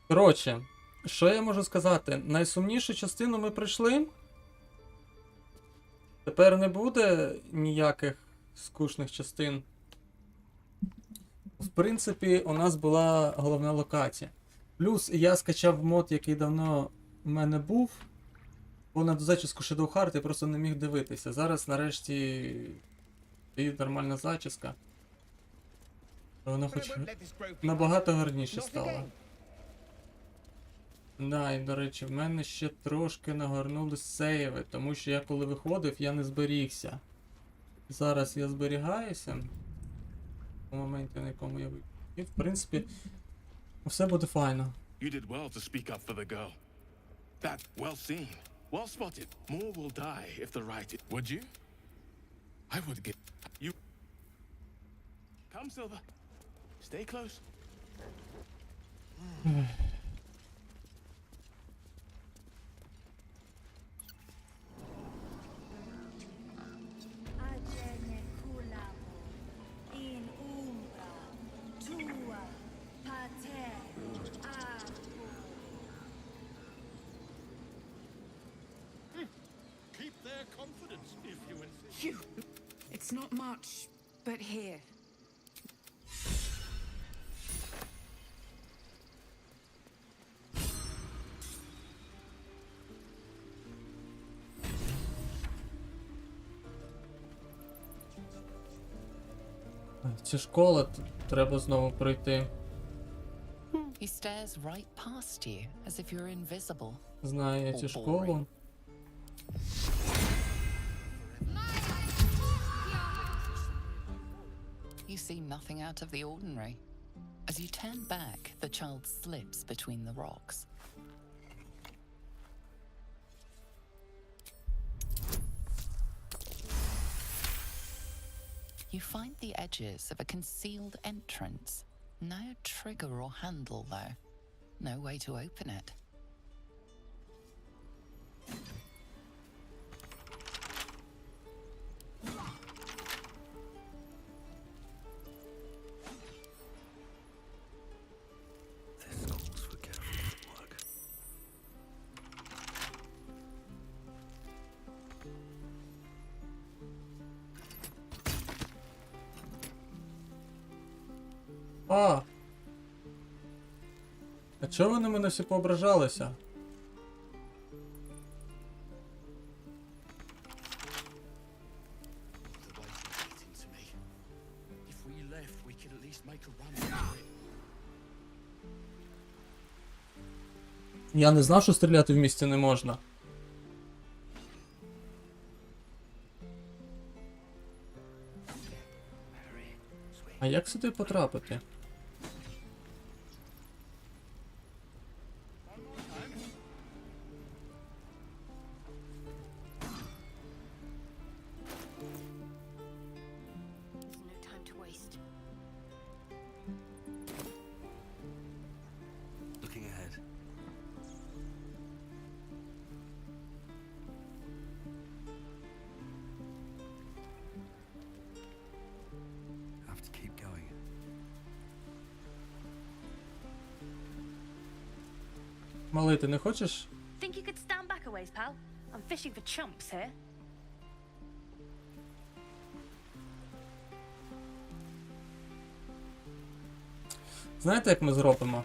Коротше, що я можу сказати? Найсумнішу частину ми пройшли. Тепер не буде ніяких скучних частин. В принципі, у нас була головна локація. Плюс я скачав мод, який давно в мене був. Бо на зачіску Shadow Heart я просто не міг дивитися. Зараз нарешті є нормальна зачіска. Вона хоч набагато гарніше стало. Да, і до речі, в мене ще трошки нагорнули сейви, тому що я коли виходив, я не зберігся. Зараз я зберігаюся. У моменті, на якому я вийду. І в принципі, все буде файно. You did well to speak up for the girl. That well seen, well spotted. More will die if the right. Would you? I would get you. Come, Silver. Stay close. Keep their confidence if you insist. Phew. It's not much, but here. Ці школи треба знову пройти. He stares right past you, as if you're invisible. Знаю я цю школу. You see nothing out of the ordinary. As you turn back, the child slips between the rocks. You find the edges of a concealed entrance. No trigger or handle, though. No way to open it. This calls for careful footwork. А! А чого ви на мене всі поображалися? The way you're getting to me. If we left, we could at least make a run for it. Я не знав, що стріляти в місті не можна. А як сюди потрапити? There's no time to waste. Looking ahead. Have to keep going. Малий, ти не хочеш? Think you could stand back a ways, pal? I'm fishing for chumps here. Знаєте, як ми зробимо?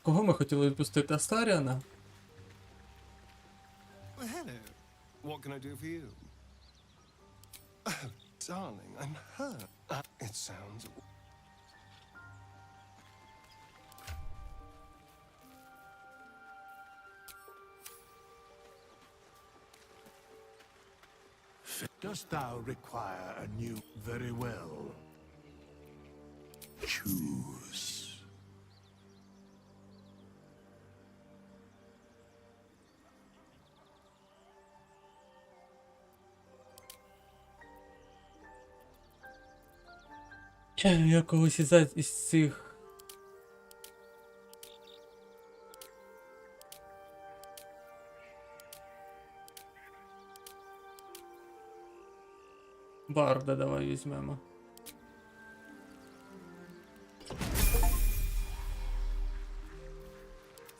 Кого ми хотіли відпустити? Астаріана? Well, hello. What can I do for you? Oh, darling, I'm hurt. It sounds... Dost thou require a new... Very well. Choose. Я когось із цих... Барда давай візьмемо.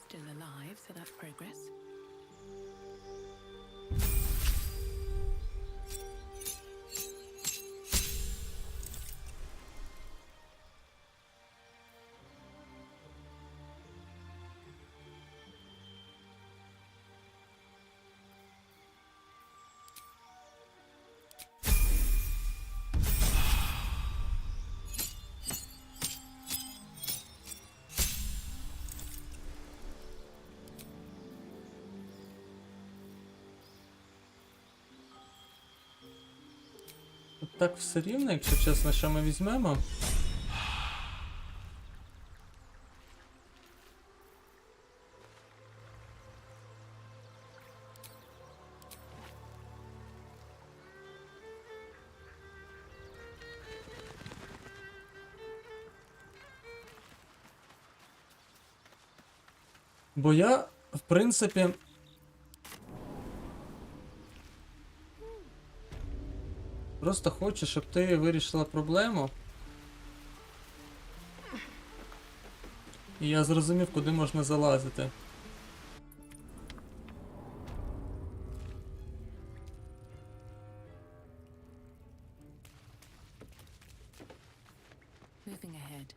Still alive, so that's progress. Тут так все рівно, якщо чесно, що ми візьмемо. Бо я, в принципі, просто хочу, щоб ти вирішила проблему. І я зрозумів, куди можна залазити. Moving ahead.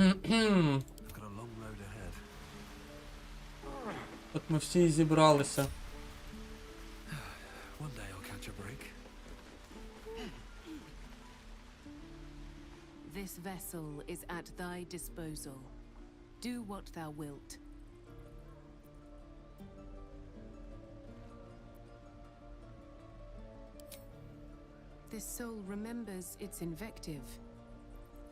I've got a long road ahead. От ми всі і зібралися. One day I'll catch a break. This vessel is at thy disposal. Do what thou wilt. This soul remembers its invective,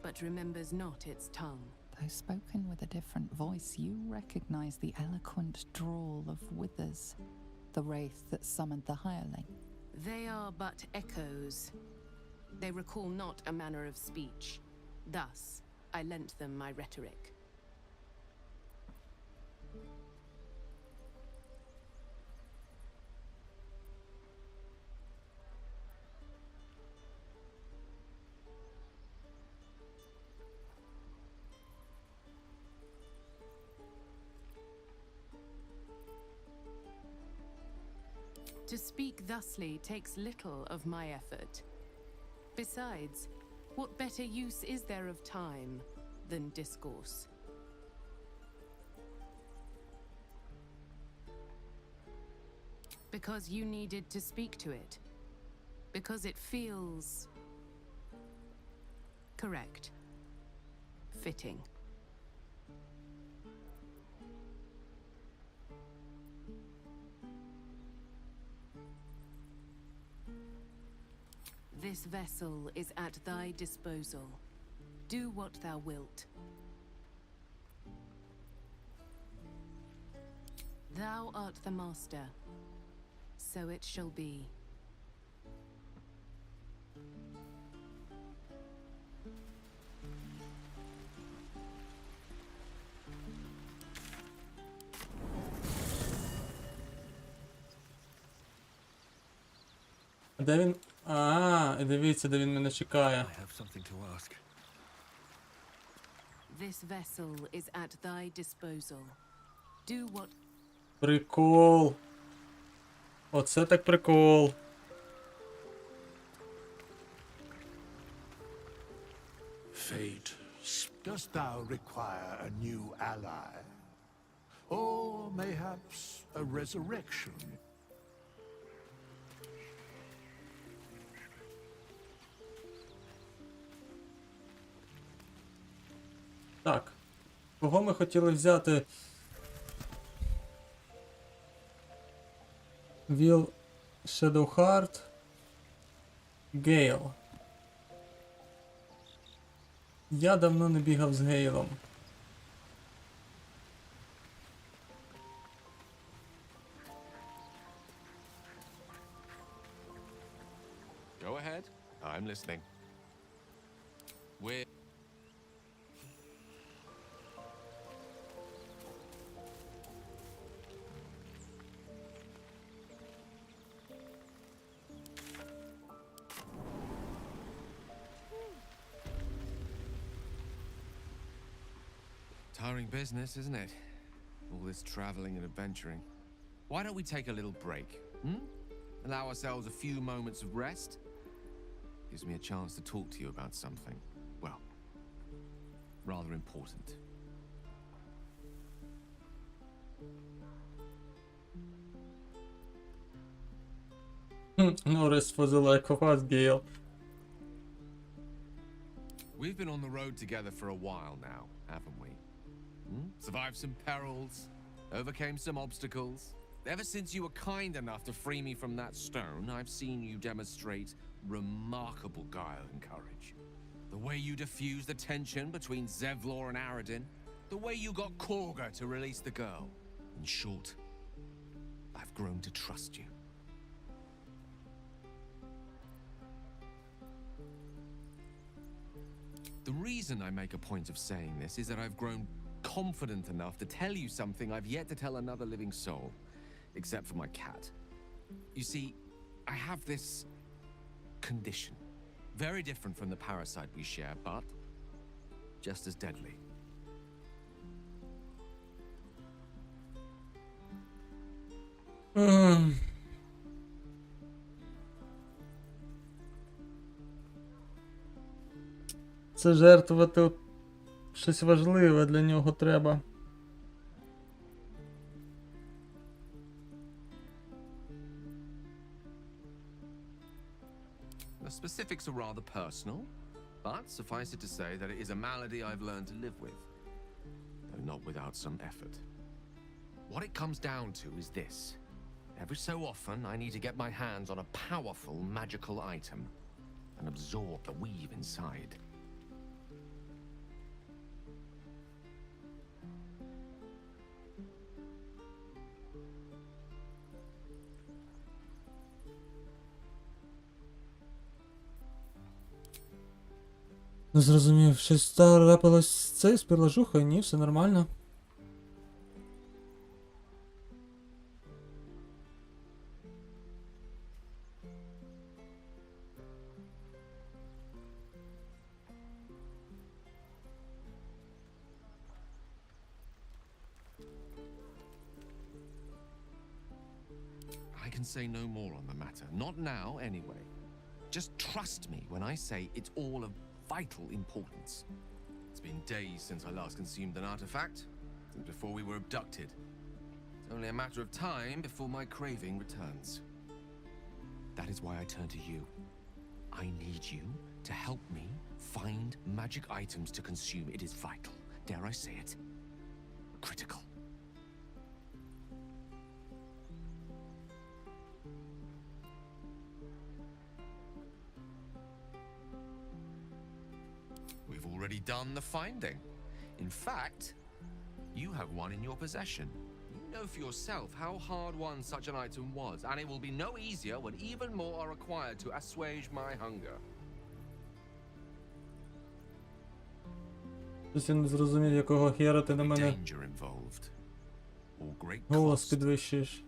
but remembers not its tongue. Though spoken with a different voice, you recognize the eloquent drawl of Withers, the wraith that summoned the hireling. They are but echoes. They recall not a manner of speech. Thus, I lent them my rhetoric. To speak thusly takes little of my effort. Besides, what better use is there of time than discourse? Because you needed to speak to it. Because it feels correct. Fitting. This vessel is at thy disposal. Do what thou wilt. Thou art the master, so it shall be. Де він? А, дивіться, де він мене чекає. I have something to ask. This vessel is at thy disposal. Do what... Прикол. Оце так прикол. Fate, dost thou require a new ally? Or mayhaps a resurrection? Так. Кого ми хотіли взяти? Will Shadowheart. Gale. Я давно не бігав з Гейлом. Go ahead. I'm listening. We're... Tiring business, isn't it? All this traveling and adventuring. Why don't we take a little break? Allow ourselves a few moments of rest? Gives me a chance to talk to you about something, well, rather important. No rest for the lack of us, Gale. We've been on the road together for a while now, haven't we? Survived some perils, overcame some obstacles. Ever since you were kind enough to free me from that stone, I've seen you demonstrate remarkable guile and courage. The way you diffused the tension between Zevlor and Aradin, the way you got Korga to release the girl. In short, I've grown to trust you. The reason I make a point of saying this is that I've grown confident enough to tell you something I've yet to tell another living soul, except for my cat. You see, I have this condition, very different from the parasite we share, but just as deadly. Це жертвувати щось важливе для нього треба. The specifics are rather personal, but suffice it to say that it is a malady I've learned to live with, though not without some effort. What it comes down to is this. Every so often, I need to get my hands on a powerful magical item and absorb the weave inside. Не зрозумів, щось трапилось з цей з приложухою? Ні, все нормально. I can say no more on the matter. Not now, anyway. Just trust me when I say it's all of vital importance. It's been days since I last consumed an artifact, since before we were abducted. It's only a matter of time before my craving returns. That is why I turn to you. I need you to help me find magic items to consume. It is vital. Dare I say it? Critical. We've already done the finding. In fact, you have one in your possession. You know for yourself how hard won such an item was, and it will be no easier when even more are required to assuage my hunger. Щось я не зрозумів, якого хера ти на мене Danger involved. Or great голос cost. підвищуєш.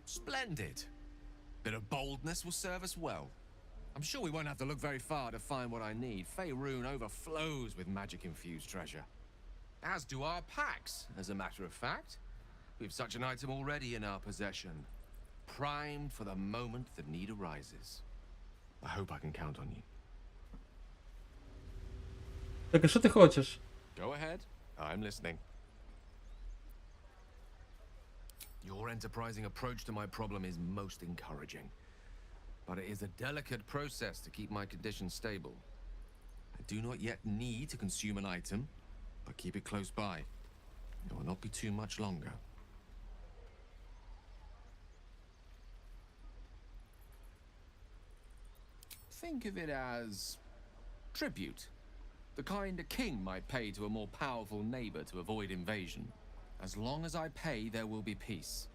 Splendid. Bit of boldness will serve us well. I'm sure we won't have to look very far to find what I need. Faerun overflows with magic-infused treasure. As do our packs, as a matter of fact. We've such an item already in our possession. Primed for the moment the need arises. I hope I can count on you. Так, а що ти хочеш? Go ahead. I'm listening. Your enterprising approach to my problem is most encouraging. But it is a delicate process to keep my condition stable. I do not yet need to consume an item, but keep it close by. It will not be too much longer. Think of it as tribute. The kind a king might pay to a more powerful neighbor to avoid invasion. As long as I pay, there will be peace.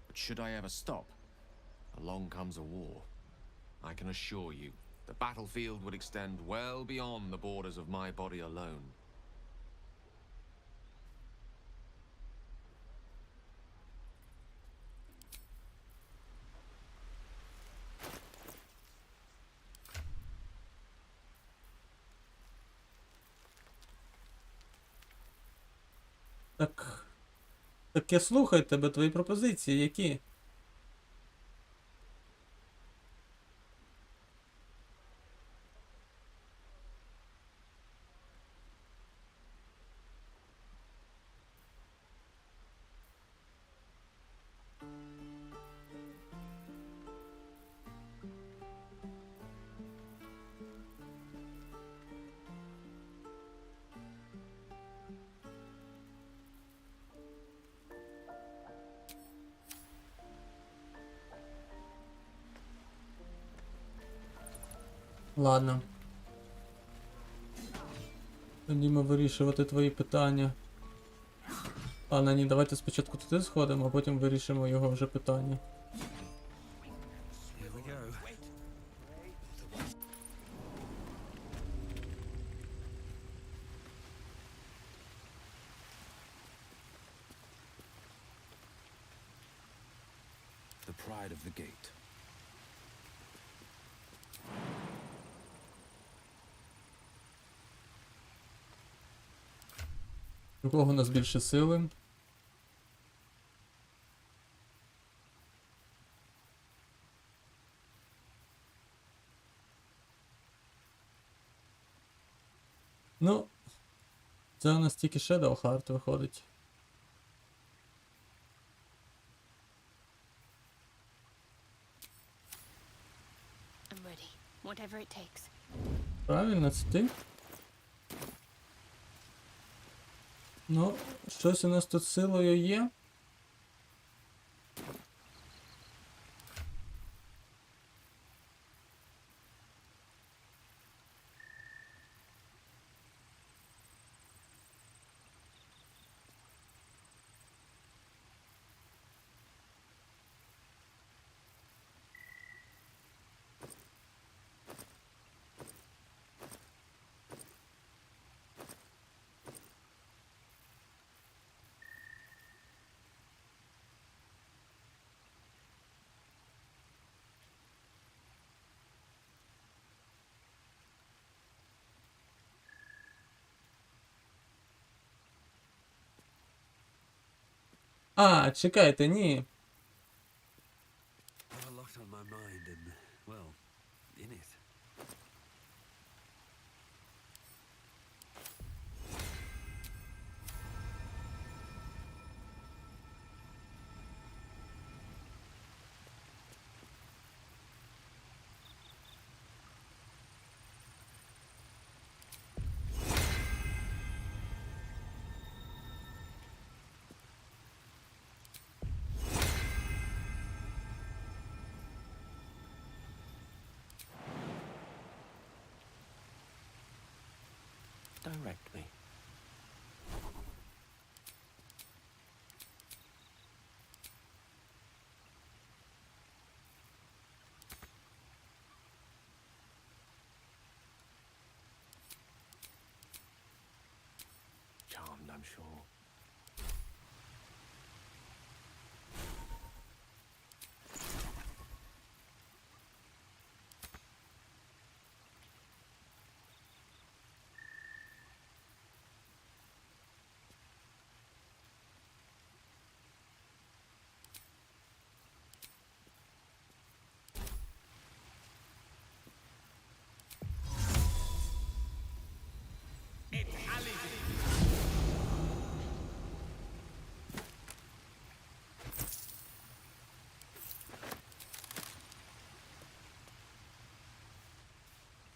But should I ever stop, along comes a war. I can assure you, the battlefield would extend well beyond the borders of my body alone. Так я слухаю тебе, твої пропозиції, які? Ладно. Ходімо вирішувати твої питання. Ладно, ні, давайте спочатку туди сходимо, а потім вирішимо його вже питання. Here we go. The pride of the gate. У кого у нас більше сили? Ну, це у нас тільки Shadow Heart виходить. I'm ready. Whatever it takes. Правильно, це ти? Ну, щось у нас тут з силою є. А, чекайте, ні. Have a lot on my mind and, well, in it. Direct me. Charmed, I'm sure.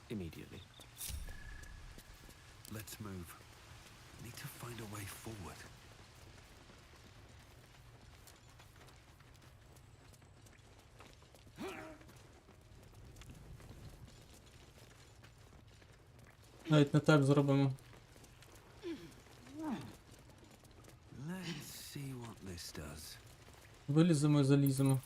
Immediately. Let's move. Need to find a way forward. Навіть не так зробимо. Let's see what this does. Виліземо і заліземо.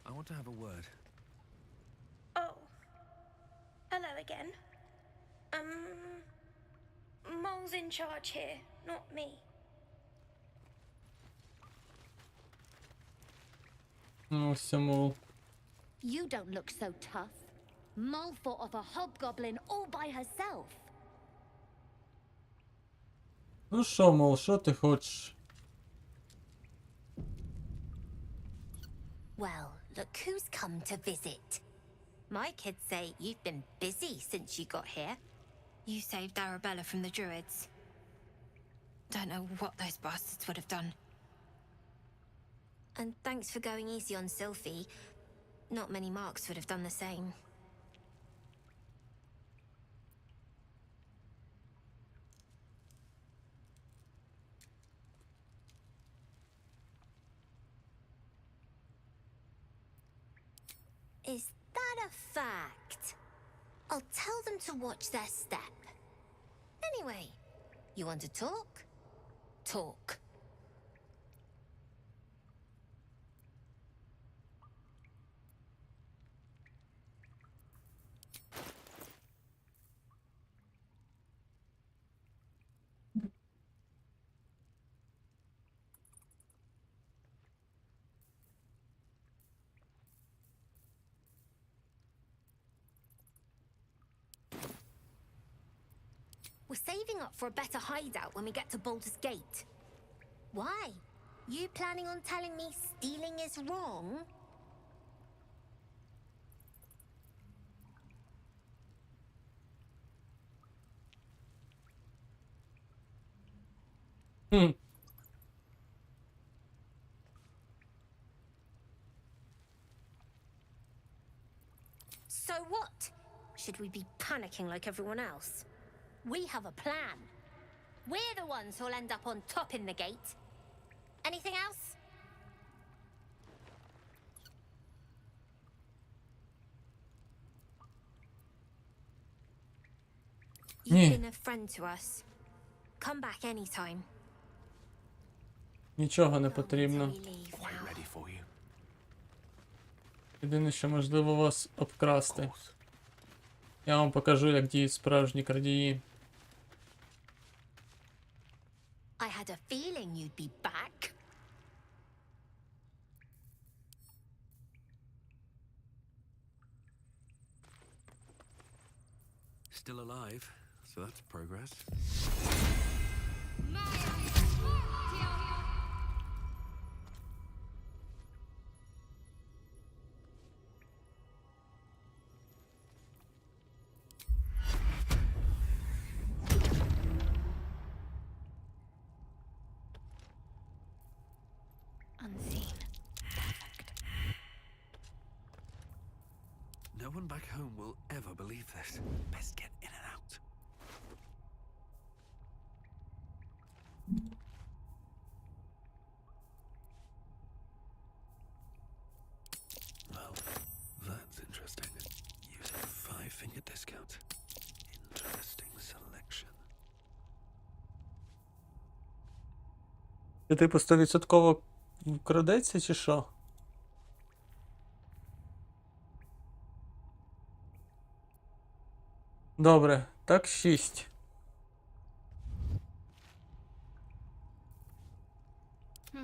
I want to have a word. Oh. Hello again. Mole's in charge here, not me. Ось це мов. You don't look so tough. Mole fought off a hobgoblin all by herself. Ну що, мол, що ти хочеш? Well, look who's come to visit. My kids say you've been busy since you got here. You saved Arabella from the druids. Don't know what those bastards would have done. And thanks for going easy on Sylphie. Not many marks would have done the same. Is that a fact? I'll tell them to watch their step. Anyway, you want to talk? Talk. We're saving up for a better hideout when we get to Baldur's Gate. Why? You planning on telling me stealing is wrong? Хм. So what? Should we be panicking like everyone else? We have a plan. We're the ones who'll end up on top in the gate. Anything else? You've been a friend to us. Come back anytime. Нічого не потрібно. We leave Quite now. ready for you. Єдине, що можливо вас обкрасти. Я вам покажу, як діють справжні крадії. I had a feeling you'd be back. Still alive, so that's progress. Unseen. No one back home will ever believe this. Best get in and out. Well, that's interesting. Using a 5-finger discount. Interesting selection. Ти типу 100% крадеться чи що? Добре, так 6.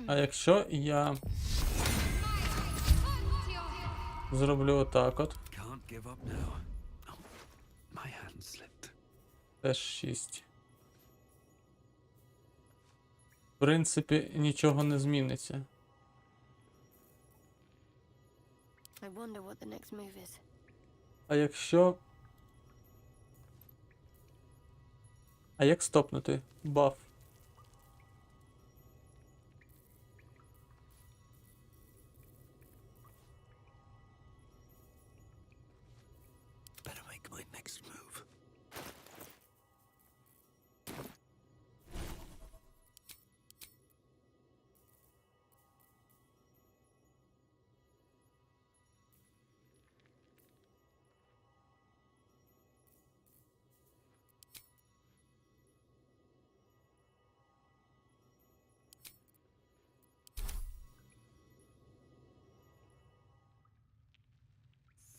А якщо я Зроблю отак от. Can't give up now. Oh, my hand slipped. Теж 6. В принципі, нічого не зміниться. I wonder what the next move is. А якщо... А як стопнути баф? Better make my next move.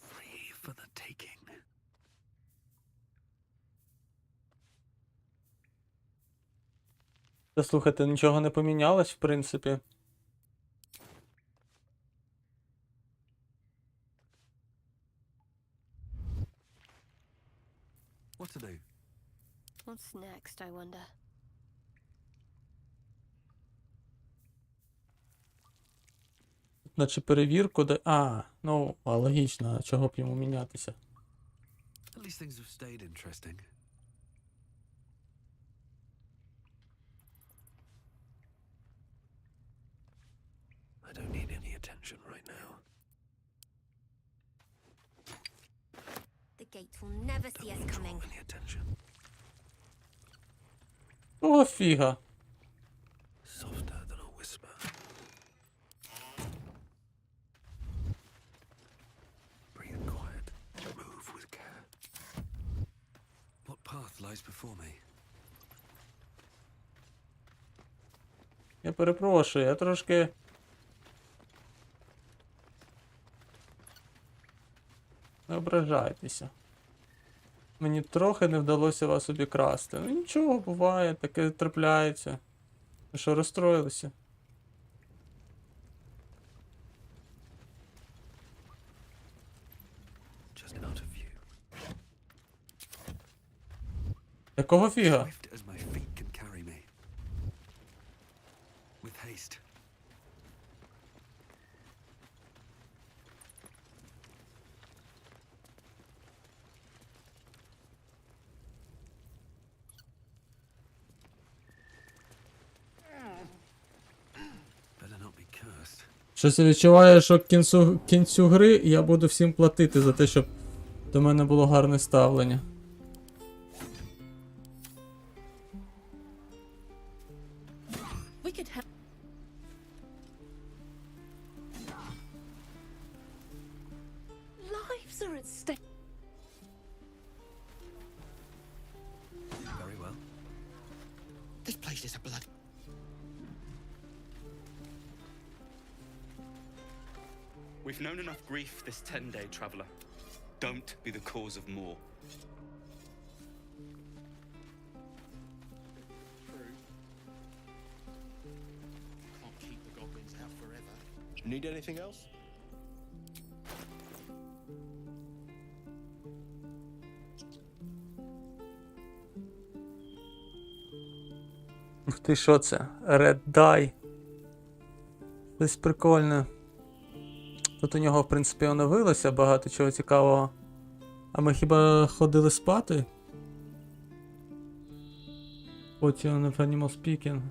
Free for the taking. Та слухайте, нічого не помінялось, в принципі. What to do? What's next, I wonder? Наче перевірку де... А, ну, а логічно, а чого б йому мінятися? At least things have stayed interesting. I don't need any attention right now. The gate will never see us Don't draw coming. any attention. О, фіга. Softer than a whisper. Breathe quiet. Move with care. What path lies before me? Я перепрошую, я трошки... Не ображайтеся. Мені трохи не вдалося вас обікрасти. Ну нічого, буває, таке трапляється. Ви що, розстроїлися? Just out of view. Якого фіга? Swift as my feet can carry me. With haste. Better not be cursed. Щось я відчуваю, що к кінцю гри я буду всім платити за те, щоб до мене було гарне ставлення. We could have. Lives are at stake. Very well. This place is a blood. We've known enough grief this 10-day traveler. Don't be the cause of more. True. Can't keep the goblins out forever. Need anything else? Ух ти, що це? Red Die. Щось прикольне. Тут у нього, в принципі, оновилося багато чого цікавого. А ми хіба ходили спати? Потім на Animal Speaking.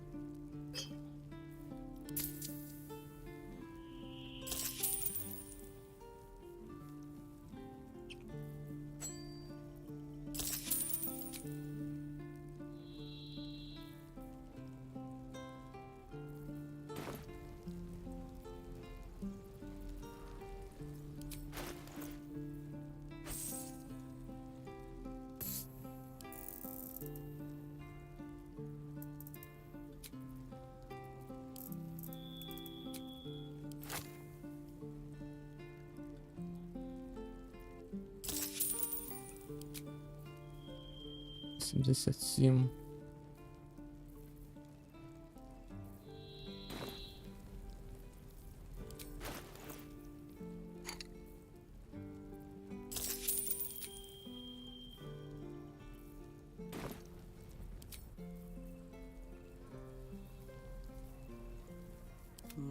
$77.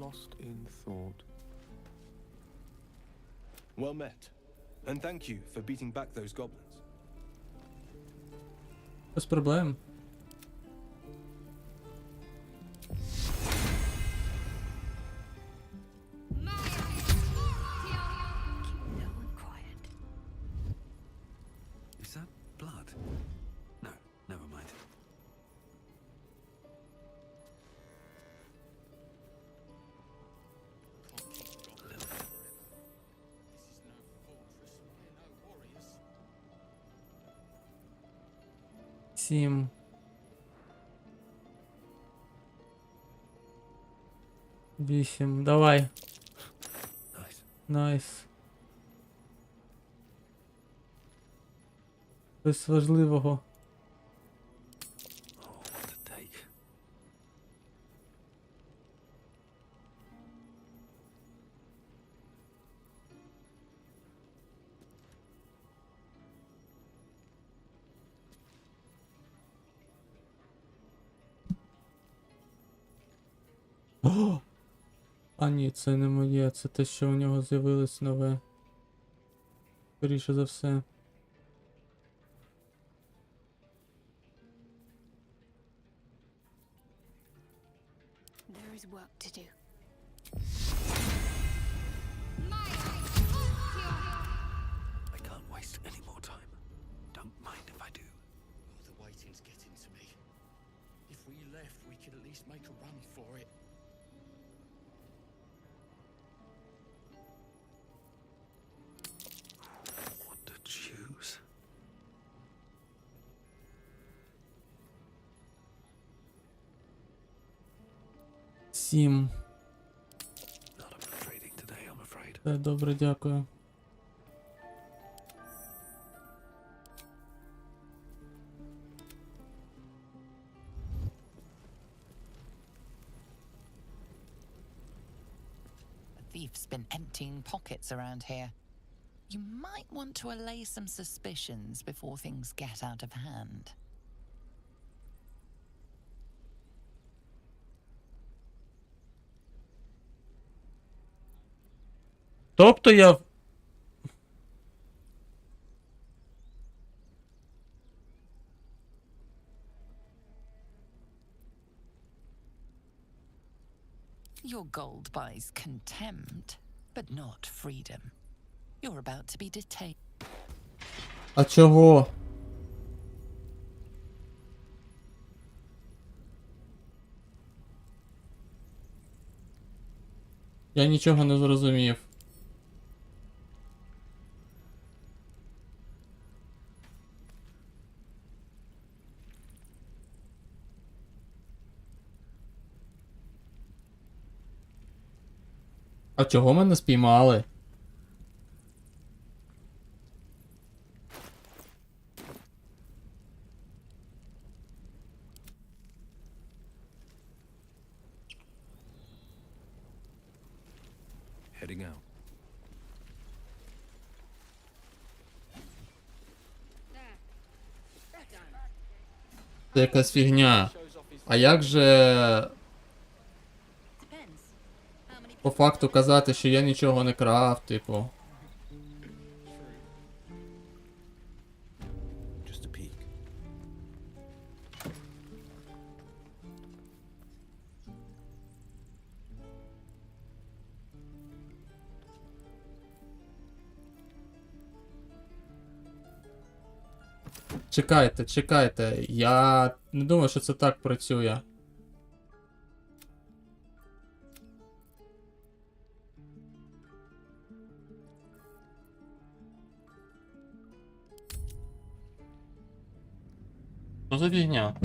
lost in thought. Well met. And thank you for beating back those goblins. Без проблем. No one quiet. Is that blood? No, never mind. A little bit. This is no fortress. We're no warriors. 7. Вісім. Давай. Nice. Найс. Без важливого. Oh, what a take. О! А ні, це не моє, це те, що у нього з'явилось нове. Скоріше за все. There is work to do. I can't waste any more time. Don't mind if I do. Oh, the waiting's getting to me. If we left, we could at least make a run for it. What to choose? Сім. Not enough trading today, I'm afraid. Все добре, дякую. A thief's been emptying pockets around here. You might want to allay some suspicions before things get out of hand. Тобто я... Your gold buys contempt, but not freedom. You're about to be detained. А чого? Я нічого не зрозумів. А чого мене спіймали? Heading out. Це якась фігня. А як же по факту казати, що я нічого не крав, типу? Just a peek. Чекайте, чекайте. Я не думаю, що це так працює. Що за фігня?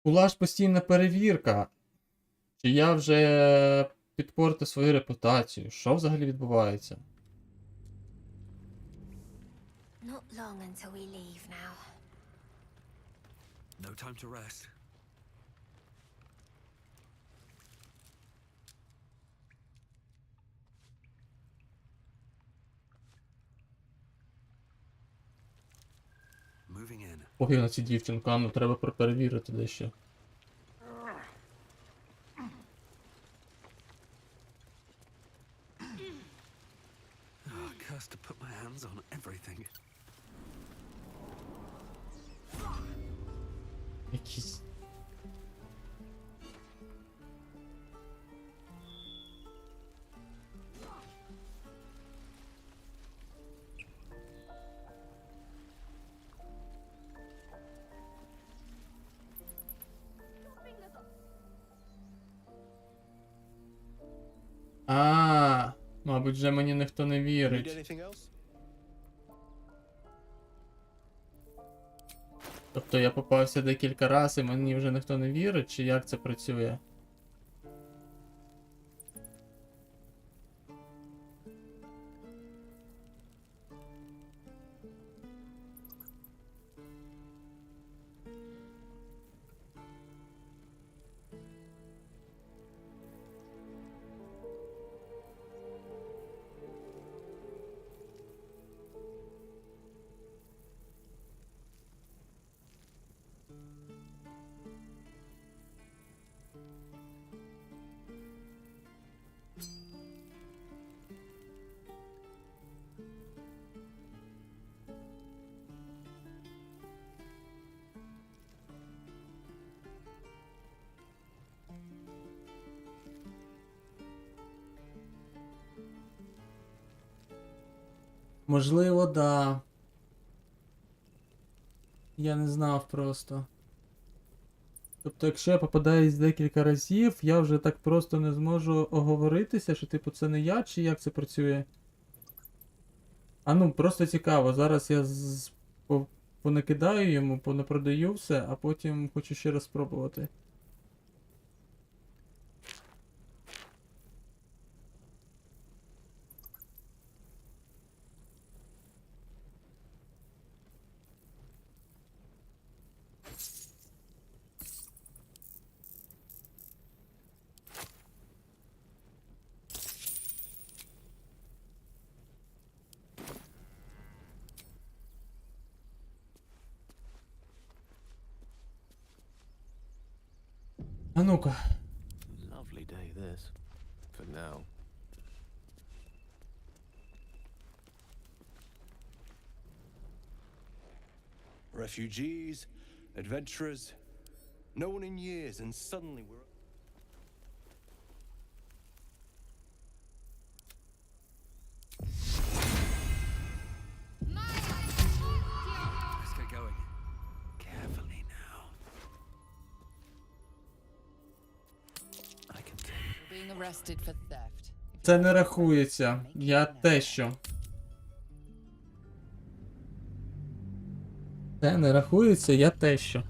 Була ж постійна перевірка. Чи я вже підпортив свою репутацію? Що взагалі відбувається? Not long until we leave now. No time to rest. moving in. Пофіг на ці дівчинку, а ну треба перевірити дещо. Oh, cursed to put my hands on everything. Якісь. Мабуть, вже мені ніхто не Need вірить. anything else? Тобто я попався декілька разів і мені вже ніхто не вірить, чи як це працює? Можливо, да. Я не знав просто. Тобто, якщо я попадаюсь декілька разів, я вже так просто не зможу оговоритися, що типу це не я, чи як це працює. А ну, просто цікаво. Зараз я понакидаю йому, понапродаю все, а потім хочу ще раз спробувати. А ну-ка. Lovely day, this. For now. Refugees, adventurers, no one in years, and suddenly we're... Let's get going. Carefully now. I can take. Being arrested for theft. Це не рахується. Я те що. Це не рахується, я те що.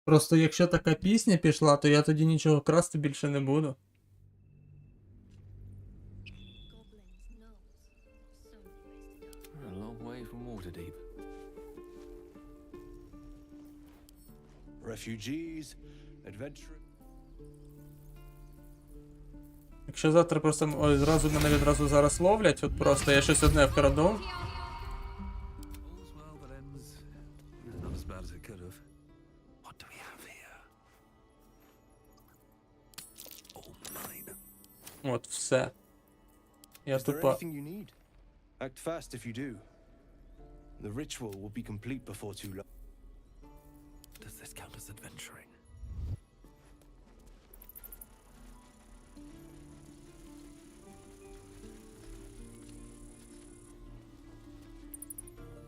Просто якщо така пісня пішла, то я тоді нічого красти більше не буду. We're a long way from Waterdeep. Refugees, adventurers... Якщо завтра просто зразу мене відразу зараз ловлять, от просто я щось одне вкраду. All's well that ends not as bad as it could have. What do we have here? All mine. От, все. Я Is there тупа. anything you need? Act fast if you do. The ritual will be complete before too long. Does this count as adventuring?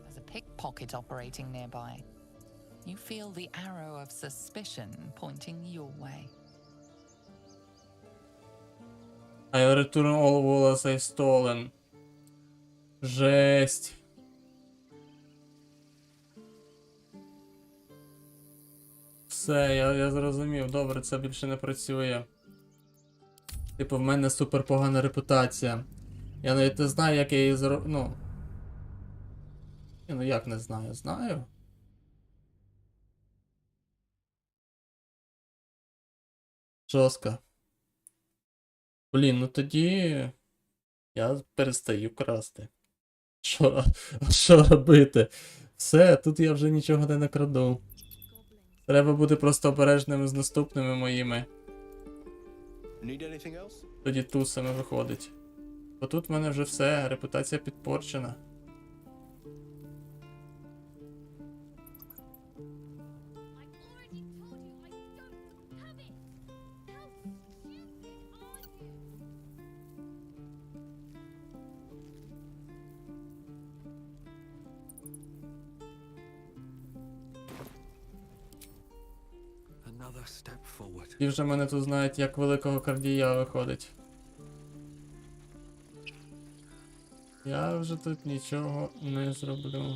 There's a pickpocket operating nearby. You feel the arrow of suspicion pointing your way. I return all walls I stolen. Жесть. Все, я зрозумів. Добре, це більше не працює. Типу, в мене супер погана репутація. Я навіть не знаю, як я її ну як не знаю? Знаю. Жорстко. Блін, ну тоді я перестаю красти. Що робити? Все, тут я вже нічого не накраду. Треба бути просто обережними з наступними моїми. Need anything else? Тоді тусами виходить. Бо тут в мене вже все, репутація підпорчена. Another step forward. І вже мене тут знають як великого кардія виходить. Я вже тут нічого не зроблю.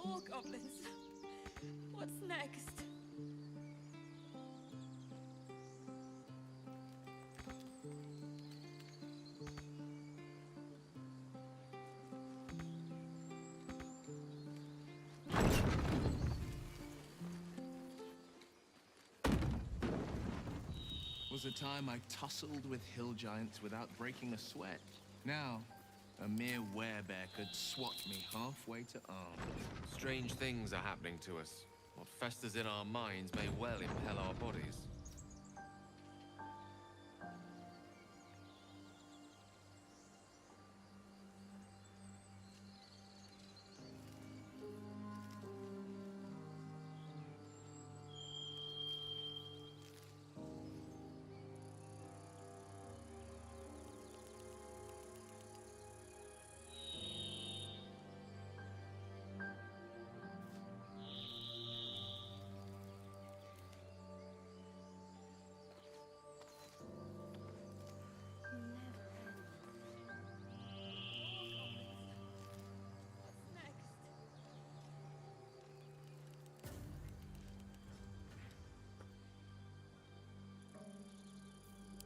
More goblins. What's next? Was a time I tussled with hill giants without breaking a sweat. Now, a mere werebear could swat me halfway to arm. Strange things are happening to us. What festers in our minds may well impel our bodies.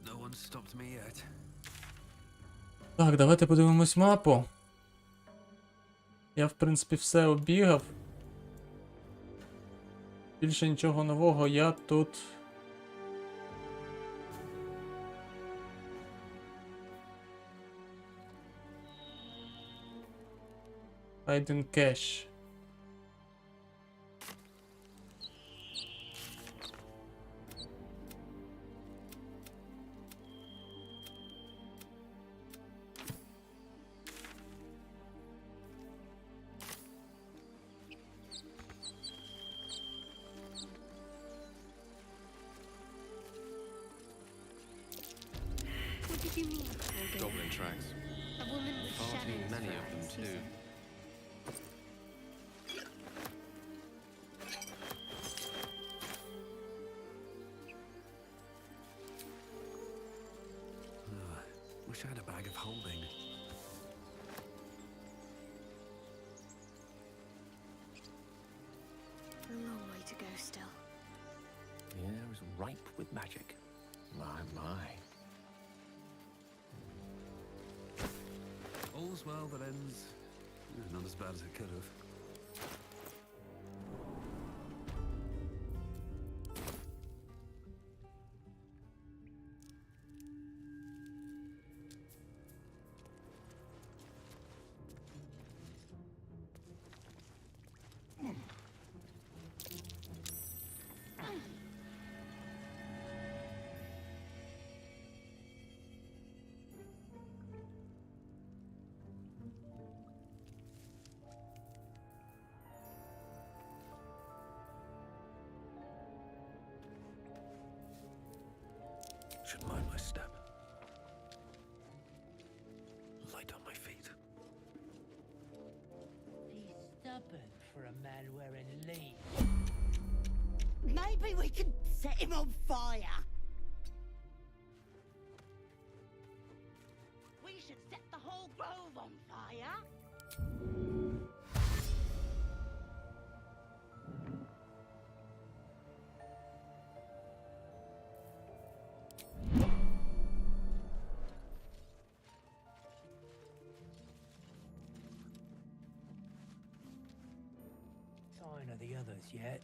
No one stopped me yet. Так, давайте подивимось мапу. Я, в принципі, все оббігав. Більше нічого нового я тут. Hidden cache. What did you mean? Goblin tracks. A woman with Far too shadows many for of them, eyes, he too. said. Wish I had a bag of holding. A long way to go still. The air is ripe with magic. My, my. All's well that ends. Not as bad as it could have. Should mind my step. Light on my feet. He's stubborn for a man wearing leaves. Maybe we can set him on fire. We should set the whole grove on fire. Sign of the others yet?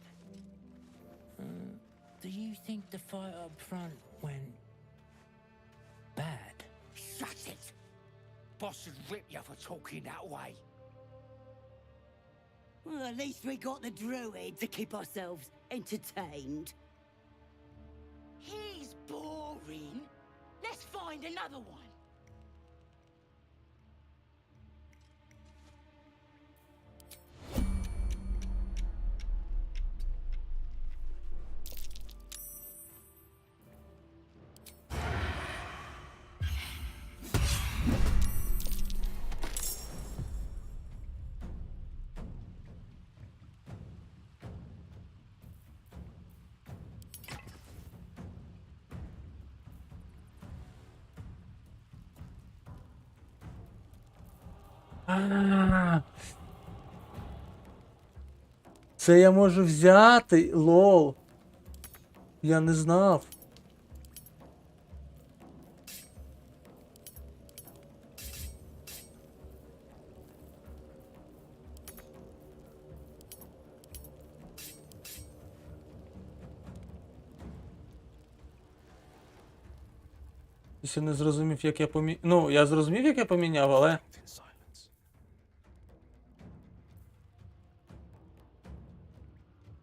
Do you think the fight up front went bad? Shut it! Boss would rip you for talking that way. Well, at least we got the druid to keep ourselves entertained. He's boring. Let's find another one. Це я можу взяти? Лол. Я не знав. Я не зрозумів, як я поміняв. Ну, я зрозумів, як я поміняв, але...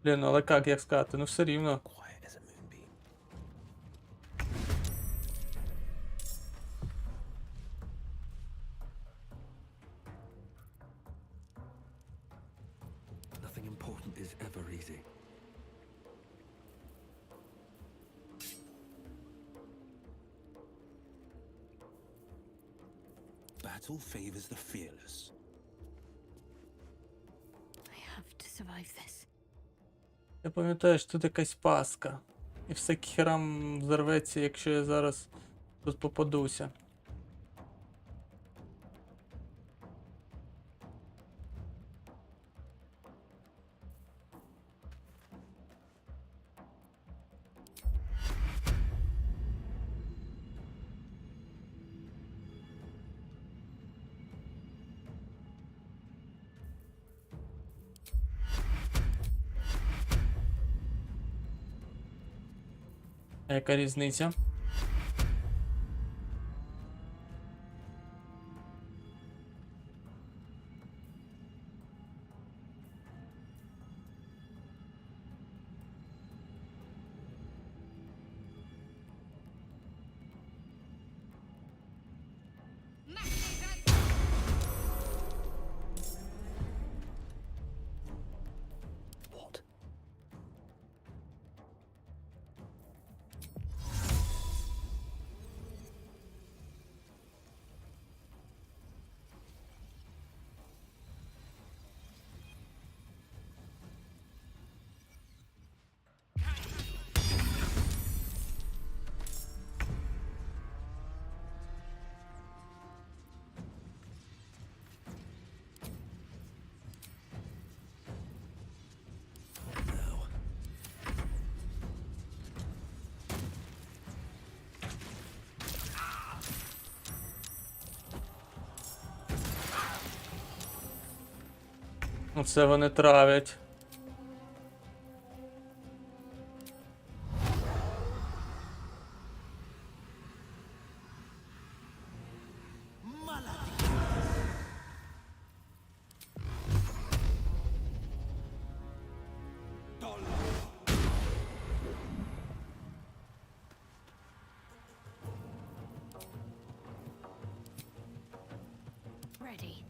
Блін, ну але як сказати? Ну все рівно. Nothing important is ever easy. Battle favors the fearless. I have to survive this. Я пам'ятаю, що тут якась паска. І все к херам взорветься, якщо я зараз тут попадуся. А яка різниця? Оце вони травять. Ready.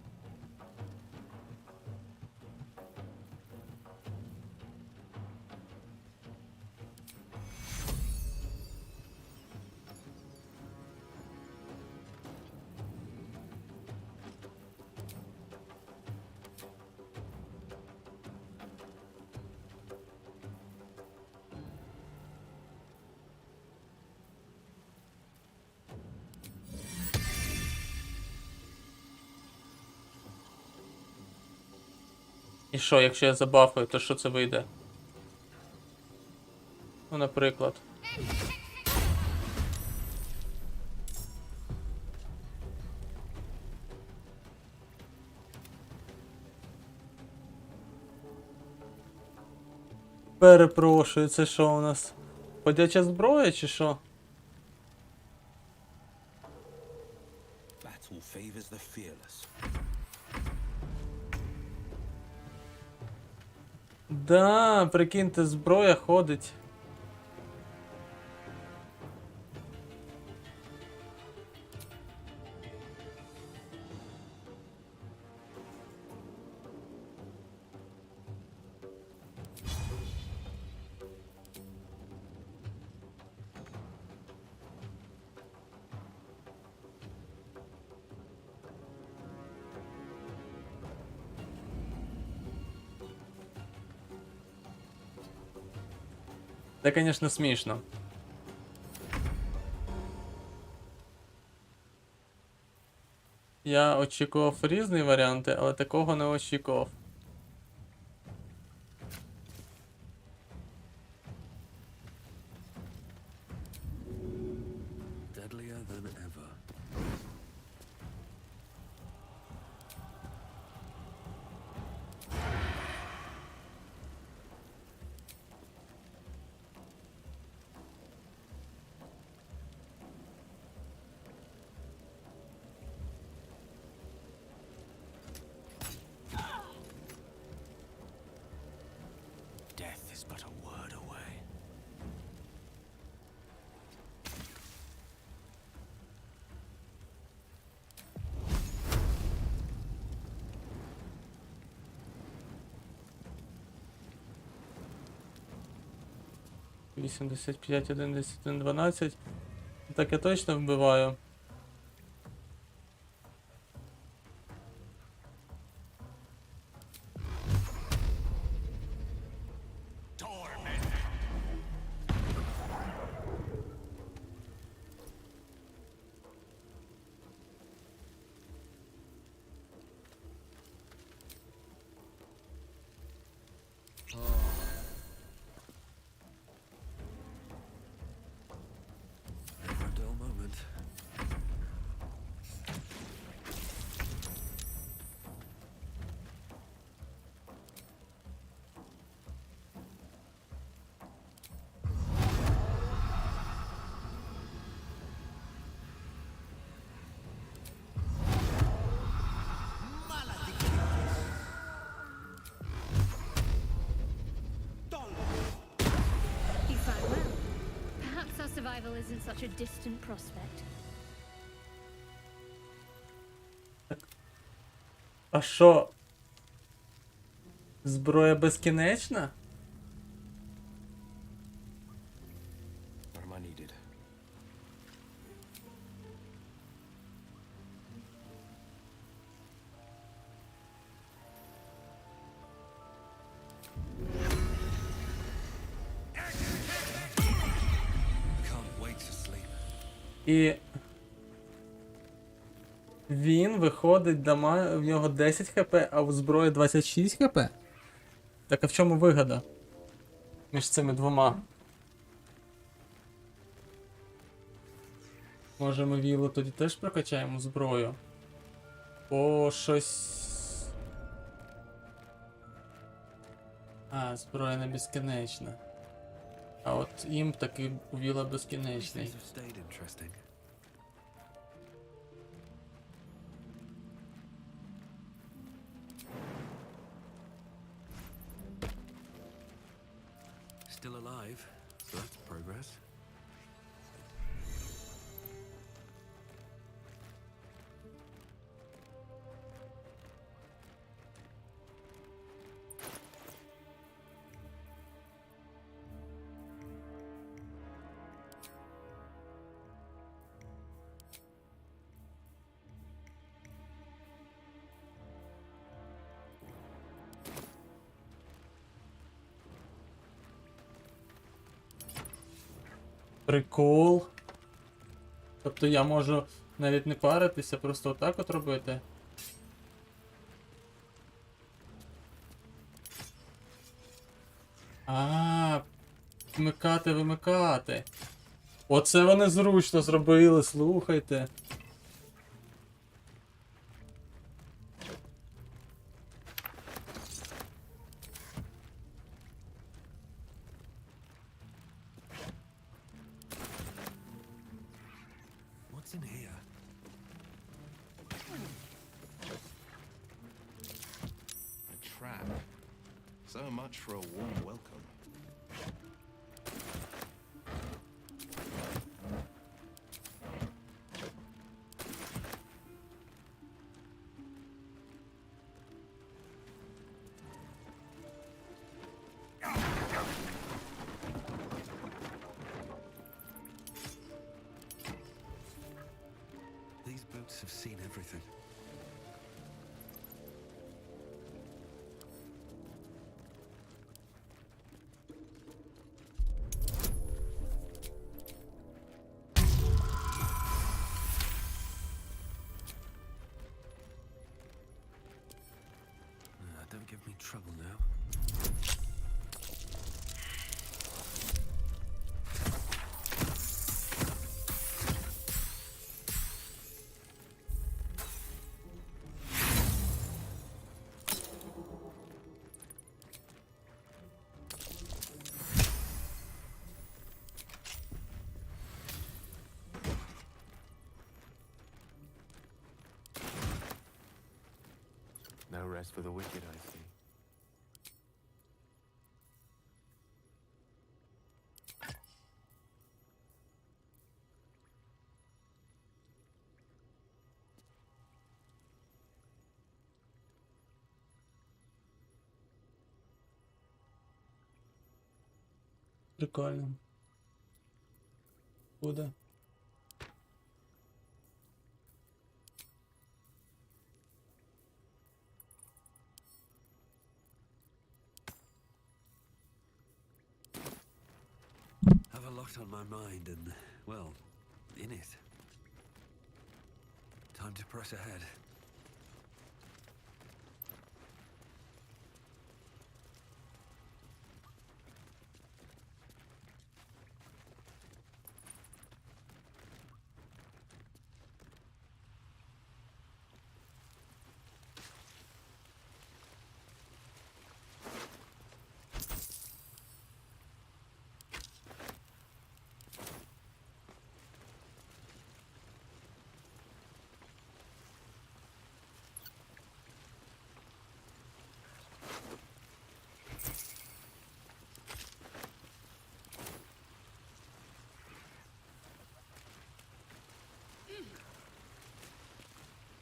І що, якщо я забафаю, то що це вийде? Ну, наприклад. Перепрошую, це що у нас? ходяча зброя чи що? Battle favors the fearless. Да, прикиньте, зброя ходить. Це, звісно, смішно. Я очікував різні варіанти, але такого не очікував. Deadlier than ever. Death is but a word away. — 85, 11, 12. Так я точно вбиваю. Never a dull moment. You found well. Perhaps our survival isn't such a distant prospect. А що? Зброя безкінечна? What am I needed? Can't wait to sleep. І він виходить, в нього 10 хп, а у зброї 26 хп? Так а в чому вигода? Між цими двома. Може ми вілу тоді теж прокачаємо зброю? О, щось. А, зброя не безкінечна. А от імп таки у віла безкінечний. These have stayed interesting. Still alive, so that's progress. Прикол. Тобто я можу навіть не паритися, просто отак от робити. А, вмикати, вимикати. Оце вони зручно зробили, слухайте. What's in here? A trap. So much for a warm welcome. These boots have seen everything. Don't give me trouble now. No rest for the wicked, I see. Прикольно. Буде. Have a lot on my mind and, well, in it. Time to press ahead.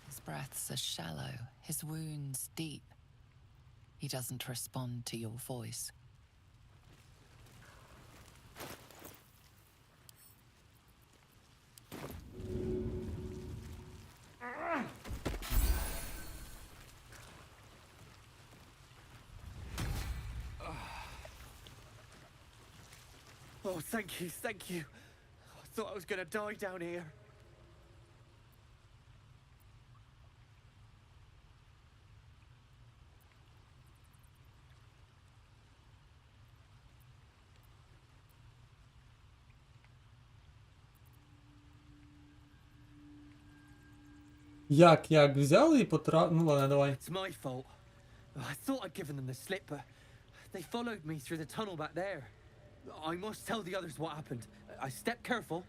His breaths are shallow, his wounds deep. He doesn't respond to your voice. Oh, thank you, thank you. I thought I was gonna die down here. Як взяли і Ну ладно, давай. It's my fault. I thought I'd given them the slip, but they followed me through the tunnel back there. I must tell the others what happened. I stepped careful.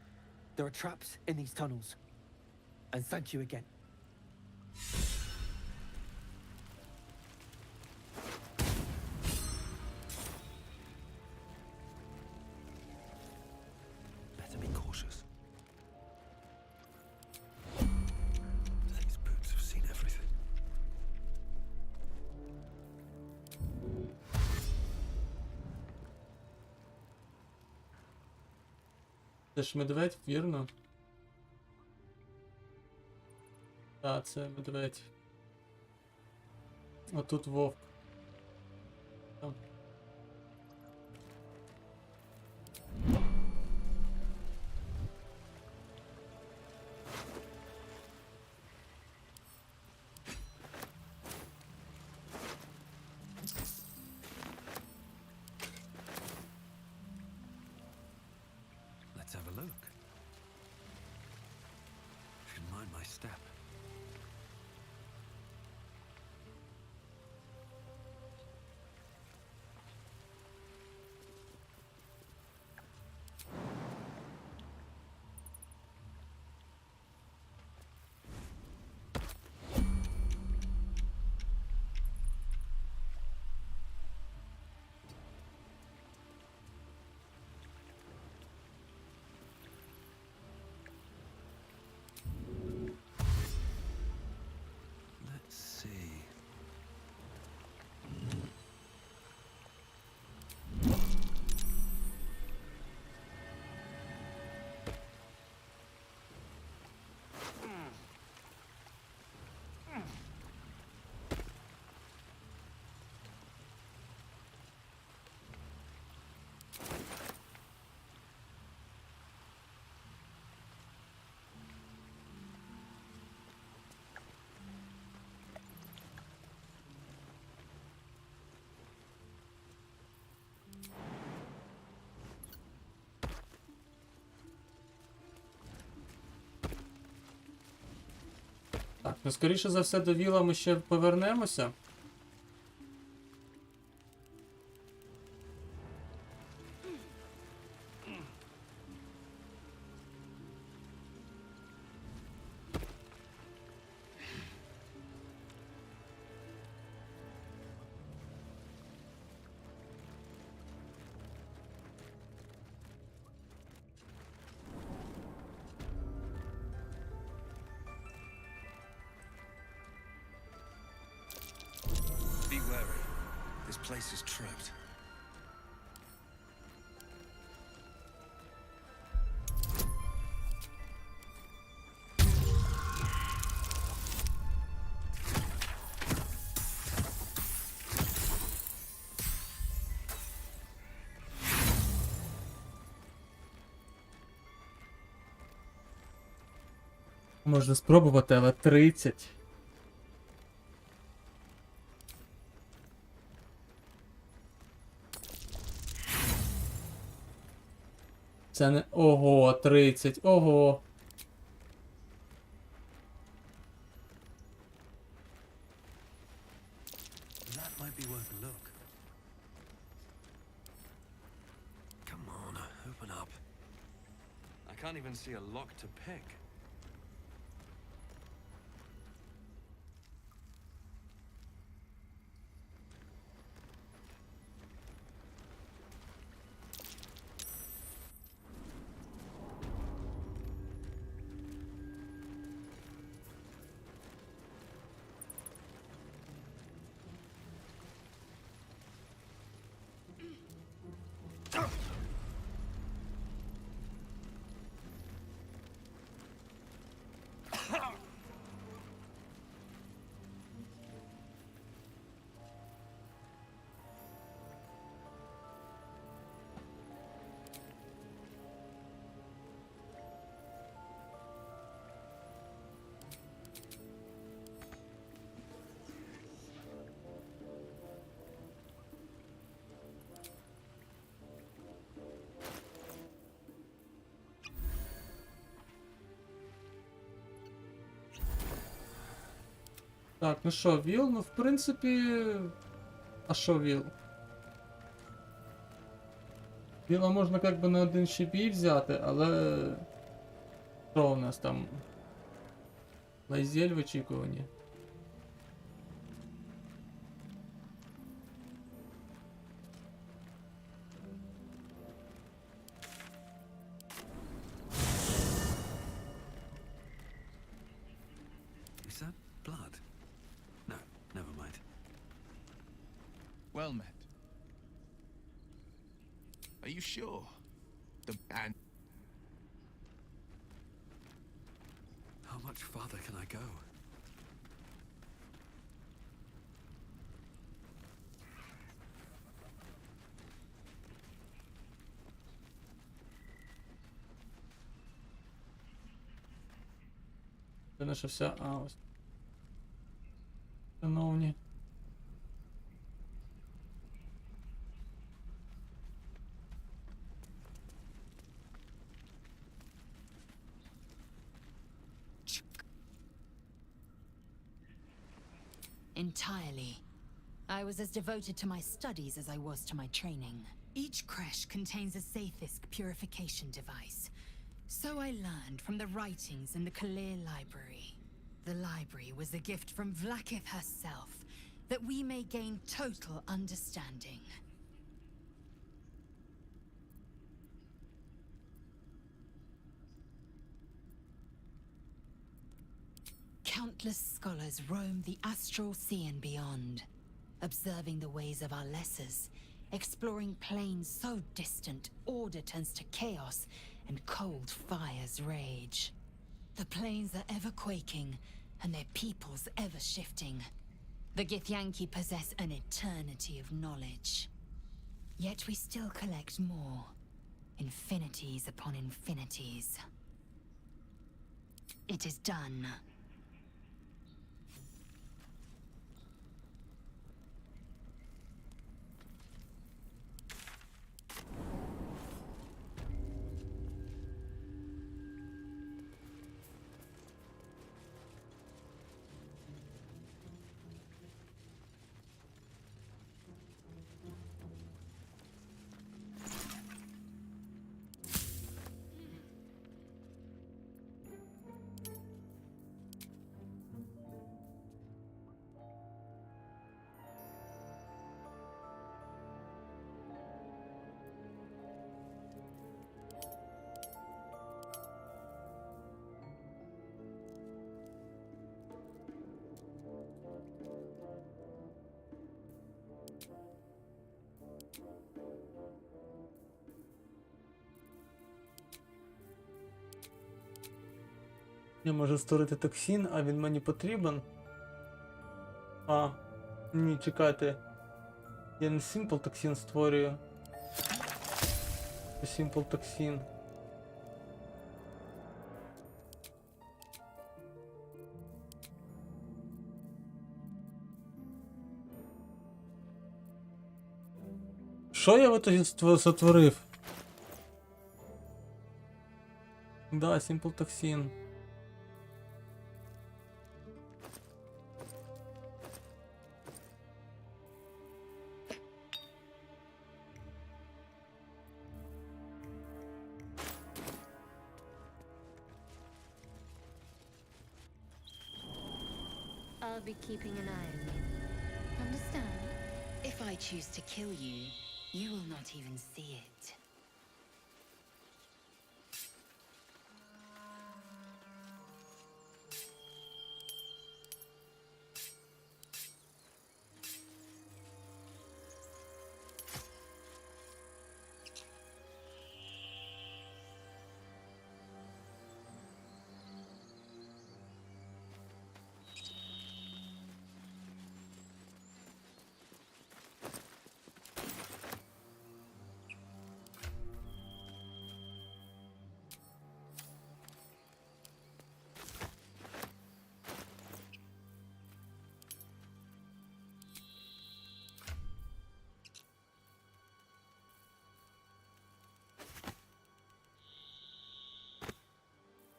There are traps in these tunnels. And thank you again. Better be cautious. These boots have seen everything. Це ж медведь, вірно? Так, це медведь. А тут вовк. Там. Let's have a look. Should mind my step. Ну, скоріше за все, до Віла ми ще повернемося. Be wary. This place is trapped. Можна спробувати, але 30. Це не... Ого, 30. Ого. That might be worth a look. Come on, open up. I can't even see a lock to pick. Так, ну що, Віл? Ну, в принципі... А що Віл? Віла можна як би на один ще бій взяти, але... Що у нас там? Лайзель в очікуванні. Is that blood? No, never mind. Well met. Are you sure? The and How much farther can I go? Це наша вся... А, ось. Шановні. Entirely. I was as devoted to my studies as I was to my training. Each creche contains a Sathisk purification device. So I learned from the writings in the Kalir library. The library was a gift from Vlakith herself, that we may gain total understanding. Countless scholars roam the astral sea and beyond, observing the ways of our lessers, exploring planes so distant order turns to chaos and cold fires rage. The planes are ever quaking, and their peoples ever shifting. The Githyanki possess an eternity of knowledge. Yet we still collect more, infinities upon infinities. It is done. Я можу створити токсин, а він мені потрібен. А, ні, чекайте. Я не Simple токсин створюю. Це Simple токсин. Що я в итоге сотворив? Да, Simple токсин. I'll be keeping an eye on you. Understand? If I choose to kill you, you will not even see it.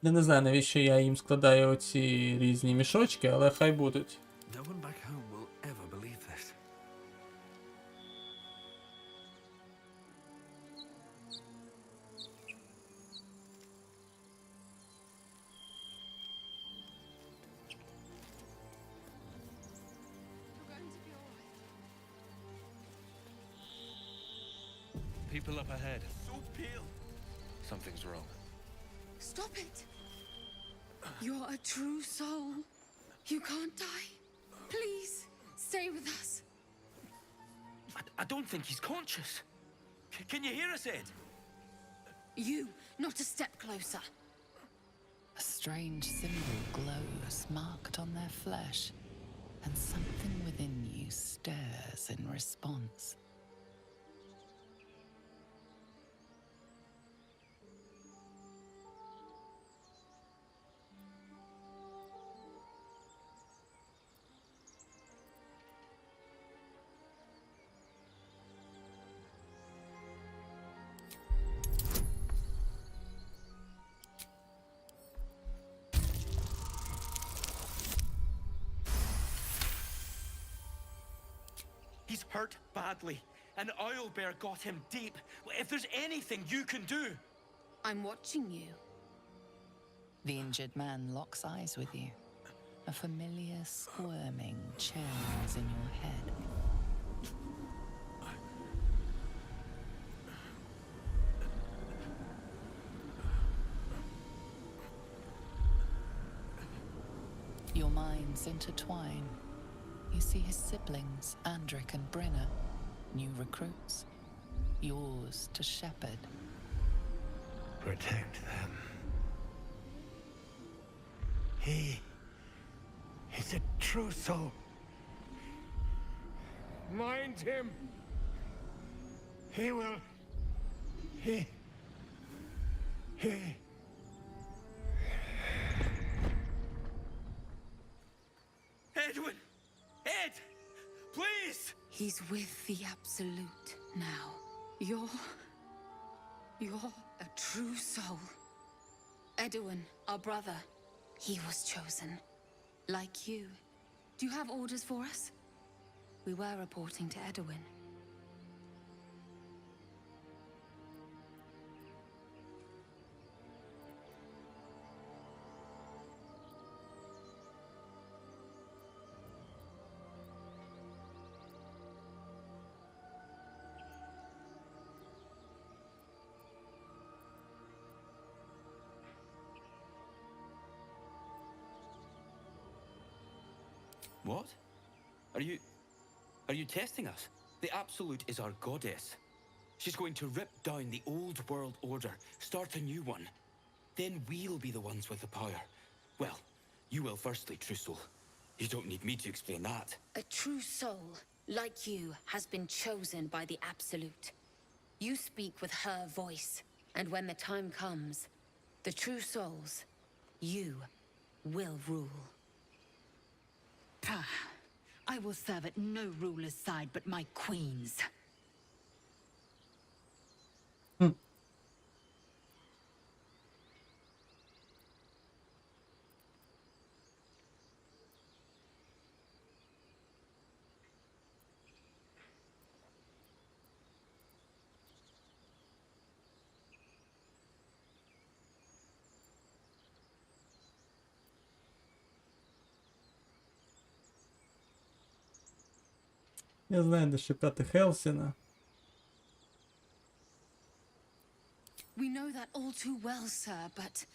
Я не знаю, навіщо я їм складаю оці різні мішочки, але хай будуть. No one back home will ever believe this. People up ahead. So pale. Something's wrong. Stop it! You're a true soul. You can't die. Please, stay with us. I don't think he's conscious. Can you hear us, Ed? You, not a step closer. A strange symbol glows, marked on their flesh, and something within you stirs in response. He's hurt badly. An oil bear got him deep. If there's anything you can do. I'm watching you. The injured man locks eyes with you. A familiar squirming churns in your head. Your minds intertwine. You see his siblings, Andric and Brenna, new recruits, yours to shepherd. Protect them. He's a true soul. Mind him. He will. He. Edwin! Ed! Please! He's with the Absolute now. You're a true soul. Edwin, our brother, he was chosen. Like you. Do you have orders for us? We were reporting to Edwin. What? Are you testing us? The Absolute is our goddess. She's going to rip down the old world order, start a new one. Then we'll be the ones with the power. Well, you will firstly, true soul. You don't need me to explain that. A true soul, like you, has been chosen by the Absolute. You speak with her voice, and when the time comes, the true souls, you, will rule. I will serve at no ruler's side but my queen's. Я знаю, де шукати Хелсіна. We know that all too well, sir, but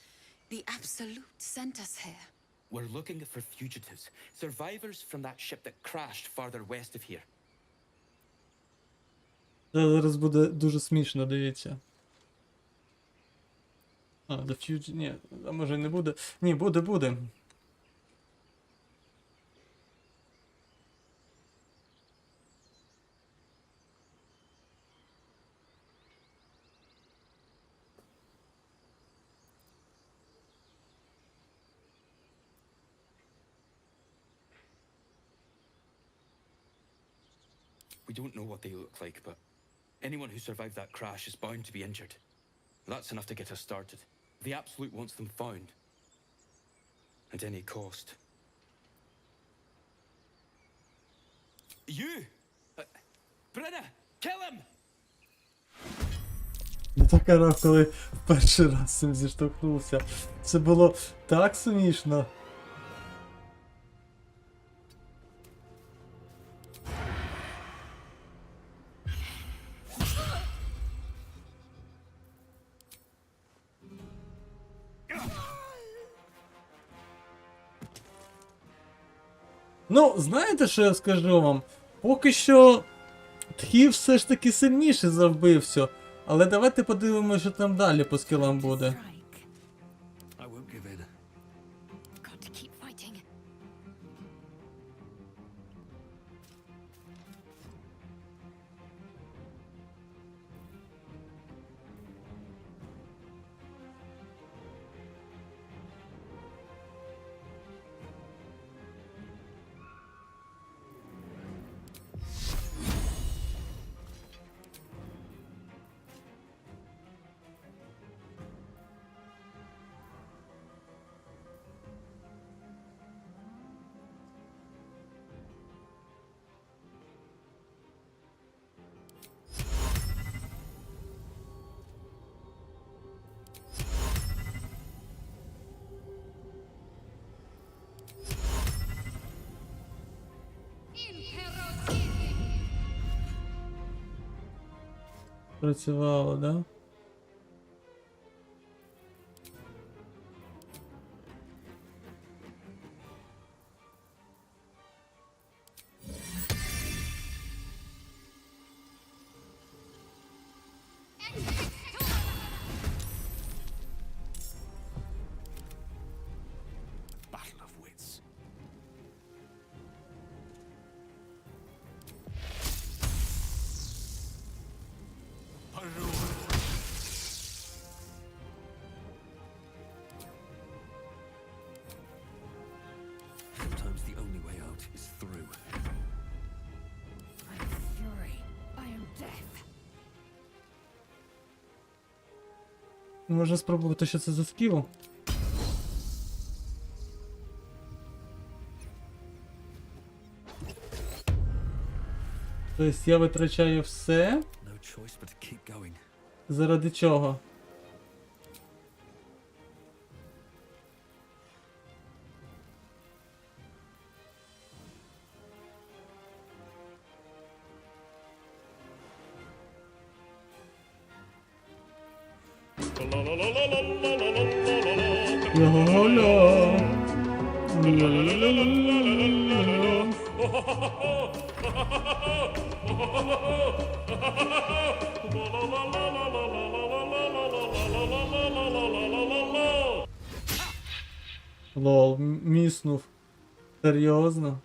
the Absolute sent us here. We're looking for fugitives, survivors from that ship that crashed farther west of here. Зараз буде дуже смішно, дивіться. The Future... Ні, а може не буде. Ні, буде. We don't know what they look like, but anyone who survived that crash is bound to be injured. That's enough to get us started. The Absolute wants them found. At any cost. You! Brenna! Kill him! Я так орав, коли в перший раз з цим зіштовхнувся. Це було так смішно. Ну, знаєте, що я скажу вам? Поки що Тхів все ж таки сильніше за вбивцю. Але давайте подивимося, що там далі по скілам буде. I won't give in. Got to keep fighting. Працювало, да? Battle of wits. Sometimes the only way out is through. I am fury. I am death. Можна спробувати, що це за скіл. Тобто я витрачаю все. No choice but to keep going. Заради чого? Лол, міснув. Серйозно?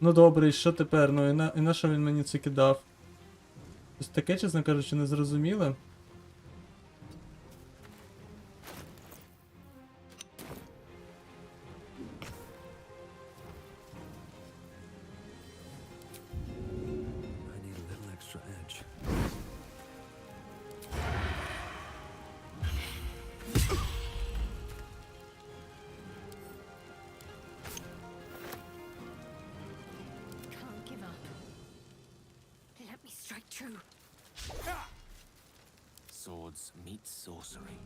Ну добре, і що тепер? Ну і на що він мені це кидав? Щось таке, чесно кажучи, не зрозуміле. I need a little extra edge. Can't give up. Let me strike true. Swords meet sorcery.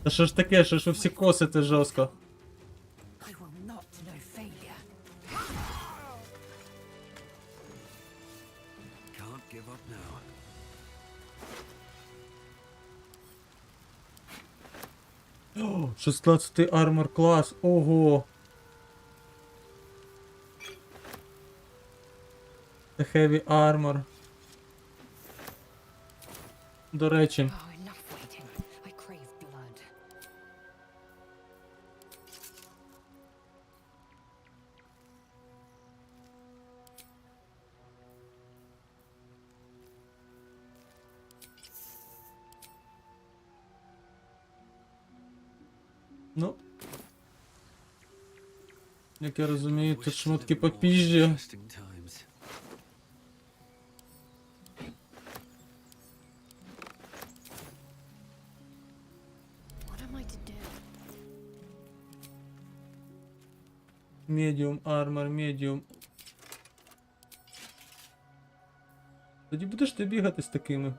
Та що ж таке, що ж ви всі косите жорстко? I will not know failure. Can't give up now. О, 16-й армор клас, ого! Це heavy armor. До речі. Oh, enough waiting. I crave blood. Ну. Як я розумію, тут шмотки попіжжі. Interesting times. What am I to do? Медіум, армор, медіум. Тоді будеш ти бігати з такими.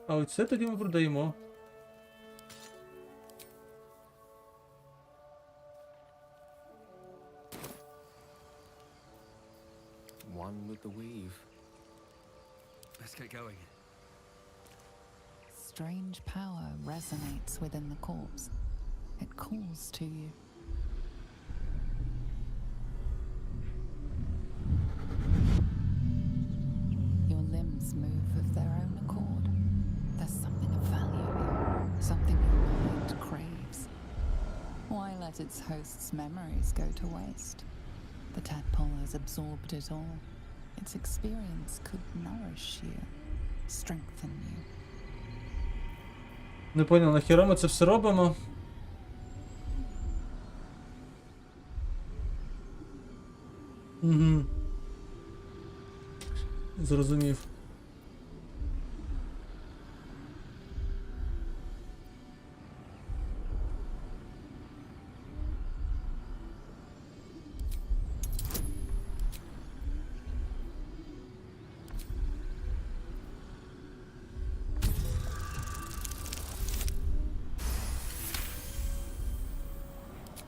А оце тоді ми продаємо. One with the weave. Let's get going. Strange power resonates within the corpse. It calls to you. Your limbs move of their own accord. There's something of value here, something your mind craves. Why let its host's memories go to waste? The tadpole has absorbed it all. Its experience could nourish you, strengthen you. Не понял, нахіра ми це все робимо? Угу. Зрозумів.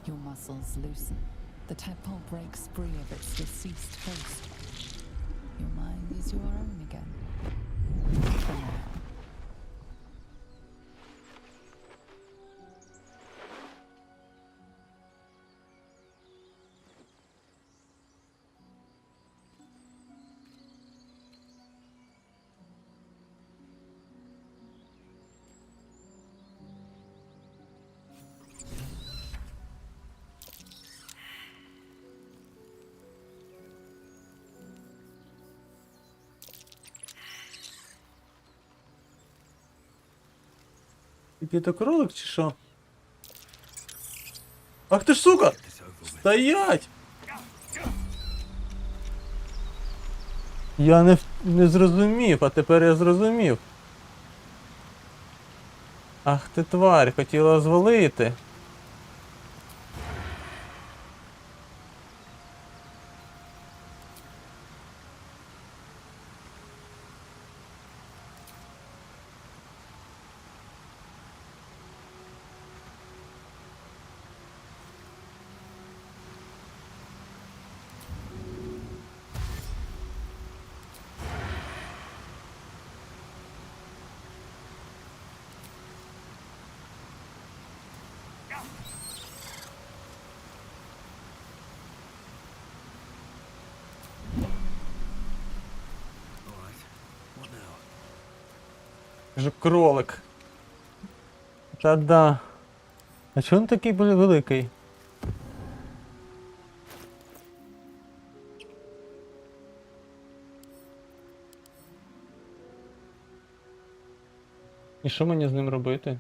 Your muscles loosen. The tadpole breaks free of its deceased host. Your mind is your own again. For now. П'ятикролик чи що? Ах ти ж сука! Стоять! Я не зрозумів, а тепер я зрозумів. Ах ти тварь, хотіла звалити. Кажу, кролик. Та-да. А чого він такий великий? І що мені з ним робити?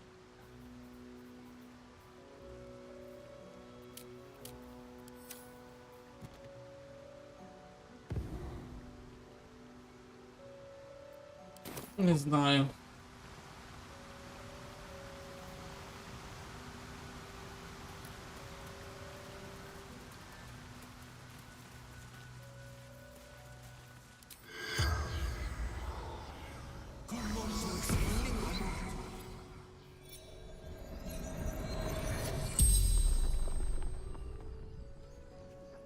Не знаю.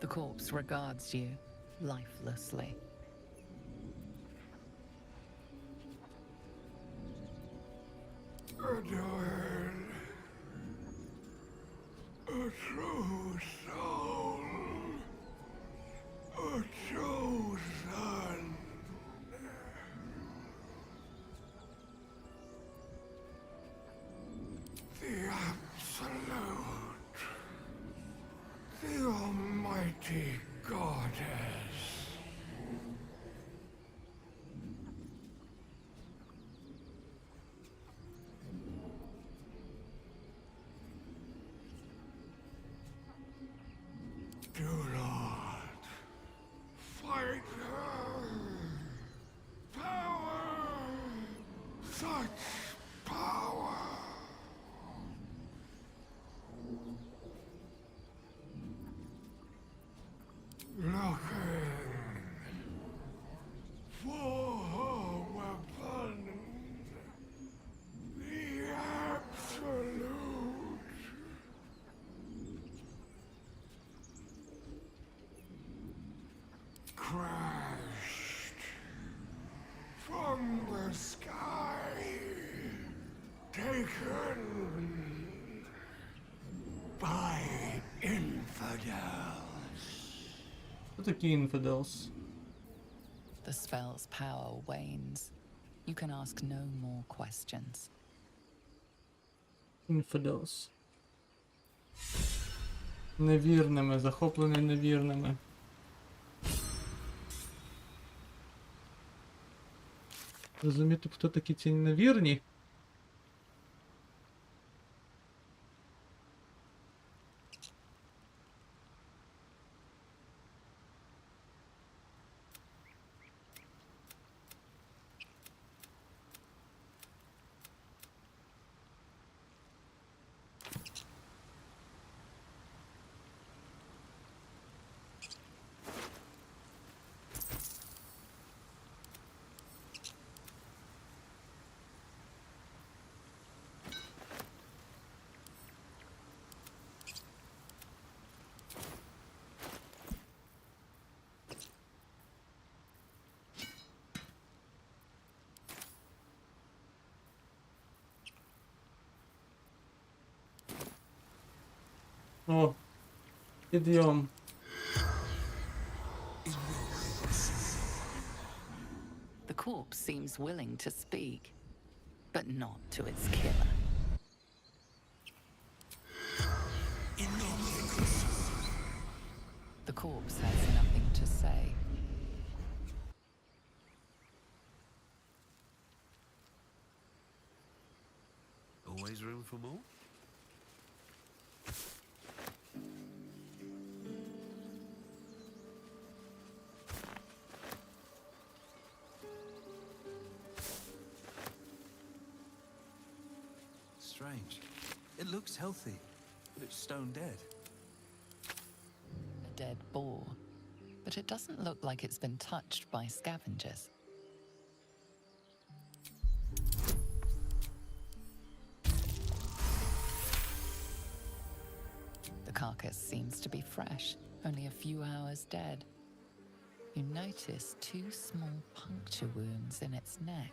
The corpse regards you lifelessly. Adored, a true soul, a chosen. The absolute, the almighty goddess. Do not fight her. Power, such power. Looking for her weapon, the absolute. Crashed from the sky, taken by infidels. Що такі infidels? The spell's power wanes. You can ask no more questions. Infidels. Невірними, захоплені невірними. Розуміти, хто такі ці невірні? О, підйом. The corpse seems willing to speak, but not to its killer. The corpse has nothing to say. Always room for more? Strange. It looks healthy, but it's stone dead. A dead boar, but it doesn't look like it's been touched by scavengers. The carcass seems to be fresh, only a few hours dead. You notice two small puncture wounds in its neck.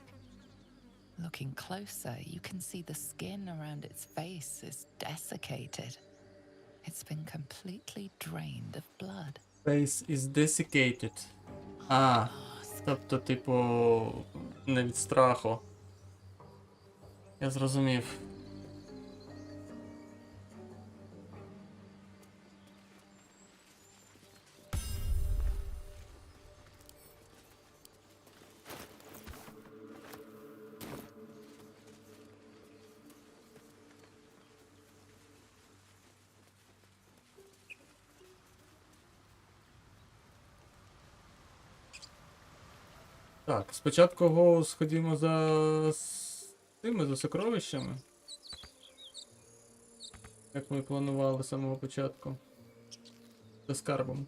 Looking closer, you can see the skin around its face is desiccated. It's been completely drained of blood. Face is desiccated. А, тобто, типу, не від страху. Я зрозумів. Так, спочатку сходімо за тими, за сокровищами. Як ми планували з самого початку. За скарбом.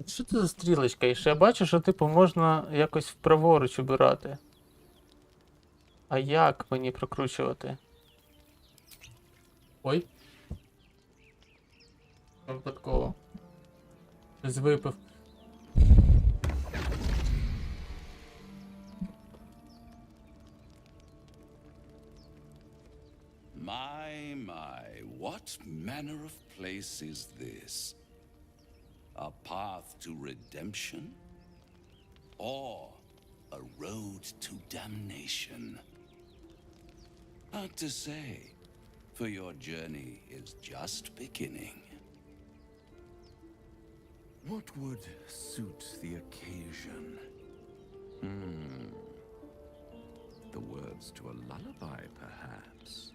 Що це за стрілочка? І ще я бачу, що типу можна якось вправоруч обирати. А як мені прокручувати? Ой. Випадково. Щось випив. My, what manner of place is this? A path to redemption? Or a road to damnation? Hard to say, for your journey is just beginning. What would suit the occasion? The words to a lullaby, perhaps?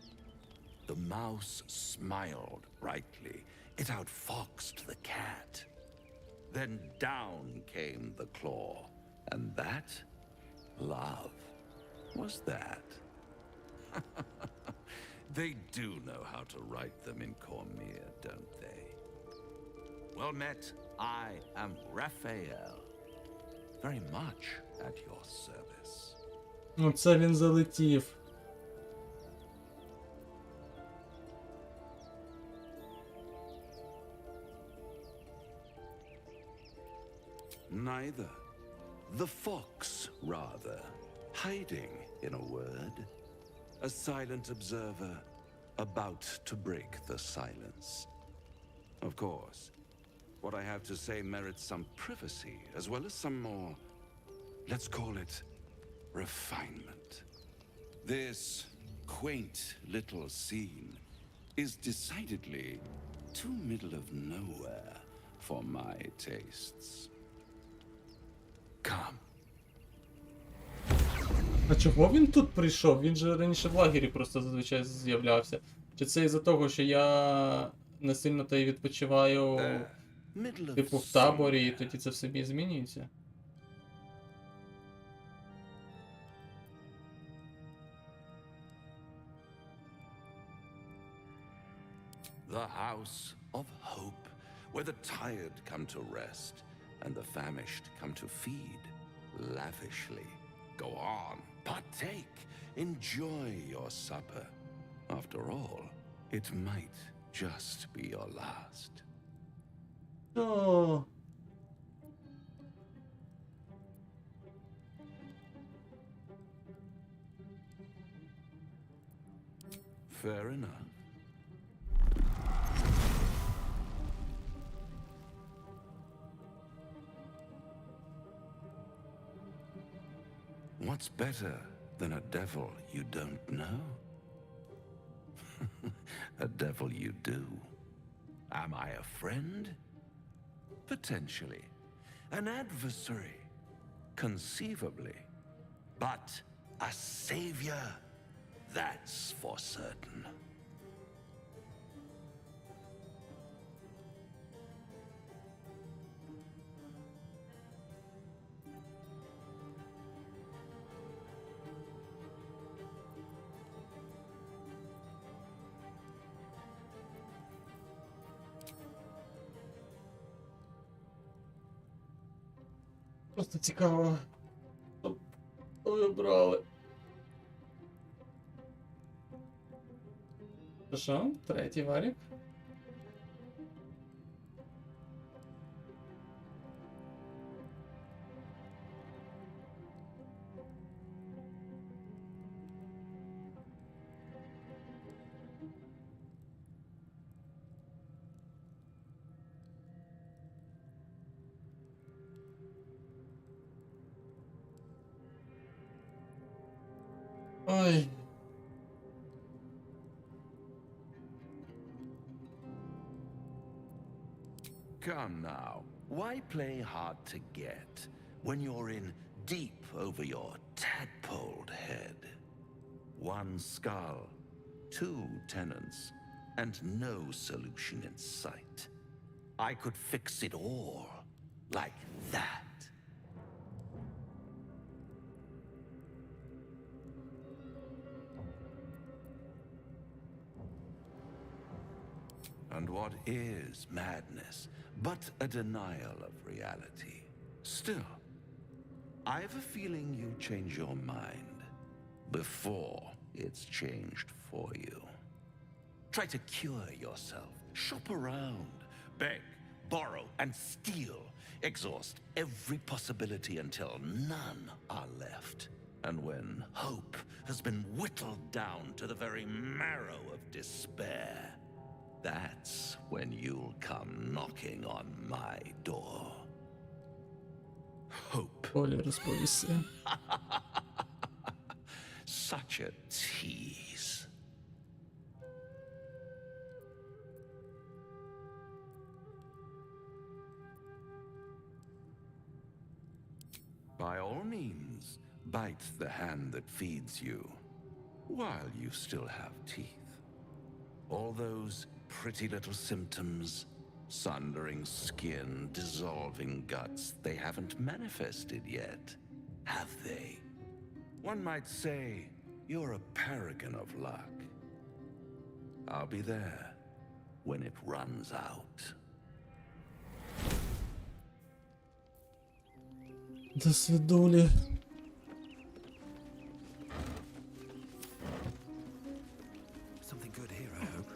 The mouse smiled brightly. It outfoxed the cat. Then down came the claw. And that, love, was that. They do know how to write them in Cormier, don't they? Well met, I am Raphael. Very much at your service. Ну це він залетів. Neither. The fox, rather. Hiding, in a word. A silent observer, about to break the silence. Of course, what I have to say merits some privacy, as well as some more, let's call it, refinement. This quaint little scene is decidedly too middle of nowhere for my tastes. Come. А чого він тут прийшов? Він же раніше в лагері просто зазвичай з'являвся. Чи це із-за того, що я не сильно та й відпочиваю типу в таборі, і тоді це в собі змінюється? The house of hope, where the tired come to rest and the famished come to feed lavishly. Go on, partake, enjoy your supper. After all, it might just be your last. Oh. Fair enough. What's better than a devil you don't know? A devil you do. Am I a friend? Potentially. An adversary? Conceivably. But a savior? That's for certain. Просто цікаво, щоб вибрали. Що? Третій варік. Ой. Come now, why play hard to get when you're in deep over your tadpoled head? One skull, two tenants, and no solution in sight. I could fix it all like that. And what is madness but a denial of reality? Still, I have a feeling you change your mind before it's changed for you. Try to cure yourself, shop around, beg, borrow, and steal. Exhaust every possibility until none are left. And when hope has been whittled down to the very marrow of despair, that's when you'll come knocking on my door. Hope. Such a tease. By all means, bite the hand that feeds you while you still have teeth. All those pretty little symptoms, sundering skin, dissolving guts, they haven't manifested yet, have they? One might say you're a paragon of luck. I'll be there when it runs out. До свидули. Something good here, I hope.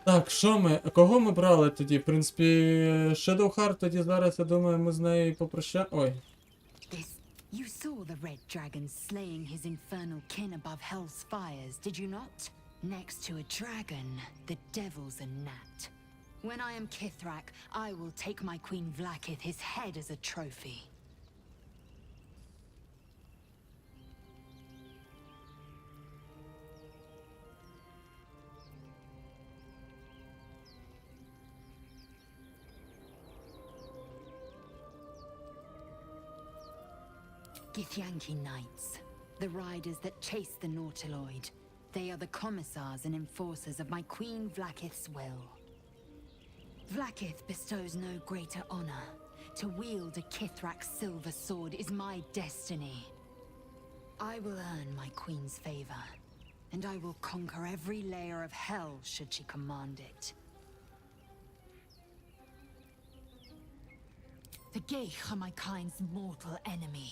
Так, що ми? Кого ми брали тоді? В принципі, Shadow Heart тоді зараз, я думаю, ми з нею і попрощаємо. Ой. You saw the red dragon slaying his infernal kin above hell's fires, did you not? Next to a dragon, the devil's a gnat. When I am Kithrak, I will take my queen Vlaakith his head as a trophy. Githyanki Knights, the riders that chase the Nautiloid. They are the commissars and enforcers of my Queen Vlaakith's will. Vlaakith bestows no greater honor. To wield a Kithrak's silver sword is my destiny. I will earn my queen's favor, and I will conquer every layer of hell should she command it. The Geich are my kind's mortal enemy.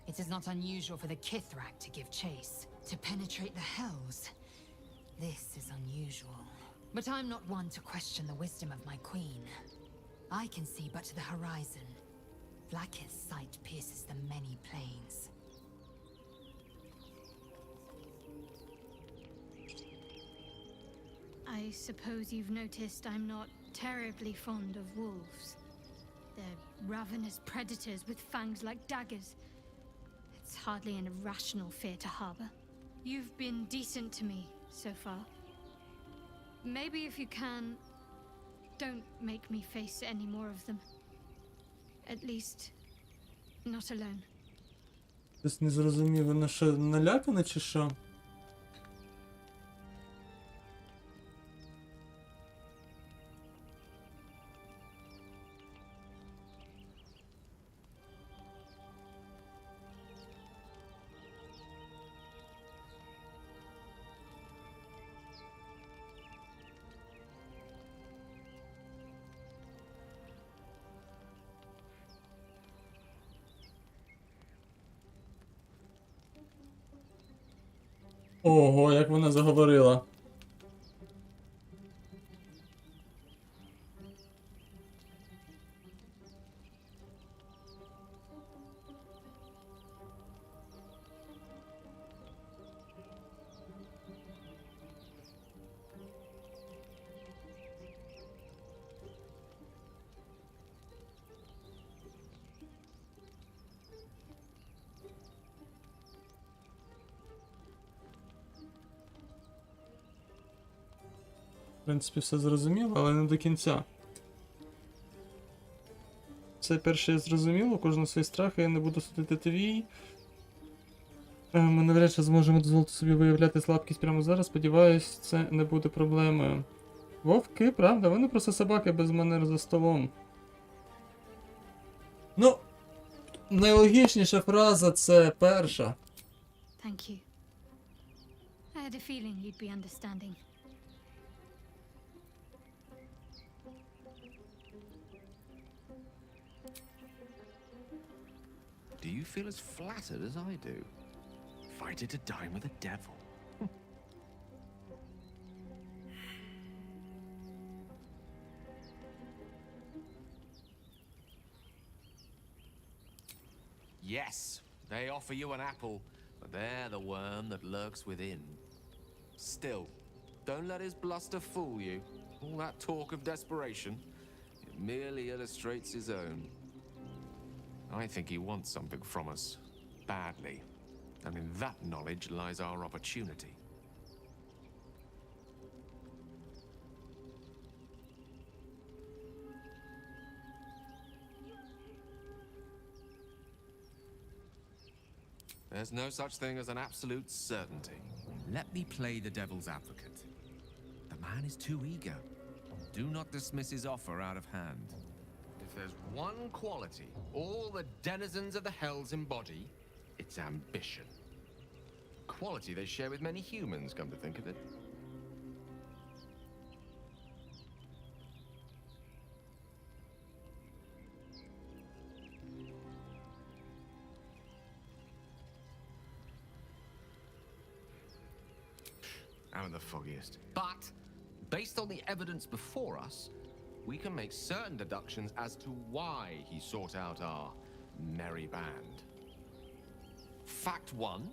It is not unusual for the Kithrak to give chase. To penetrate the hells, this is unusual. But I'm not one to question the wisdom of my queen. I can see but to the horizon. Vlaakith's sight pierces the many planes. I suppose you've noticed I'm not terribly fond of wolves. They're ravenous predators with fangs like daggers. It's hardly an irrational fear to harbor. You've been decent to me so far. Maybe if you can, don't make me face any more of them. At least, not alone. Щось не зрозумів, вона що, налякана чи що? Ого, як вона заговорила. В принципі, все зрозуміло, але не до кінця. Це перше я зрозуміло, кожного свої страхи, я не буду судити твій. Ми навряд чи зможемо дозволити собі виявляти слабкість прямо зараз, сподіваюсь, це не буде проблемою. Вовки, правда, вони просто собаки без манер за столом. Ну, найлогічніша фраза це перша. Thank you. I had a feeling you'd be understanding. Do you feel as flattered as I do? Fighter to dine with a devil. Yes, they offer you an apple, but they're the worm that lurks within. Still, don't let his bluster fool you. All that talk of desperation, it merely illustrates his own. I think he wants something from us, badly, and in that knowledge lies our opportunity. There's no such thing as an absolute certainty. Let me play the devil's advocate. The man is too eager. Do not dismiss his offer out of hand. If there's one quality all the denizens of the hells embody, it's ambition. Quality they share with many humans, come to think of it. I'm the foggiest. But, based on the evidence before us, we can make certain deductions as to why he sought out our merry band. Fact one,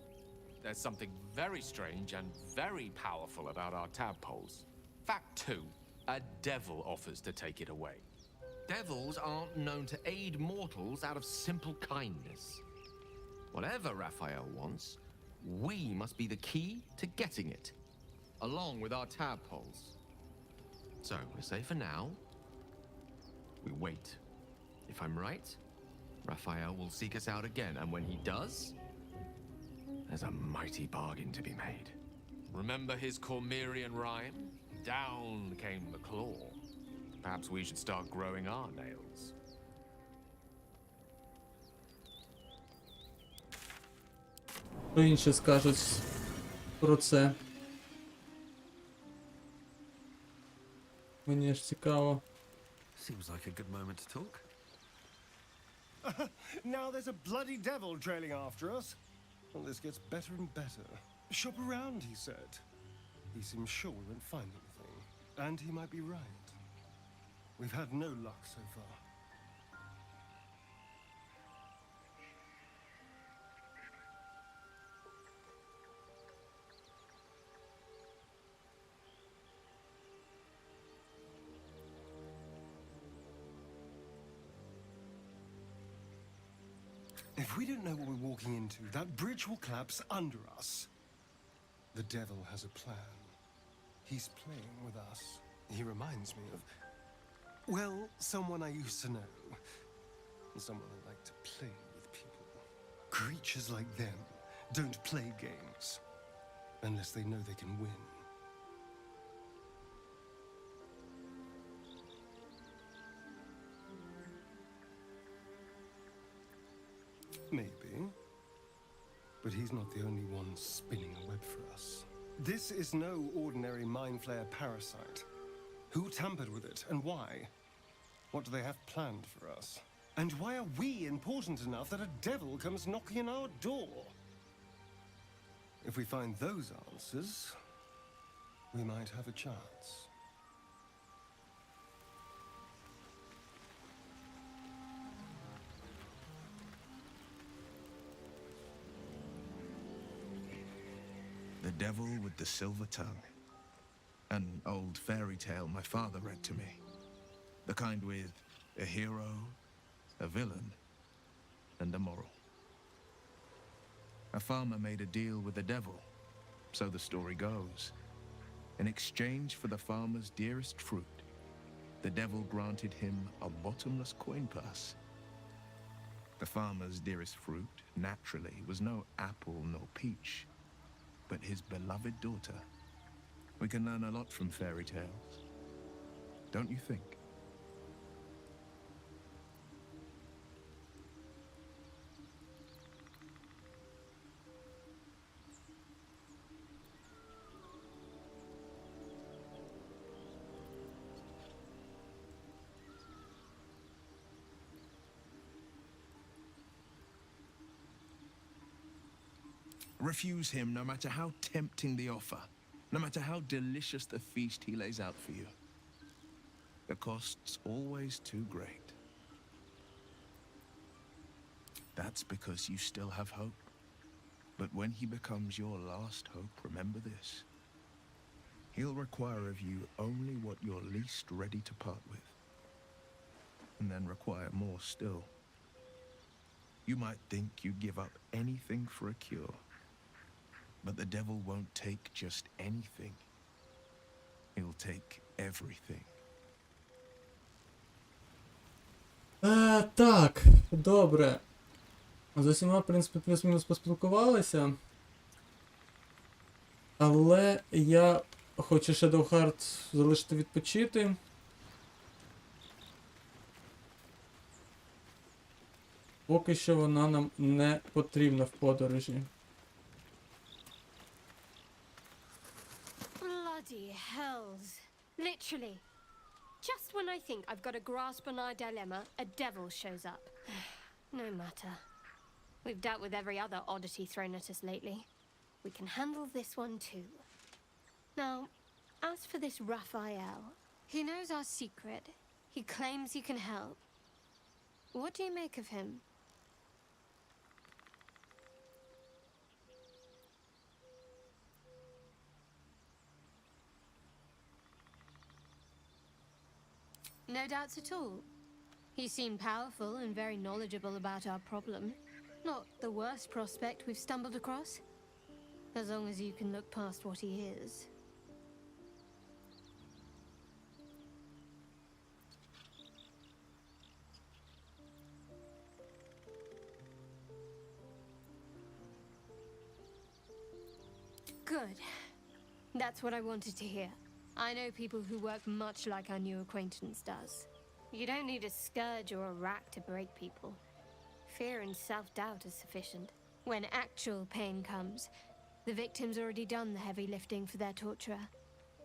there's something very strange and very powerful about our tadpoles. Fact two, a devil offers to take it away. Devils aren't known to aid mortals out of simple kindness. Whatever Raphael wants, we must be the key to getting it, along with our tadpoles. So, we say for now, we wait. If I'm right, Raphael will seek us out again, and when he does, there's a mighty bargain to be made. Remember his Cormyrean rhyme? Down came the claw. Perhaps we should start growing our nails. Що інші скажуть про це? Мені ж цікаво. Seems like a good moment to talk. Now there's a bloody devil trailing after us. Well, this gets better and better. Shop around, he said. He seems sure we won't find anything. And he might be right. We've had no luck so far. If we don't know what we're walking into, that bridge will collapse under us. The devil has a plan. He's playing with us. He reminds me of, well, someone I used to know. Someone I like to play with people. Creatures like them don't play games unless they know they can win. Maybe. But he's not the only one spinning a web for us. This is no ordinary mind flayer parasite. Who tampered with it, and why? What do they have planned for us? And why are we important enough that a devil comes knocking on our door? If we find those answers, we might have a chance. The Devil with the Silver Tongue. An old fairy tale my father read to me. The kind with a hero, a villain, and a moral. A farmer made a deal with the devil, so the story goes. In exchange for the farmer's dearest fruit, the devil granted him a bottomless coin purse. The farmer's dearest fruit, naturally, was no apple nor peach, but his beloved daughter. We can learn a lot from fairy tales, don't you think? Refuse him no matter how tempting the offer, no matter how delicious the feast he lays out for you. The cost's always too great. That's because you still have hope. But when he becomes your last hope, remember this. He'll require of you only what you're least ready to part with, and then require more still. You might think you'd give up anything for a cure, but the devil won't take just anything. He'll take everything. Так, добре. З усіма, в принципі, плюс-мінус поспілкувалися. Але я хочу Shadow Heart залишити відпочити. Поки що вона нам не потрібна в подорожі. Bloody hells. Literally. Just when I think I've got a grasp on our dilemma, a devil shows up. No matter. We've dealt with every other oddity thrown at us lately. We can handle this one too. Now, as for this Raphael, he knows our secret. He claims he can help. What do you make of him? No doubts at all. He seemed powerful and very knowledgeable about our problem. Not the worst prospect we've stumbled across. As long as you can look past what he is. Good. That's what I wanted to hear. I know people who work much like our new acquaintance does. You don't need a scourge or a rack to break people. Fear and self-doubt is sufficient. When actual pain comes, the victim's already done the heavy lifting for their torturer.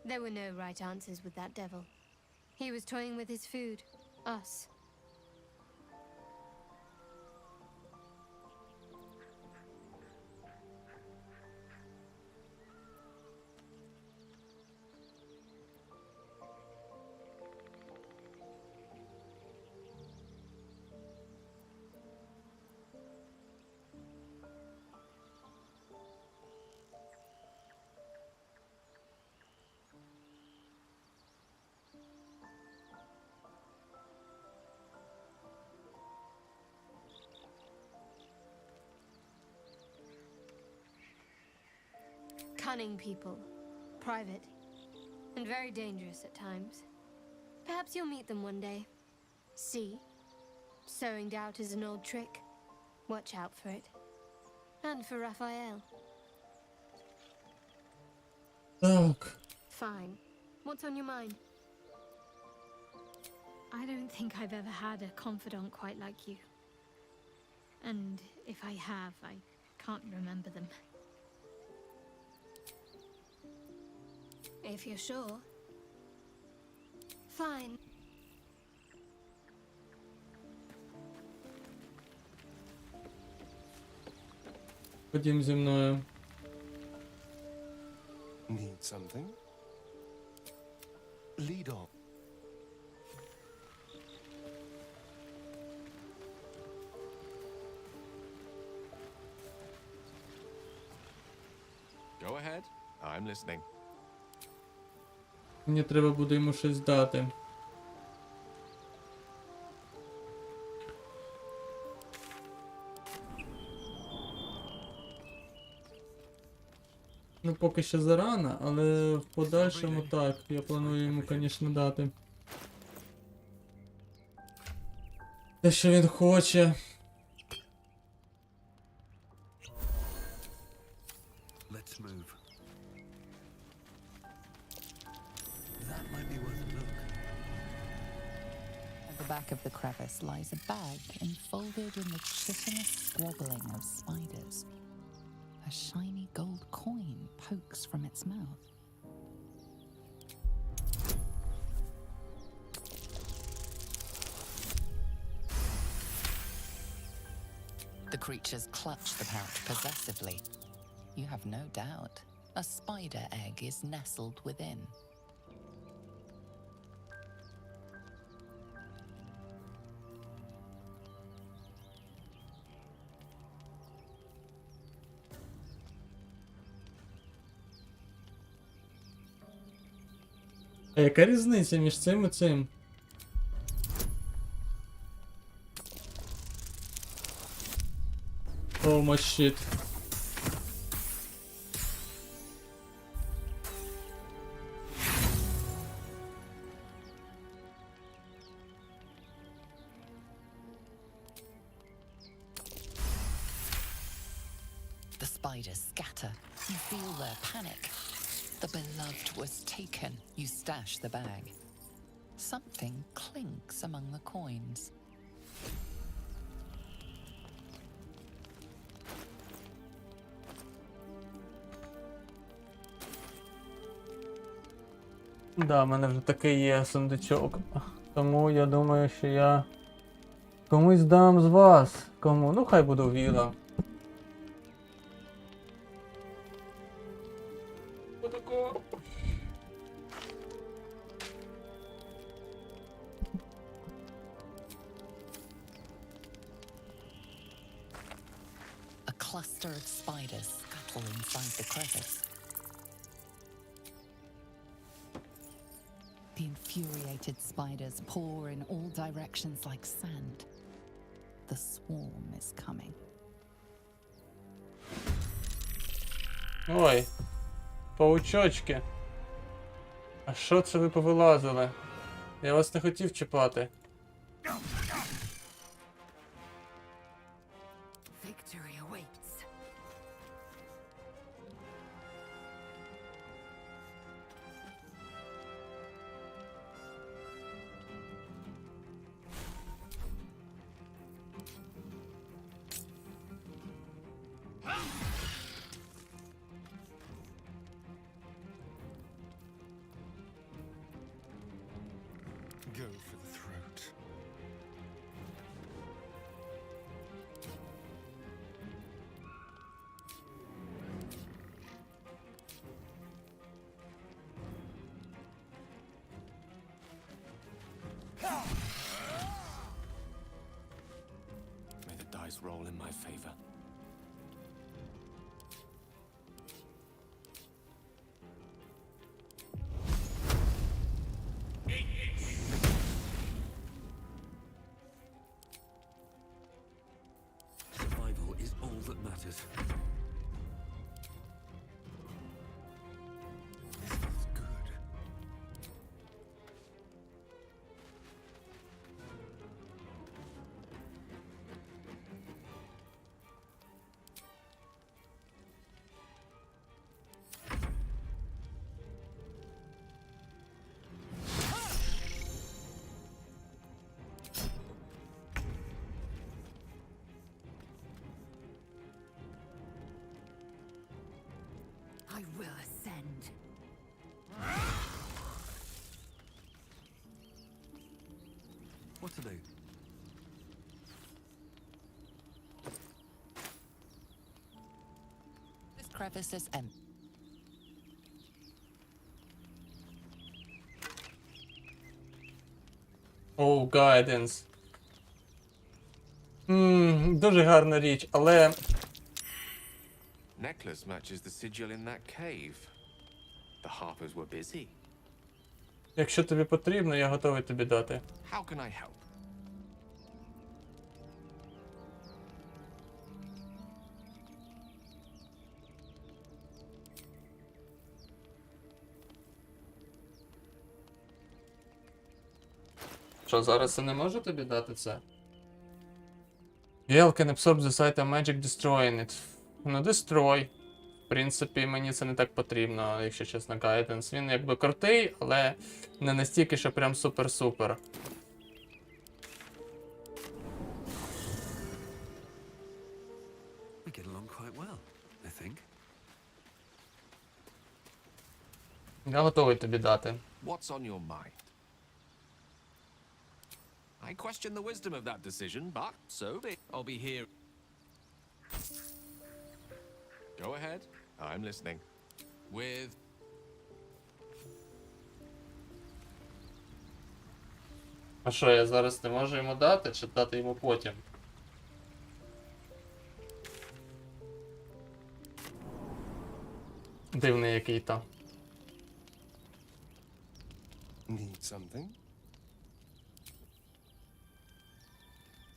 There were no right answers with that devil. He was toying with his food. Us. cunning people, private, and very dangerous at times. Perhaps you'll meet them one day. See? Sowing doubt is an old trick. Watch out for it. And for Raphael. Так. Fine. What's on your mind? I don't think I've ever had a confidant quite like you. And if I have, I can't remember them. If you're sure. Fine. Ходім зі мною. Need something? Lead on. Go ahead. I'm listening. Мені треба буде йому щось дати. Ну, поки що зарано, але в подальшому так, я планую йому, звісно, дати. Те, що він хоче. Let's move. That might be worth a look. At the back of the crevice lies a bag enfolded in the chitinous squabbling of spiders. A shiny gold coin pokes from its mouth. The creatures clutch the pouch possessively. You have no doubt. A spider egg is nestled within. А яка різниця між цим і цим? Oh my shit. The spiders scatter. You feel their panic. The beloved was taken. You stash the bag. Something clinks among the coins. Да, в мене вже такий є сундучок. Тому я думаю, що я комусь дам з вас. Кому? Ну, хай буду Віла. Отако. A cluster of spiders scuttle inside the crevice. The infuriated spiders pour in all directions like sand. The swarm is coming. Ой, паучочки. А що це ви повилазили? Я вас не хотів чіпати. Victory awaits. Go for the throat. May the dice roll in my favor. Survival is all that matters. I will ascend. What to do? This crevice is empty. Oh, guidance. Дуже гарна річ, але Necklace matches the sigil in that cave. The harpers were busy. якщо тобі потрібно, я готовий тобі дати. How can I help? Що, зараз я не можу тобі дати це? Yell can absorb this item magic destroying it. Ну, destroy. В принципі, мені це не так потрібно, якщо чесно, guidance. Він якби крутий, але не настільки, що прям супер-супер. We get along quite well, I think. Я готовий тобі дати. What's on your mind? I question the wisdom of that decision, but so be. I'll be here. Go ahead. I'm listening. With... А що, я зараз не можу йому дати, чи дати йому потім? Дивний який-то. Need something?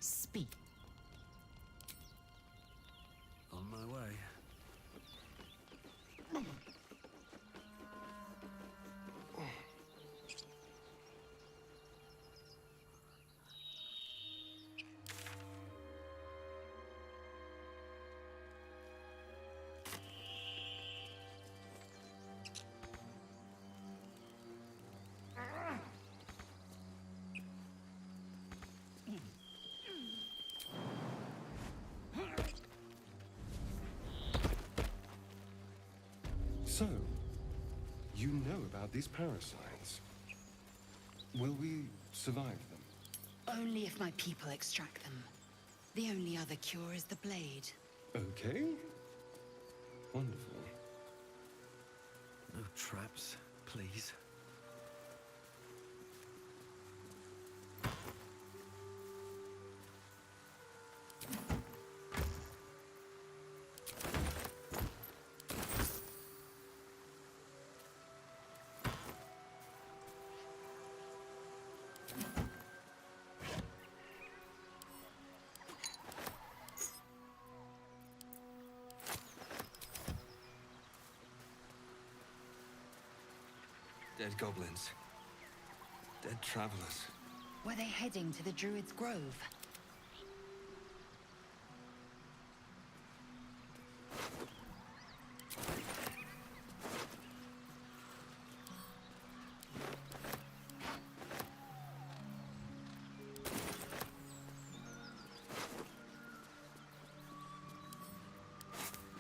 Speak. On my way. So, you know about these parasites. Will we survive them? Only if my people extract them. The only other cure is the blade. Okay. Wonderful. No traps, please. Dead goblins. Dead travelers. Were they heading to the Druid's Grove?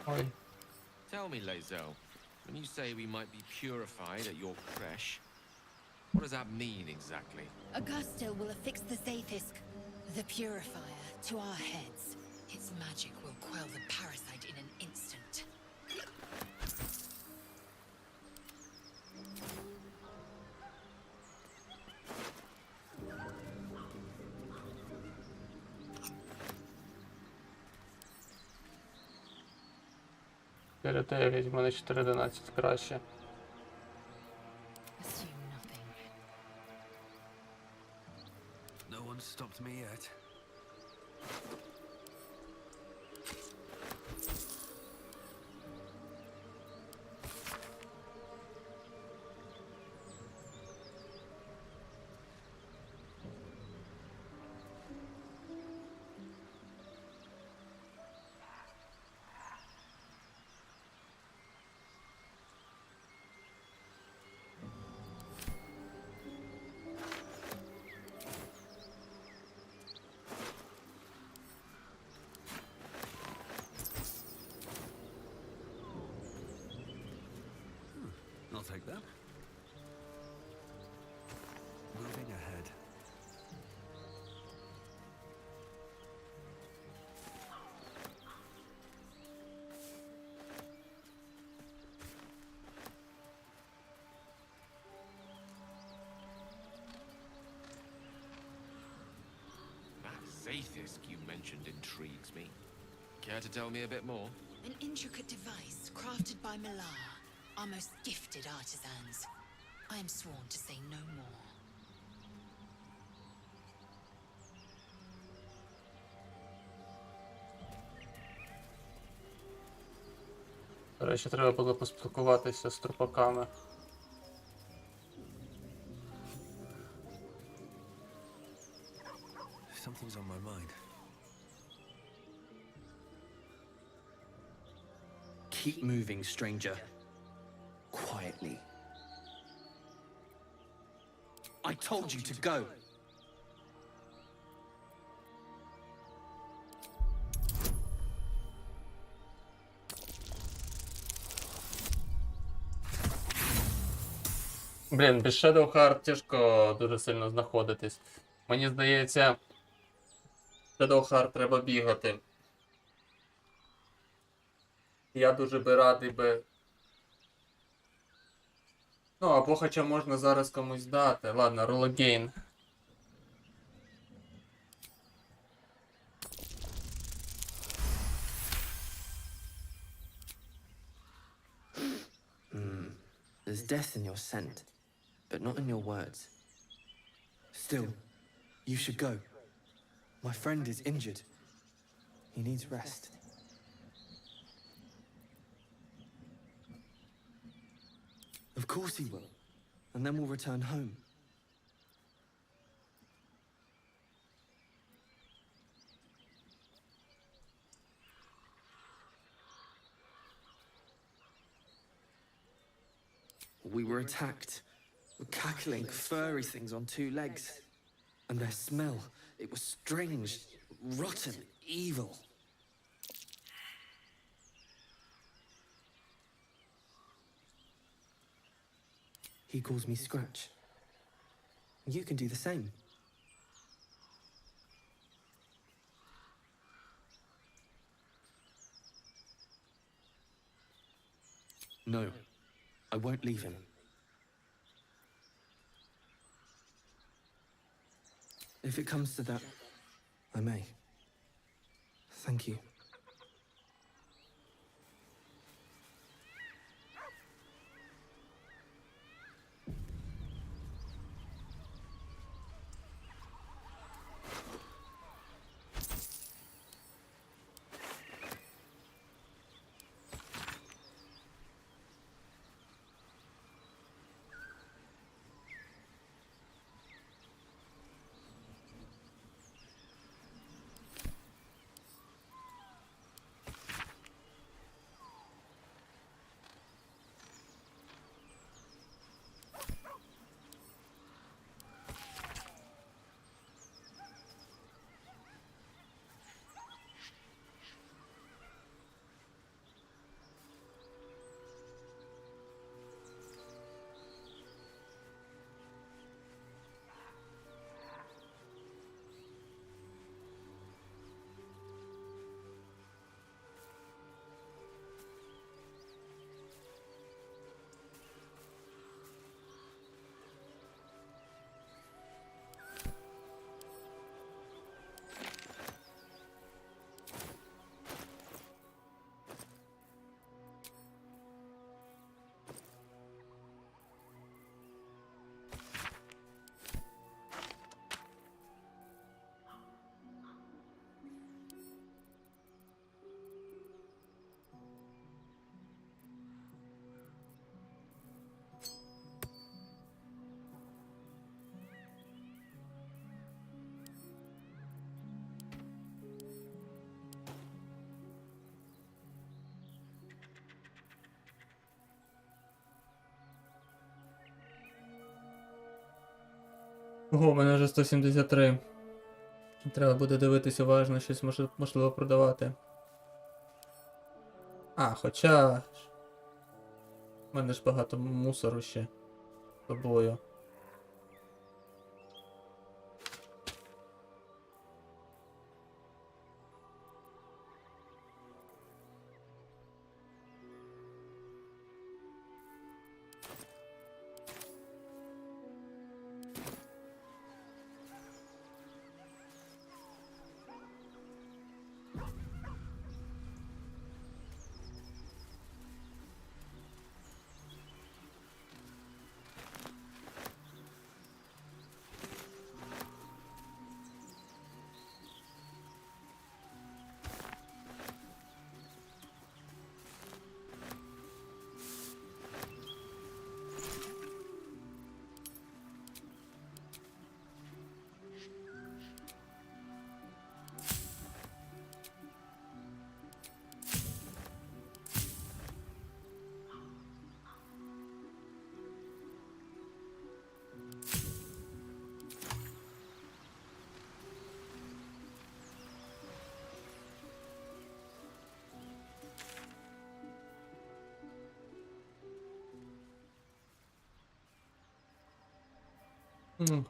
Ой. Tell me, Lae'zel, when you say we might be purified at your creche, what does that mean exactly? Augustil will affix the Zaithisk, the purifier, to our heads. Its magic will quell the parasite in an instant. Перед 9, в мене 4:11 краще. Assume nothing. No one's stopped me yet. take that. Moving ahead. That Zaithis you mentioned intrigues me. Care to tell me a bit more? An intricate device crafted by Malar, our most gifted artisans. I am sworn to say no more. До речі, треба було поспілкуватися з трупаками. Something's on my mind. Keep moving, stranger. Quietly. I told you to go. Блін, без Shadow Heart тяжко дуже сильно знаходитись. Мені здається, Shadow Heart треба бігати. Я дуже би радий би... Ну, або хоча можна зараз комусь дати. Ладно, roll again. There's death in your scent, but not in your words. Still, you should go. My friend is injured. He needs rest. Of course he will. And then we'll return home. We were attacked. Cackling, furry things on two legs. And their smell, it was strange, rotten, evil. He calls me Scratch. You can do the same. No, I won't leave him. If it comes to that, I may. Thank you. Ого, у мене вже 173. Треба буде дивитись уважно, щось можливо продавати. А, хоча... У мене ж багато мусору ще з собою.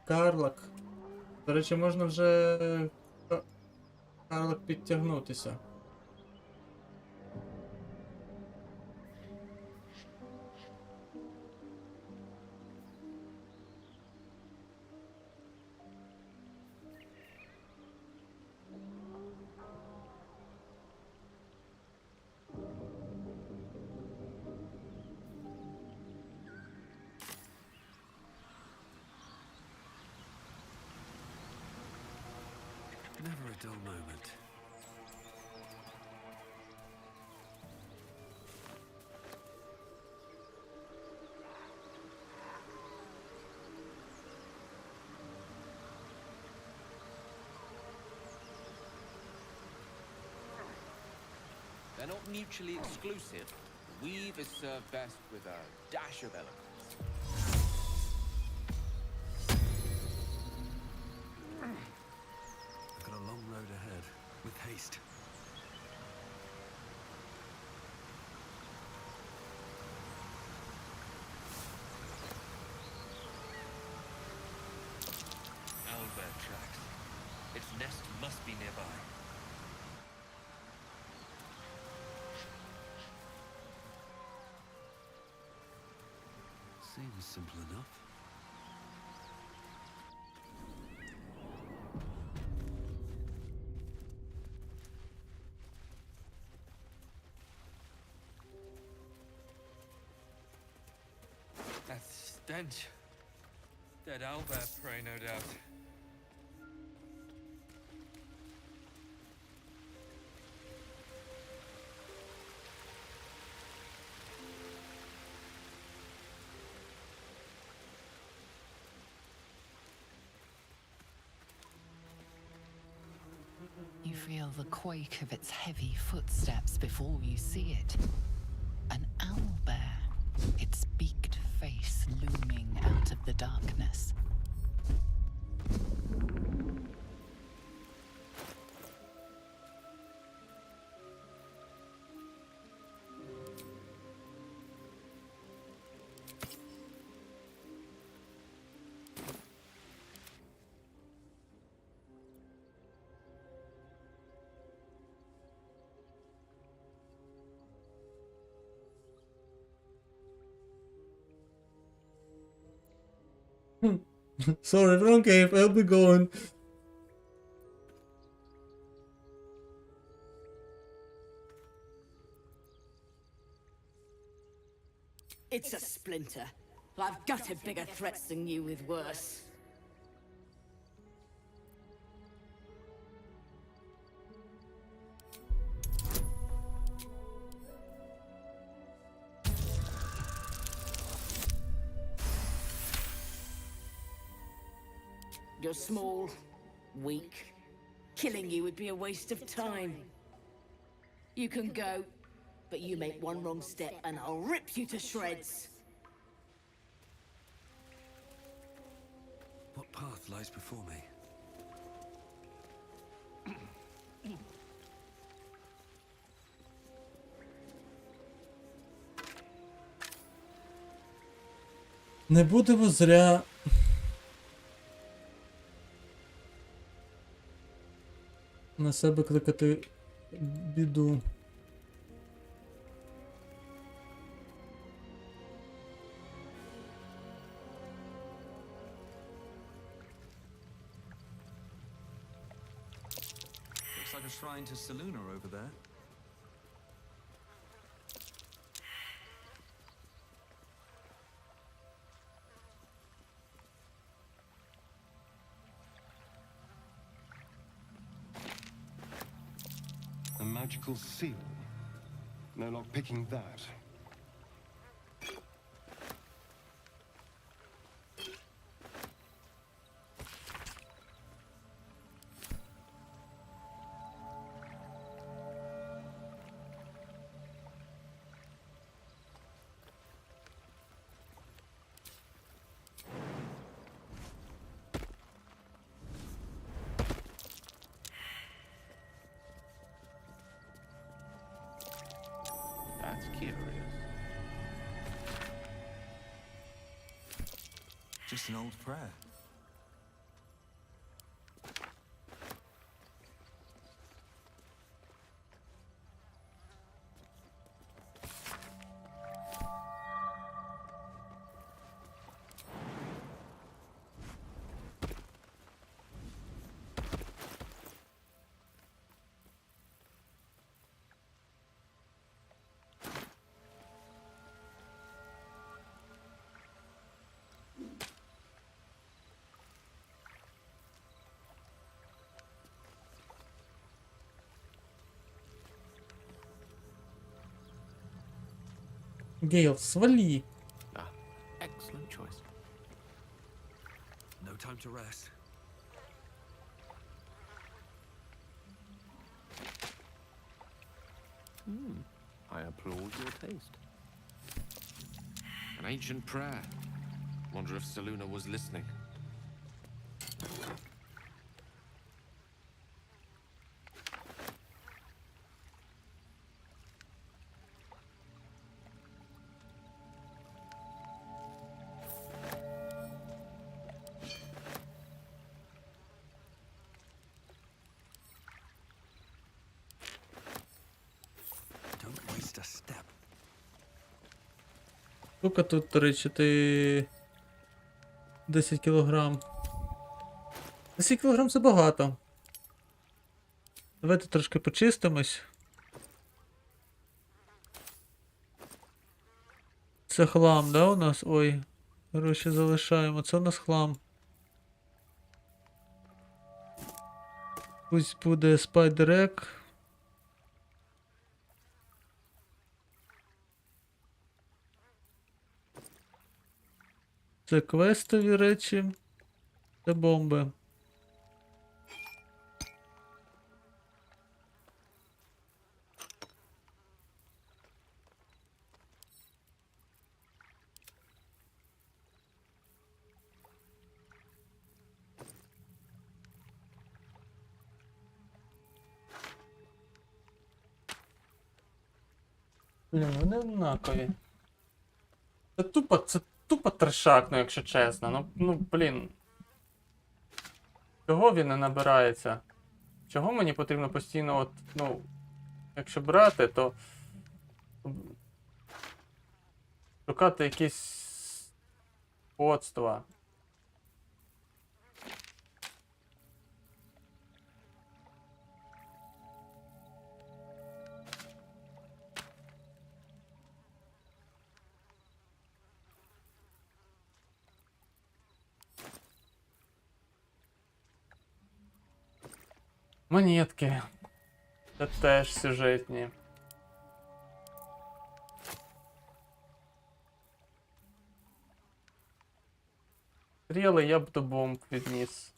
Карлик. До речі, можна вже карлик підтягнутися. Never a dull moment. They're not mutually exclusive. Weave is served best with a dash of eloquence. I've got a long road ahead. With haste. Owlbear tracks. Its nest must be nearby. Seems simple enough. That stench. Dead owlbear prey, no doubt. You feel the quake of its heavy footsteps before you see it. An owlbear, its beaked face looming out of the darkness. Sorry, wrong cave, I'll be going. It's a splinter. I've gutted bigger threats than you with worse. You're small, weak. Killing you would be a waste of time. You can go, but you make one wrong step and I'll rip you to shreds. What path lies before me? Не будемо зря на себе кликати біду. Looks like a shrine to Seluna over there. A magical seal. No luck picking that. That's curious. Just an old prayer. Гейл, свали. Ah, excellent choice. No time to rest. I applaud your taste. An ancient prayer. Wonder if Seluna was listening. Don't waste a step. Сколько тут, до речі, ти 10 кілограм. 10 кілограм це багато. Давайте трошки почистимось. Це хлам, да, у нас? Ой, гроші залишаємо. Це у нас хлам. Пусть буде спайдерек. Це квестові речі. Це бомби. Блін, вони однакові. Це тупо трешак, ну якщо чесно. Ну блін. Чого він не набирається? Чого мені потрібно постійно от, ну, якщо брати, то шукати якісь подства. Монетки. Це теж сюжетні. Стріли я б до бомб відніс.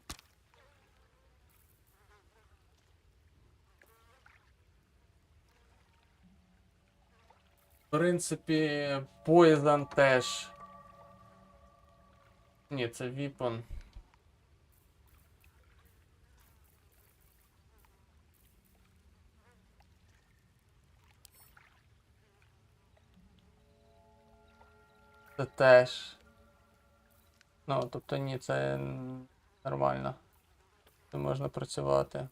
В принципі, поїздан теж. Ні, це віпон. Це теж. Ну, тобто ні, це нормально. Це можна працювати.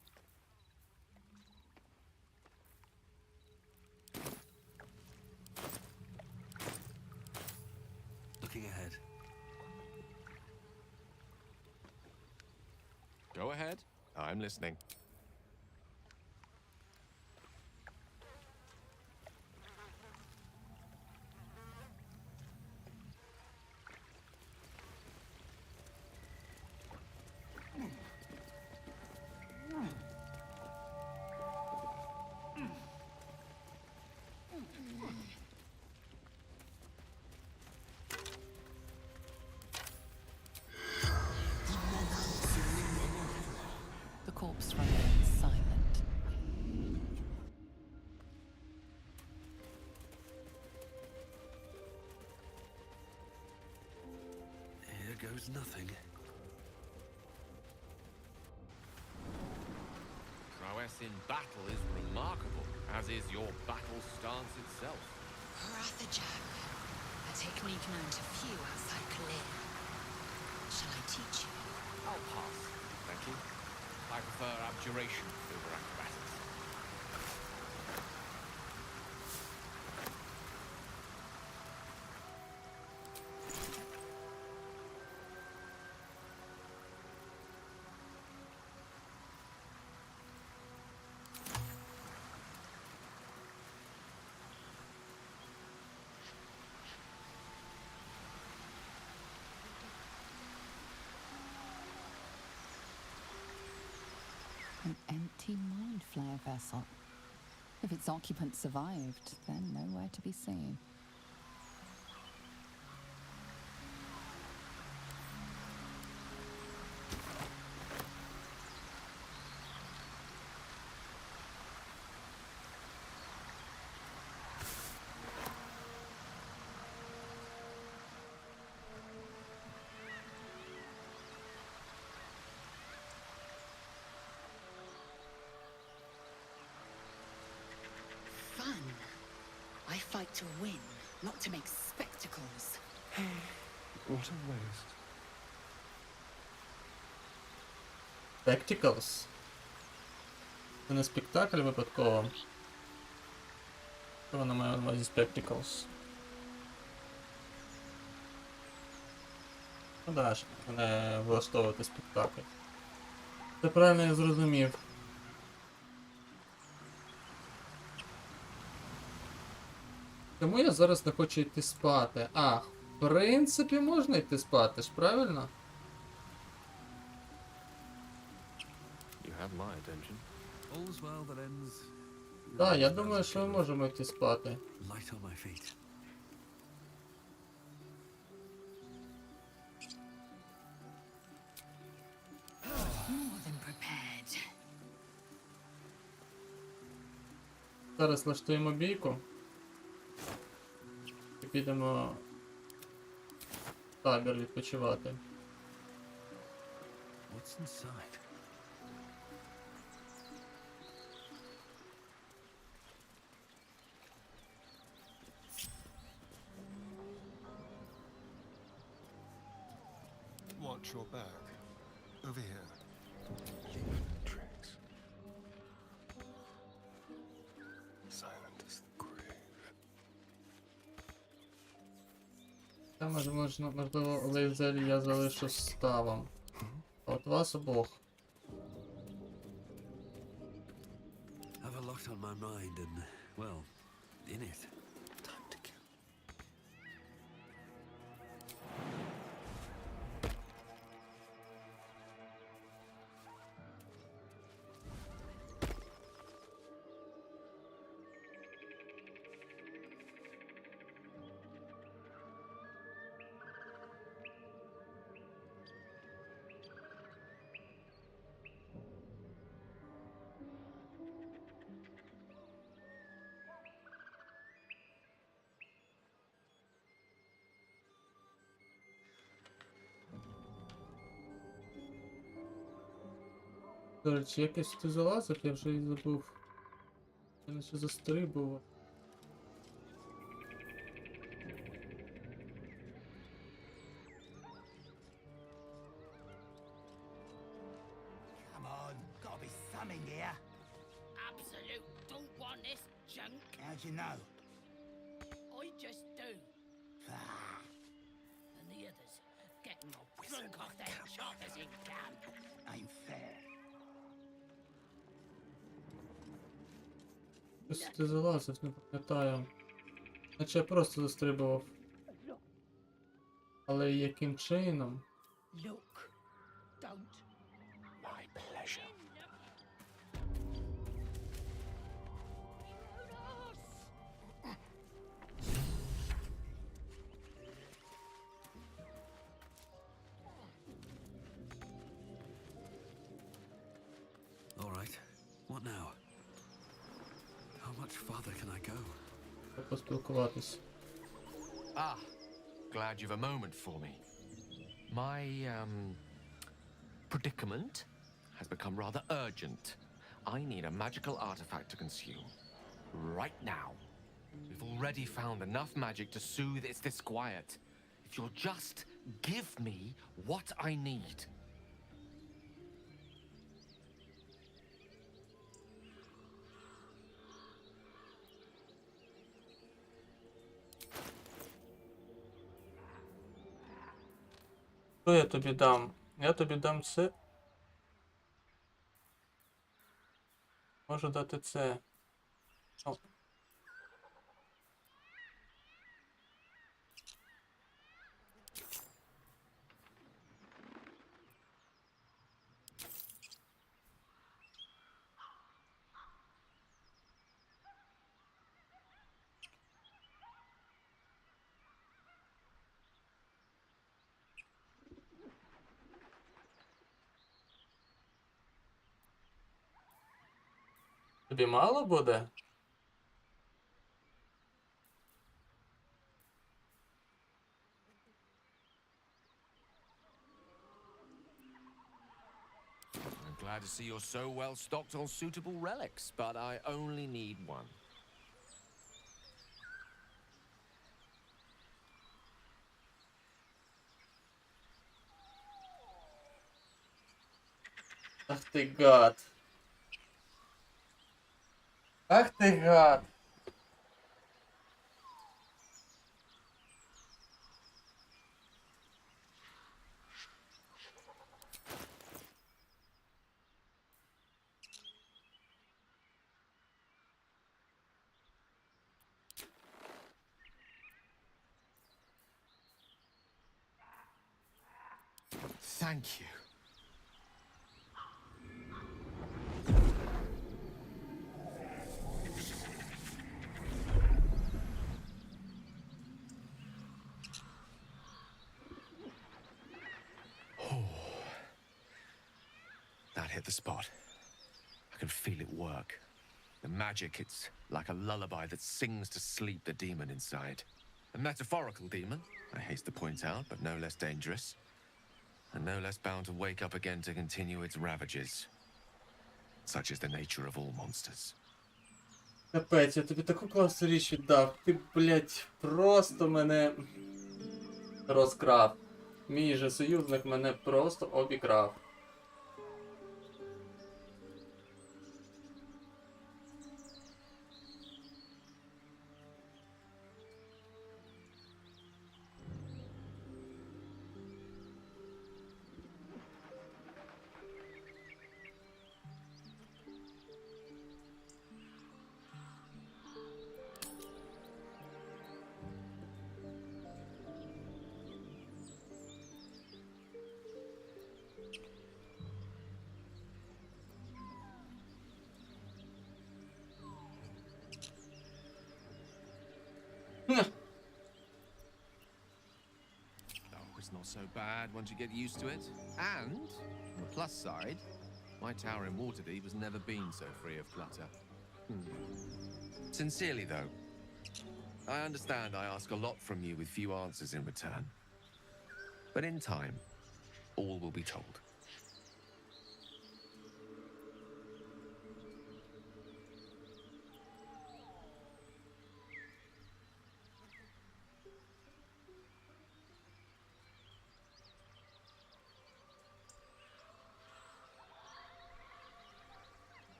Looking ahead. Go ahead. I'm listening. The corpse remains silent. Here goes nothing. Prowess in battle is remarkable, as is your battle stance itself. A technique known to few outside Kalir. Shall I teach you? I'll pass, thank you. I prefer abjuration over acrobatics. An empty mind flare vessel. If its occupant survived, then nowhere to be seen. Fun. I fight to win, not to make spectacles. What a waste. Spectacles. Це не спектакль випадково. Що вона має на увазі spectacles? Ну да, щоб не влаштовувати спектакль. Це правильно я зрозумів. Тому я зараз не хочу йти спати. А, в принципі, можна йти спати ж, правильно? You have my attention. All's well that ends. Так, я думаю, що ми можемо йти спати. Light on my feet. More than prepared. Зараз влаштуємо бійку. І підемо в табір відпочивати. What's inside? Watch your back. Over here. Tricks. Silent as the grave. Та можливо, лейзель я залишу з ставом. А от вас обох. Have a lot on my mind and, well, in it. Time to kill. До речі, якось ти залазив, я вже і забув. Я наче застрибував. plumbing here. Absolute don't want this junk. How'd you know? I just do. And the others getting all drunk off their choppers in camp. Ain't fair. Щось ти залазив, не пам'ятаю. Наче я просто застрибував. Але яким чином? Look, don't. My pleasure. All right. What now? How much farther can I go? Поспілкуватись. Ah, glad you've a moment for me. My, predicament has become rather urgent. I need a magical artifact to consume. Right now. We've already found enough magic to soothe its disquiet. If you'll just give me what I need. Що я тобі дам? Я тобі дам це. Можу дати це. О. Тобі мало буде? I'm glad to see you're so well stocked on suitable relics, but I only need one. Ах ти гад. Ах ти гад. Thank you. That hit the spot. I can feel it work. The magic, it's like a lullaby that sings to sleep the demon inside. A metaphorical demon, I haste to point out, but no less dangerous. And no less bound to wake up again to continue its ravages. Such is the nature of all monsters. Капець, я тобі таку класну річ віддав. Ти, блядь, просто мене розкрав. Мій же союзник мене просто обікрав. Oh, it's not so bad once you get used to it. And, on the plus side, my tower in Waterdeep has never been so free of clutter. Sincerely, though, I understand I ask a lot from you with few answers in return. But in time, all will be told.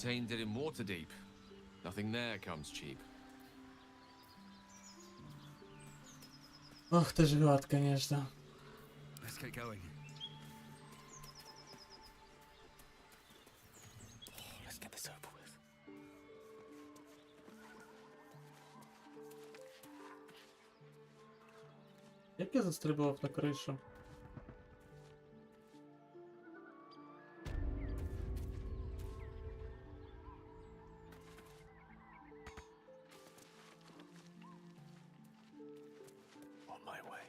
Tainted in water deep. Nothing there comes cheap. Ох ти ж гад, конечно. Let's get going. Let's get this over with. Як я застрибував на кришу? On my way.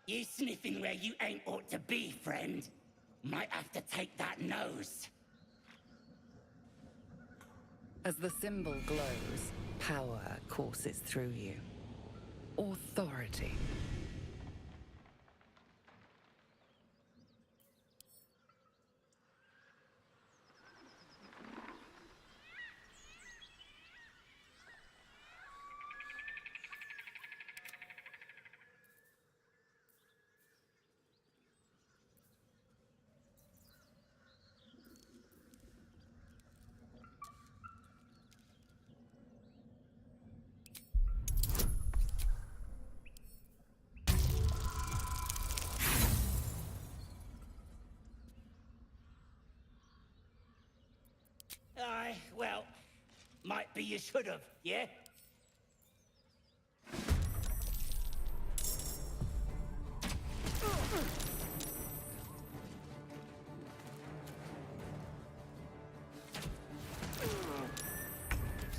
You sniffing where you ain't ought to be, friend. Might have to take that nose. As the symbol glows, power courses through you. Authority. Aye, well, might be you should have, yeah?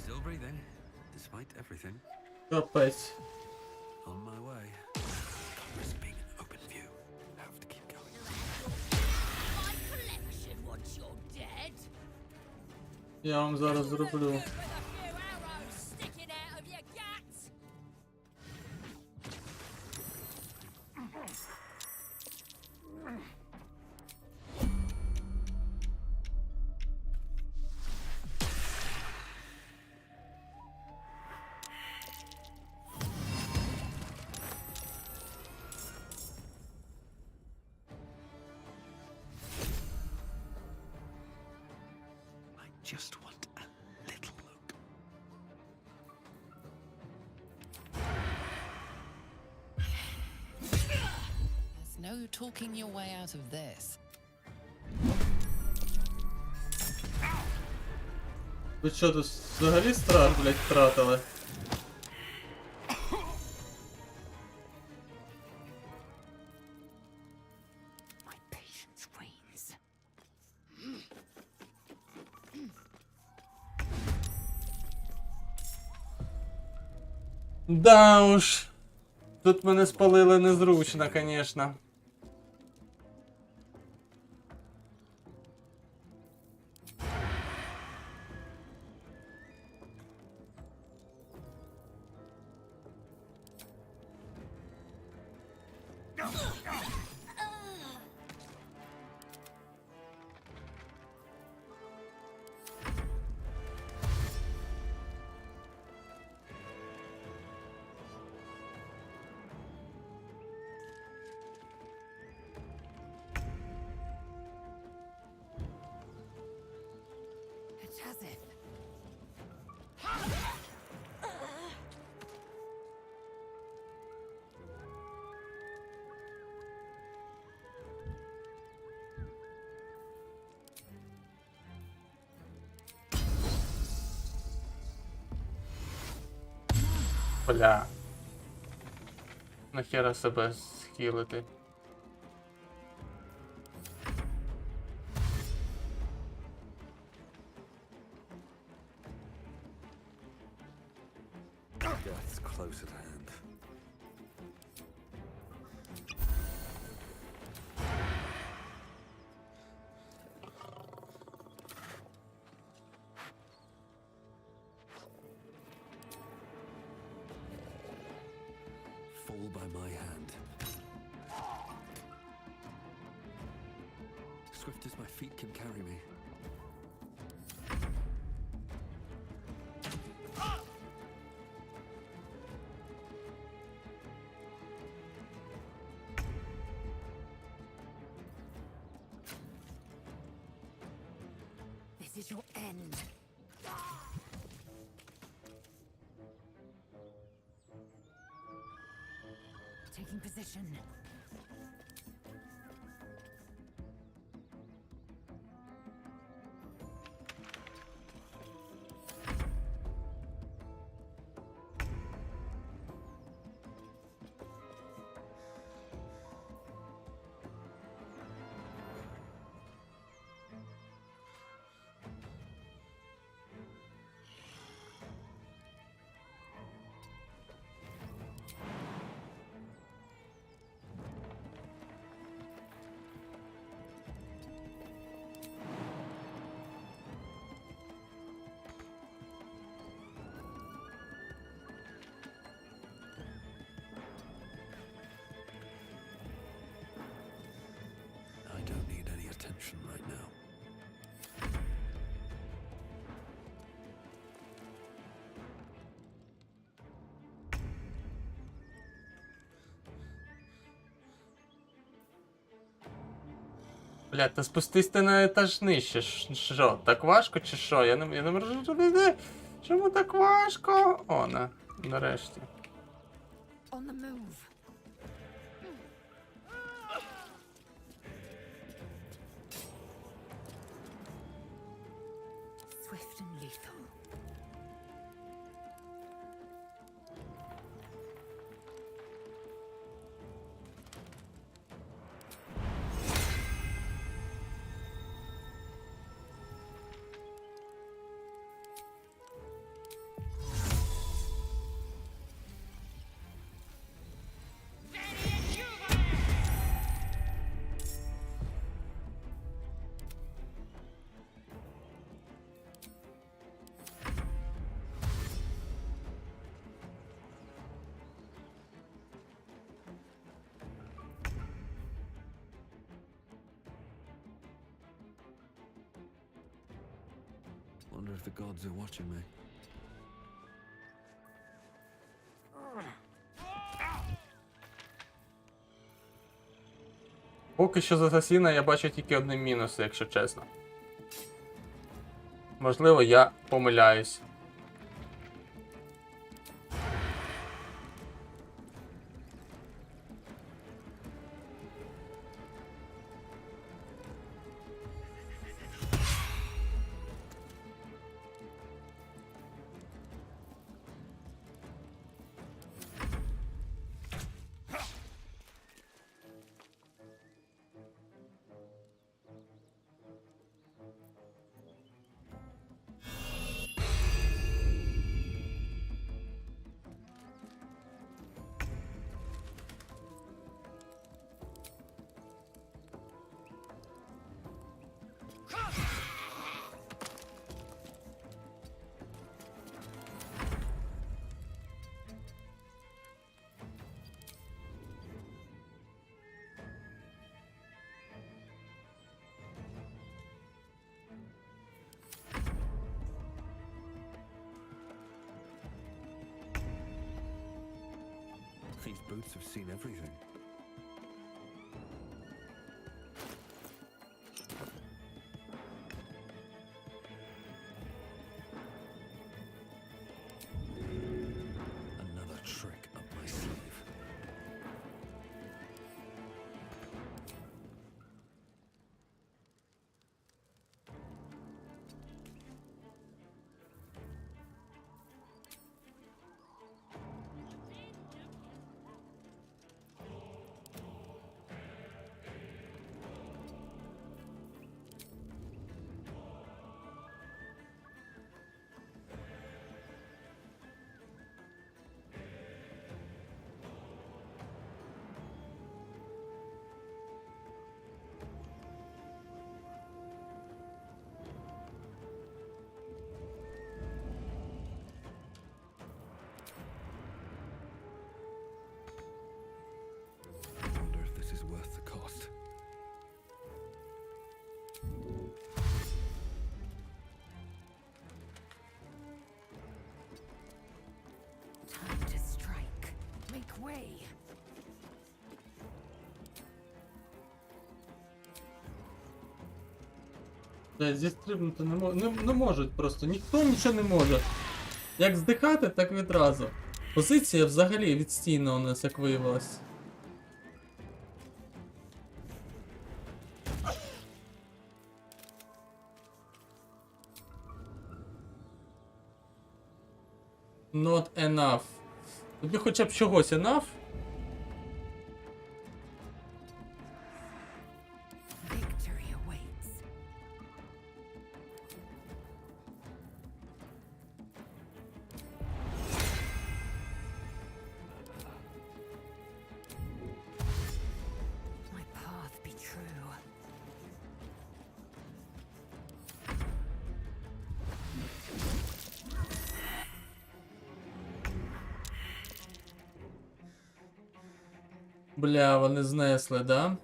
Still breathing, despite everything. Капець. On my way. Can't risk being in open view. Have to keep going. My collection once you're dead. Я вам зараз зроблю. Just want a little look. There's no talking your way out of this. Ви що тут взагалі страх, блядь, втратили? My patience wanes. Да уж. Тут мене спалили незручно, конечно. Бля. Нахера себе схилити. Death's close at hand. Fall by my hand. Swift as my feet can carry me. This is your end. Taking position. I don't need any attention right now. Блядь, та спустись ти на етаж нижче. Що, так важко чи що? Я не можу зрозуміти. Чому так важко? О, нарешті. On the move. Swift and lethal. Wonder if the gods are watching me. Поки що з асасіна я бачу тільки одні мінуси, якщо чесно. Можливо, я помиляюсь. These boots have seen everything. Another trick up my sleeve. Блядь, зістрибнути не можуть просто. Ніхто нічого не може. Як здихати, так відразу. Позиція взагалі відстійна у нас, як виявилось. Not enough. Тобі хоча б чогось enough? Victory awaits. My path be true. Бля, вони знесли, да?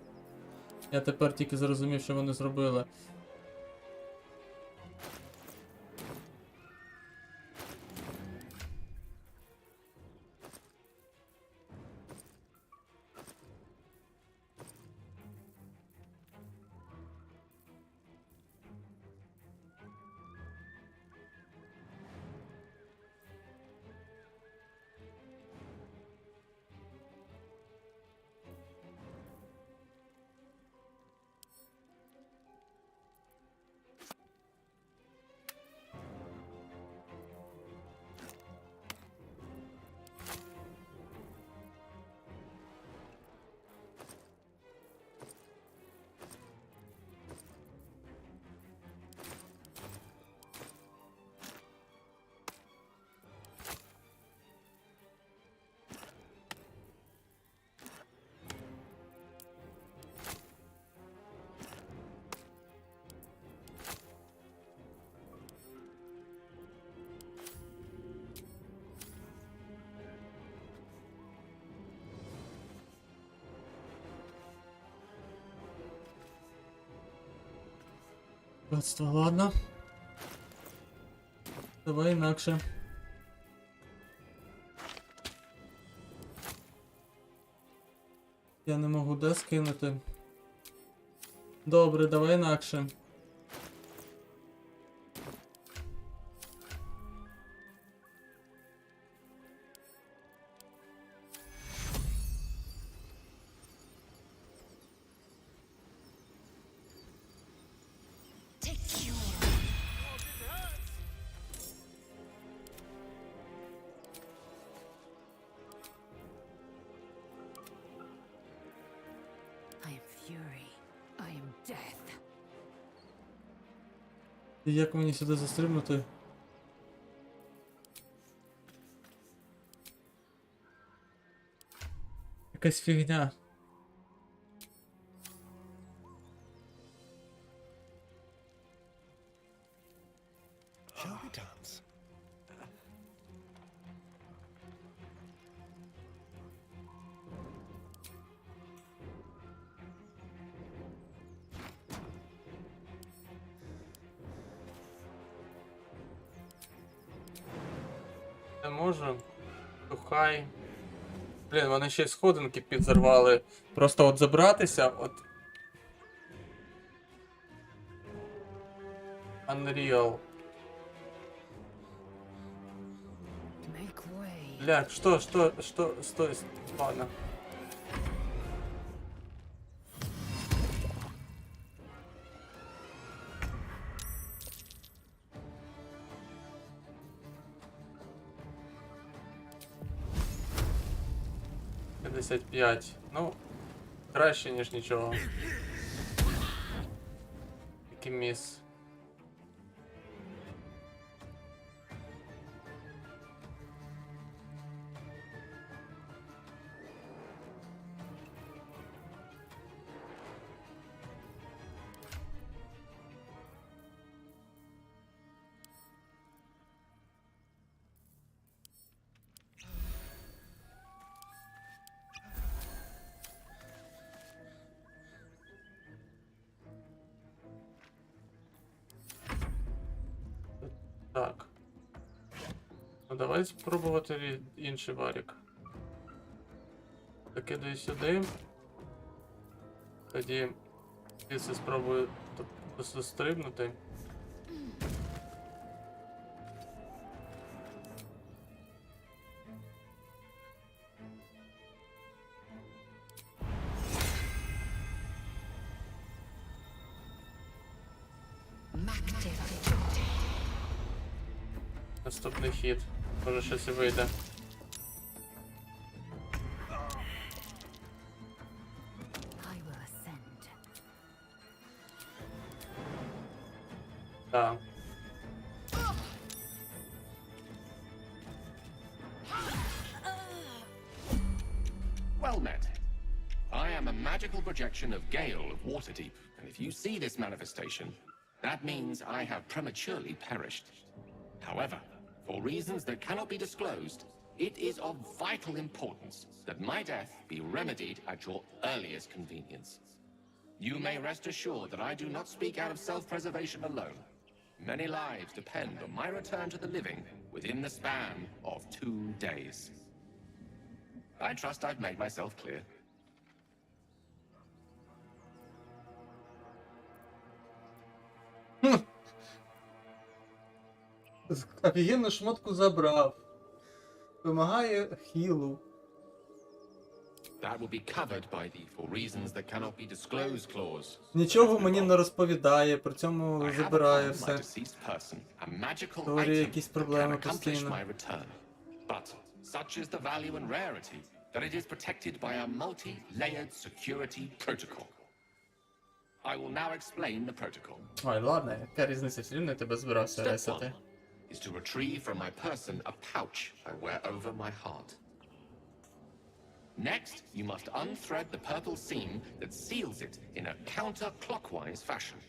Я тепер тільки зрозумів, що вони зробили. Братство, ладно. Давай інакше. Я не можу де скинути. Добре, давай інакше. I am fury. I am death. І як мені сюди застрибнути? Якась фігня. Shall we dance? Не можу. То хай. Блін, вони ще й сходинки підзорвали. Просто от забратися, от. Unreal. Make way. Бля, что, стой, ладно. $55. Ну, краще, ніж нічого. Який міс. Так. Ну давай спробувати інший варік. Закидаю сюди. Тоді звідси спробую Застрибнути. Наступний хід. Може щось і вийде. Так. Well met. I am a magical projection of Gale of Waterdeep, and if you see this manifestation, that means I have prematurely perished. However, for reasons that cannot be disclosed, it is of vital importance that my death be remedied at your earliest convenience. You may rest assured that I do not speak out of self-preservation alone. Many lives depend on my return to the living within the span of 2 days. I trust I've made myself clear. Офігенну шмотку забрав. Вимагає хілу. That will be covered by the for reasons that cannot be disclosed clause. Нічого мені не розповідає, при цьому забирає все. Створює якісь проблеми постійно. But such is the value and rarity that it is protected by a multi-layered security protocol. I will now explain the protocol. Ой, ладно, яка різниця, все рівно я тебе збирався ресати. Is to retrieve from my person a pouch I wear over my heart. Next, you must unthread the purple seam that seals it in a counterclockwise fashion.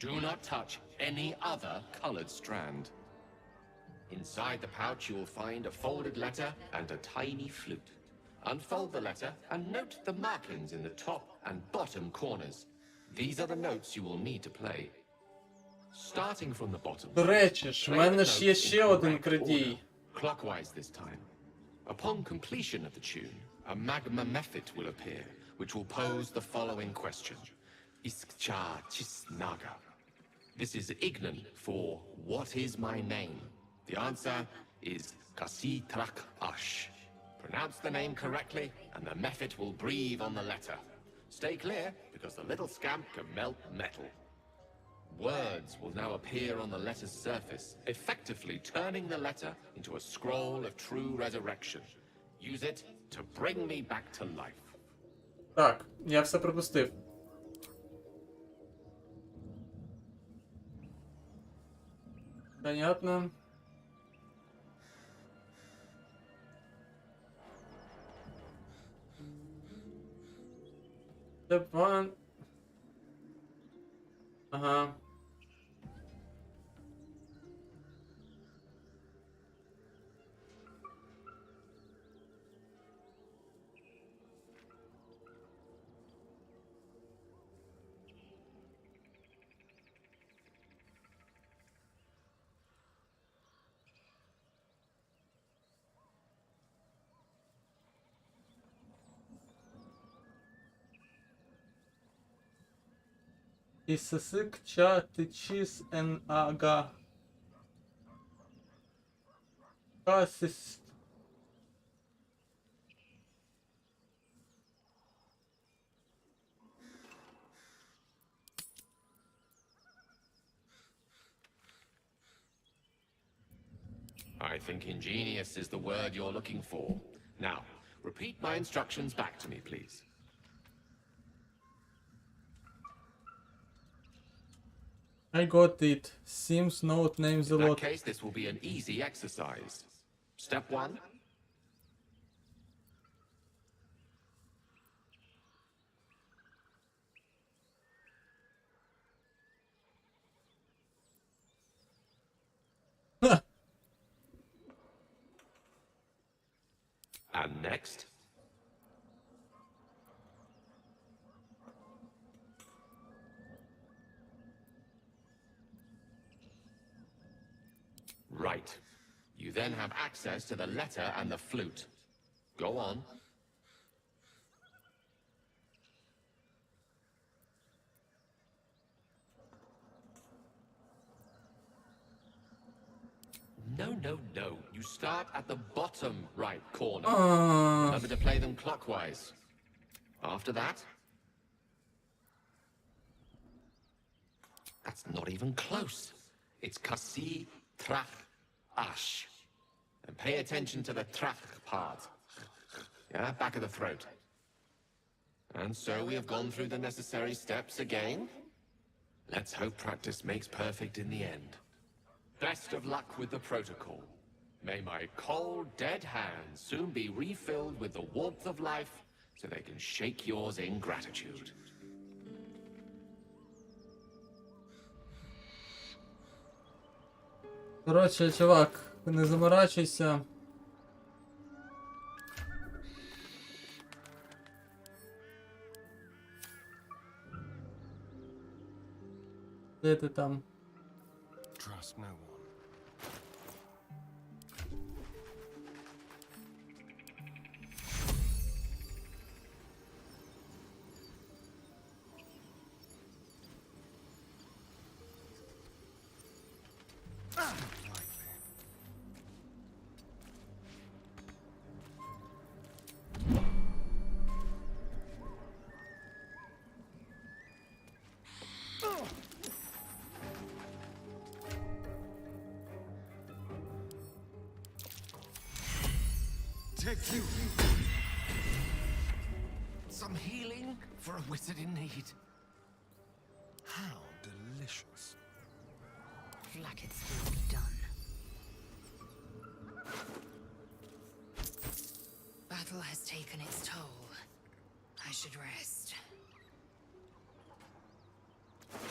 Do not touch any other colored strand. Inside the pouch you will find a folded letter and a tiny flute. Unfold the letter and note the markings in the top and bottom corners. These are the notes you will need to play. Starting from the bottom. До речі ж, в мене ж є ще один крадій. Clockwise this time. Upon completion of the tune, a magma method will appear, which will pose the following question. Iskcha chisnaga. This is Ignan for what is my name? The answer is Kasitrak Ash. Pronounce the name correctly, and the method will breathe on the letter. Stay clear, because the little scamp can melt metal. Words will now appear on the letter's surface, effectively turning the letter into a scroll of true resurrection. Use it to bring me back to life. Так, я все пропустив. Понятно. Step 1. Ага. İsısık ça tıçis en aga. Kasis. I think ingenious is the word you're looking for. Now, repeat my instructions back to me, please. I got it. Seems note names a In that lot. case, this will be an easy exercise. Step 1. And next. Right. You then have access to the letter and the flute. Go on. No. You start at the bottom right corner. Ah. Remember to play them clockwise. After that... That's not even close. It's kasi, trach, ash. And pay attention to the trach part. Yeah, back of the throat. And so we have gone through the necessary steps again. Let's hope practice makes perfect in the end. Best of luck with the protocol. May my cold, dead hands soon be refilled with the warmth of life so they can shake yours in gratitude. Коротше, чувак, не заморачуйся. Де ти там? Trust no one. Take you. Some healing for a wizard in need. How delicious. Flackets will be done. Battle has taken its toll. I should rest.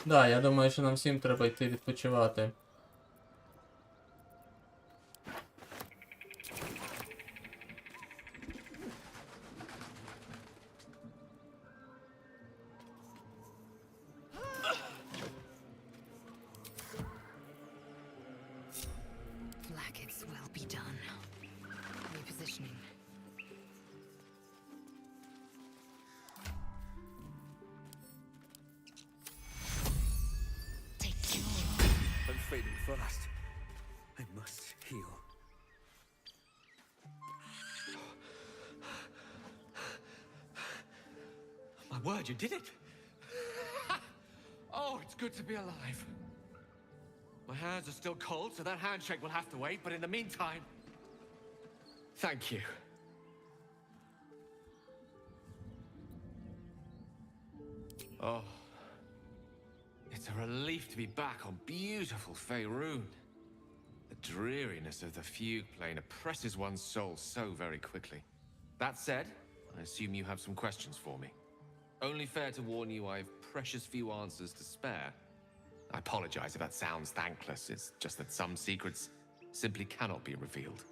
Да, я думаю, що нам всім треба йти відпочивати. Flackets will be done. Repositioning. I'm fading fast. I must heal. My word, you did it! Oh, it's good to be alive. My hands are still cold, so that handshake will have to wait, but in the meantime... Thank you. Oh. It's a relief to be back on beautiful Faerun. The dreariness of the fugue plane oppresses one's soul so very quickly. That said, I assume you have some questions for me. Only fair to warn you I've precious few answers to spare. I apologize if that sounds thankless, it's just that some secrets simply cannot be revealed.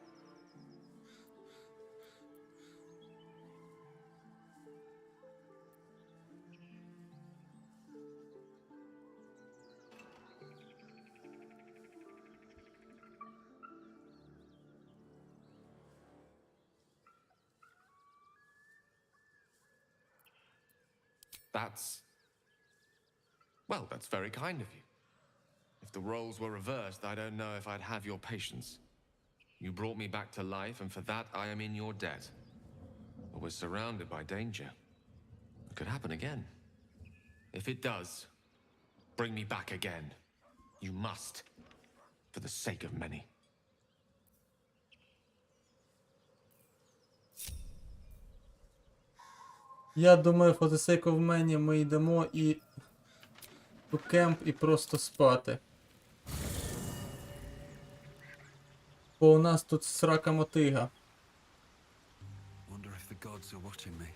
Well, that's very kind of you. If the roles were reversed, I don't know if I'd have your patience. You brought me back to life, and for that I am in your debt. But we're surrounded by danger. It could happen again. If it does, bring me back again. You must, for the sake of many. Я думаю, for the sake of many ми йдемо і у кемп і просто спати. Бо у нас тут срака мотига. Wonder if the gods are watching me.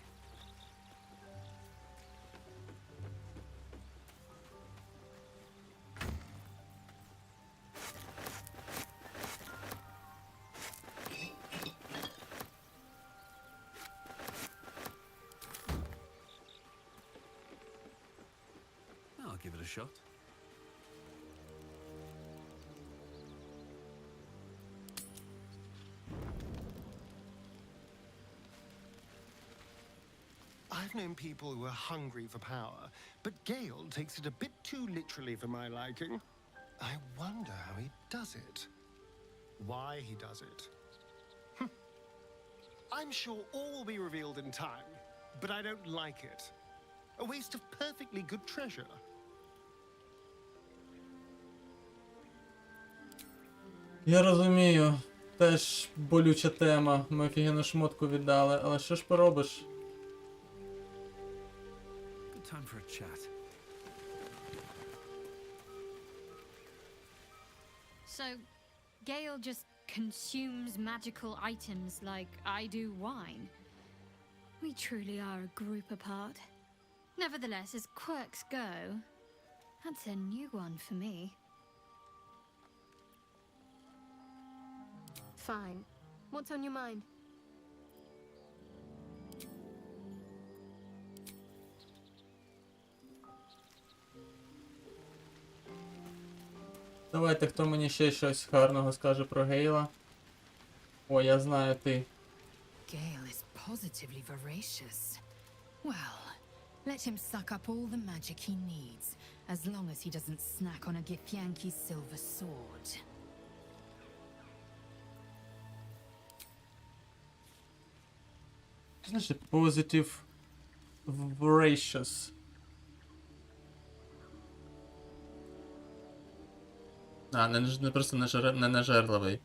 I'll give it a shot. I've known people who are hungry for power, but Gale takes it a bit too literally for my liking. I wonder how he does it. why he does it. I'm sure all will be revealed in time, but I don't like it. A waste of perfectly good treasure. Я розумію. Теж болюча тема. Ми офігенну шмотку віддали, але що ж поробиш? Good time for a chat. So, Gale just consumes magical items like I do wine. We truly are a group apart. Nevertheless, as quirks go, that's a new one for me. Fine. What's on your mind? Давайте, хто мені ще щось гарного скаже про Гейла. О, я знаю, ти. Gale is positively voracious. Well, let him suck up all the magic he needs, as long as he doesn't snack on a Githyanki's silver sword. Що значить positive voracious? А, не просто не нажерливий.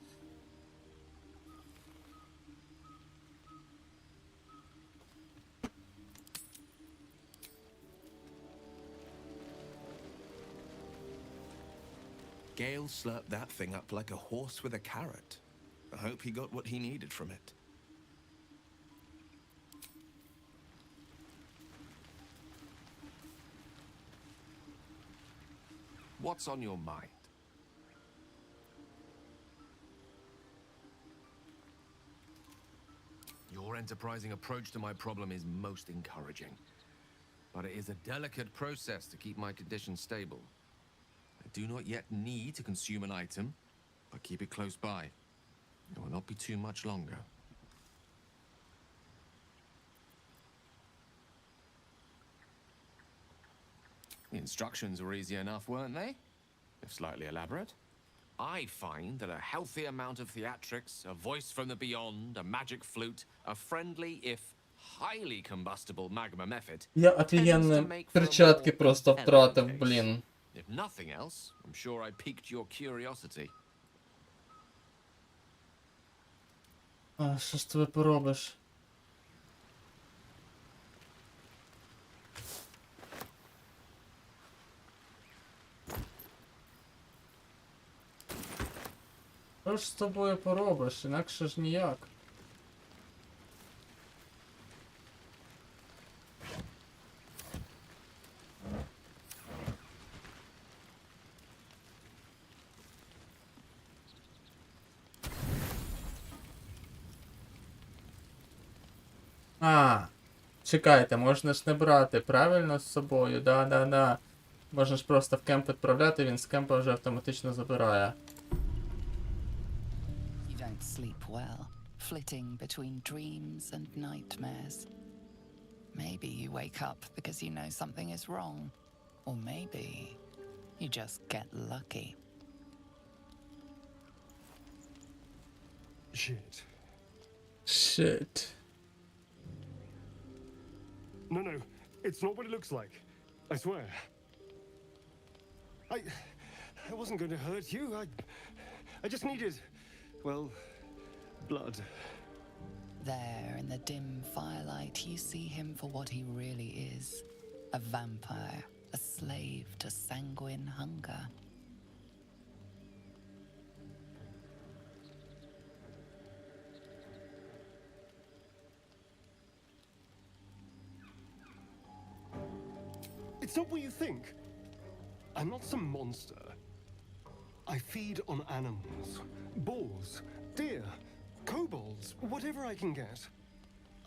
Gale slurped that thing up like a horse with a carrot. I hope he got what he needed from it. What's on your mind? Your enterprising approach to my problem is most encouraging. But it is a delicate process to keep my condition stable. I do not yet need to consume an item, but keep it close by. It will not be too much longer. The instructions were easy enough, weren't they? If slightly elaborate. I find that a healthy amount of theatrics, a voice from the beyond, a magic flute, a friendly, if highly combustible magma method. Я офігенні перчатки просто втратив, блін. If nothing else, I'm sure I piqued your curiosity. А, що ж ти поробиш? Що ж з тобою поробиш? Інакше ж ніяк. А, чекайте, можна ж не брати, правильно, з собою? Да. Можна ж просто в кемп відправляти, він з кемпа вже автоматично забирає. You don't sleep well, flitting between dreams and nightmares. Maybe you wake up because you know something is wrong. Or maybe you just get lucky. Shit. No, it's not what it looks like. I swear. I wasn't going to hurt you. I just needed, well, blood. There, in the dim firelight, you see him for what he really is. A vampire, a slave to sanguine hunger. It's not what you think. I'm not some monster. I feed on animals. Boars, deer, kobolds, whatever I can get.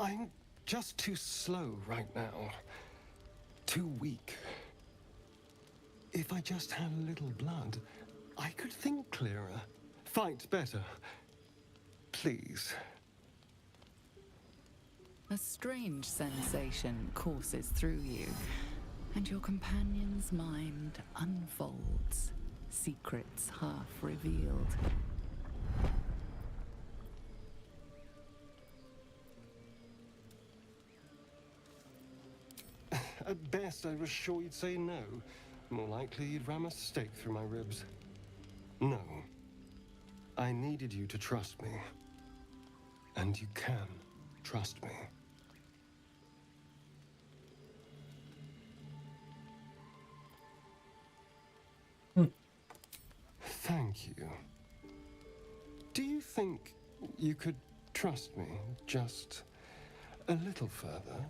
I'm just too slow right now. Too weak. If I just had a little blood, I could think clearer. Fight better. Please. A strange sensation courses through you, and your companion's mind unfolds, secrets half revealed. At best, I was sure you'd say no. More likely, you'd ram a stake through my ribs. No. I needed you to trust me. And you can trust me. Thank you. Do you think you could trust me just a little further?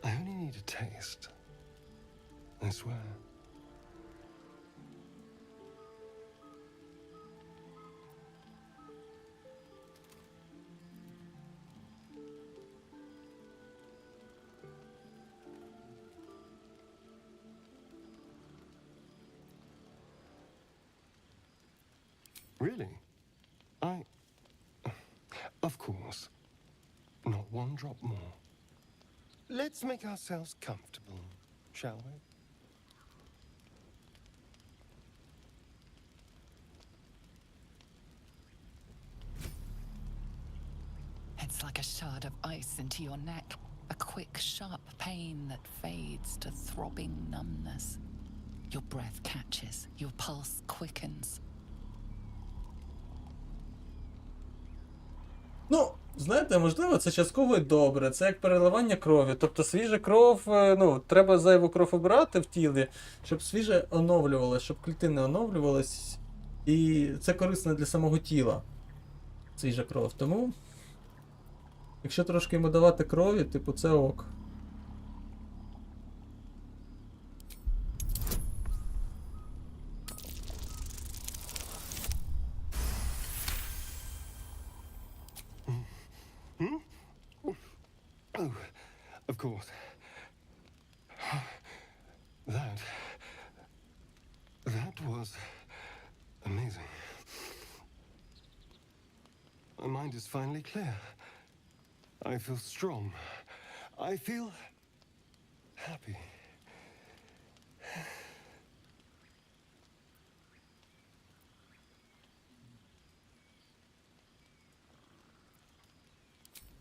I only need a taste. I swear. Really? Of course. Not one drop more. Let's make ourselves comfortable, shall we? It's like a shard of ice into your neck. A quick, sharp pain that fades to throbbing numbness. Your breath catches, your pulse quickens. Ну, знаєте, можливо, це частково і добре. Це як переливання крові. Тобто свіжа кров, ну, треба зайву кров обирати в тілі, щоб свіже оновлювалося, щоб клітини оновлювались. І це корисно для самого тіла. Свіжа кров. Тому, якщо трошки йому давати крові, типу, це ок. Oh, of course. That was amazing. My mind is finally clear. I feel strong. I feel happy.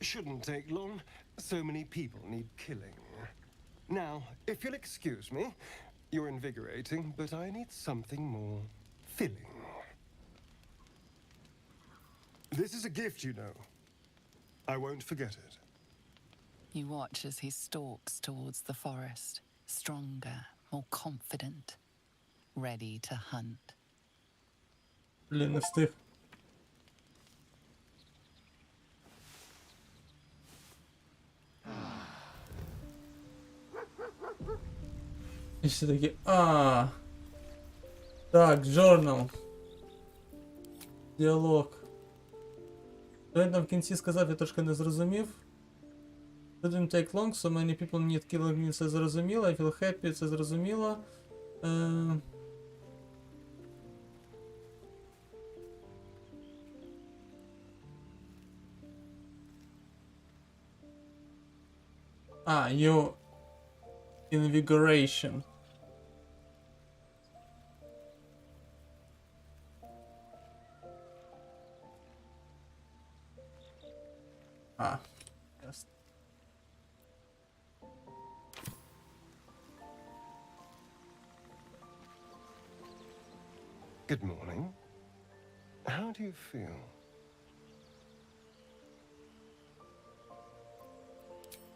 Shouldn't take long. So many people need killing. Now, if you'll excuse me, you're invigorating, but I need something more filling. This is a gift, you know. I won't forget it. You watch as he stalks towards the forest, stronger, more confident, ready to hunt. Блін, не встиг. І всі такі, так, journal. Діалог. Що він там в кінці сказав, я трошки не зрозумів. Didn't take long, so many people need killing me, це зрозуміло. I feel happy, це зрозуміло. Your invigoration. Yes. Good morning. How do you feel?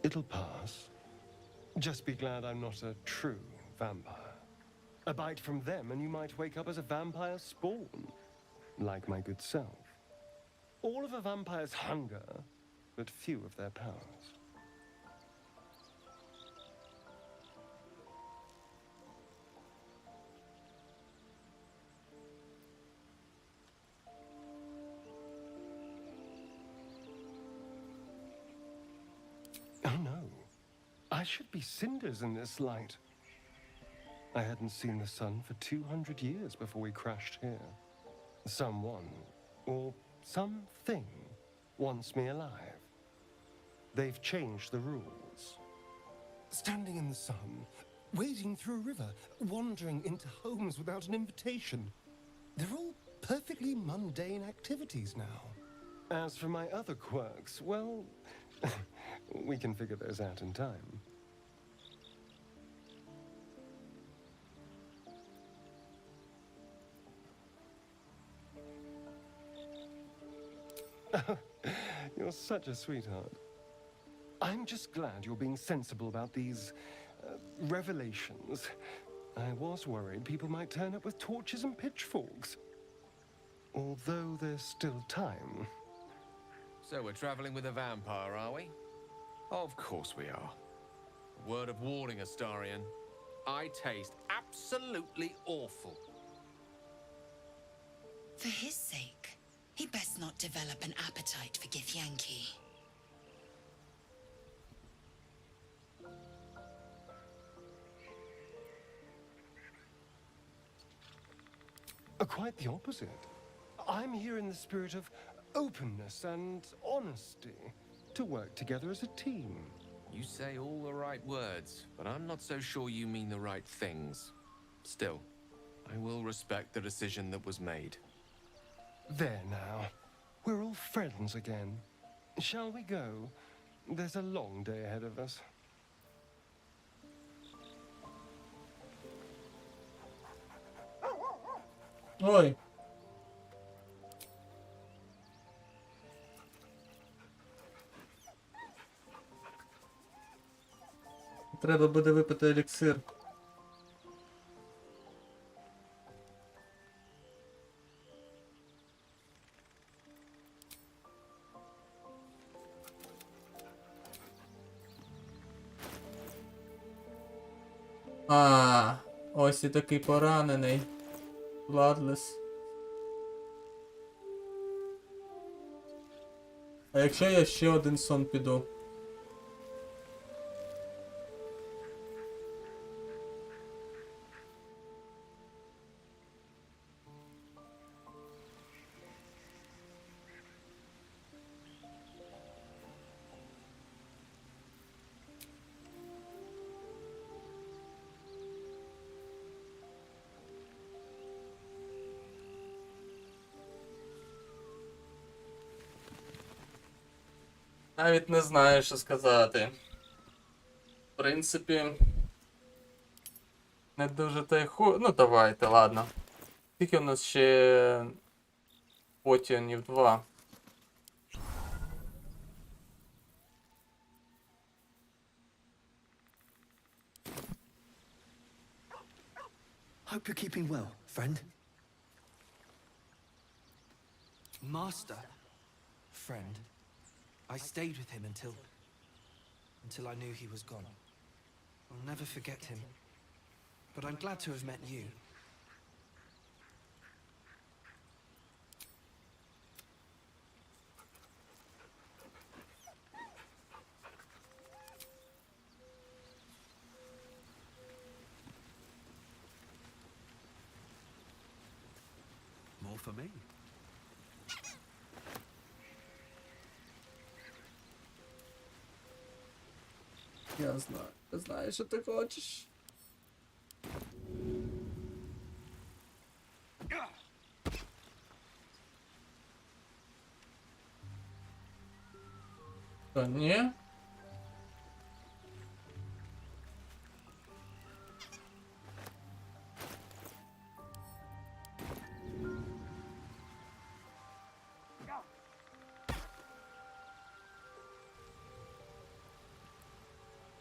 It'll pass. Just be glad I'm not a true vampire. A bite from them and you might wake up as a vampire spawn, like my good self. All of a vampire's hunger, but few of their powers. Oh no. I should be cinders in this light. I hadn't seen the sun for 200 years before we crashed here. Someone, or something, wants me alive. They've changed the rules. Standing in the sun, wading through a river, wandering into homes without an invitation. They're all perfectly mundane activities now. As for my other quirks, well, we can figure those out in time. You're such a sweetheart. I'm just glad you're being sensible about these revelations. I was worried people might turn up with torches and pitchforks. Although there's still time. So we're traveling with a vampire, are we? Of course we are. Word of warning, Astarion. I taste absolutely awful. For his sake, he best not develop an appetite for Githyanki. Quite the opposite. I'm here in the spirit of openness and honesty, to work together as a team. You say all the right words, but I'm not so sure you mean the right things. Still, I will respect the decision that was made. There now. We're all friends again. Shall we go? There's a long day ahead of us. Ой. Треба буде випити еліксир. Ось і такий поранений. Bloodless. А якщо я ще один сон піду? Навіть не знаю, що сказати. В принципі, не дуже та й Ну, давайте, ладно. Скільки у нас ще потіонів 2? Hope you're keeping well, friend. Master? Friend? I stayed with him until I knew he was gone. I'll never forget him. But I'm glad to have met you. More for me. Я знаю, що ти хочеш. Та ні?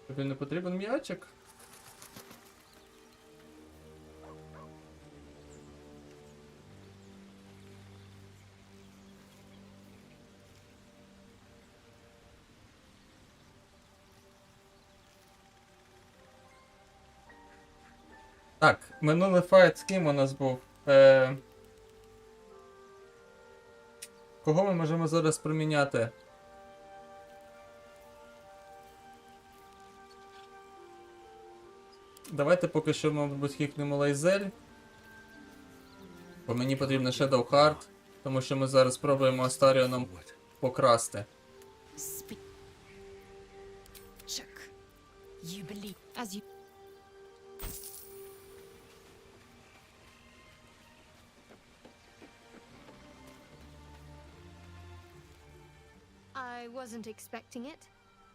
Тобі не потрібен м'ячик? Так, минулий файт з ким у нас був? Кого ми можемо зараз проміняти? Давайте поки що, мабуть, хікнемо Лайзель. Бо мені потрібно Shadow Heart, тому що ми зараз спробуємо Астаріоном покрасти. I wasn't expecting it,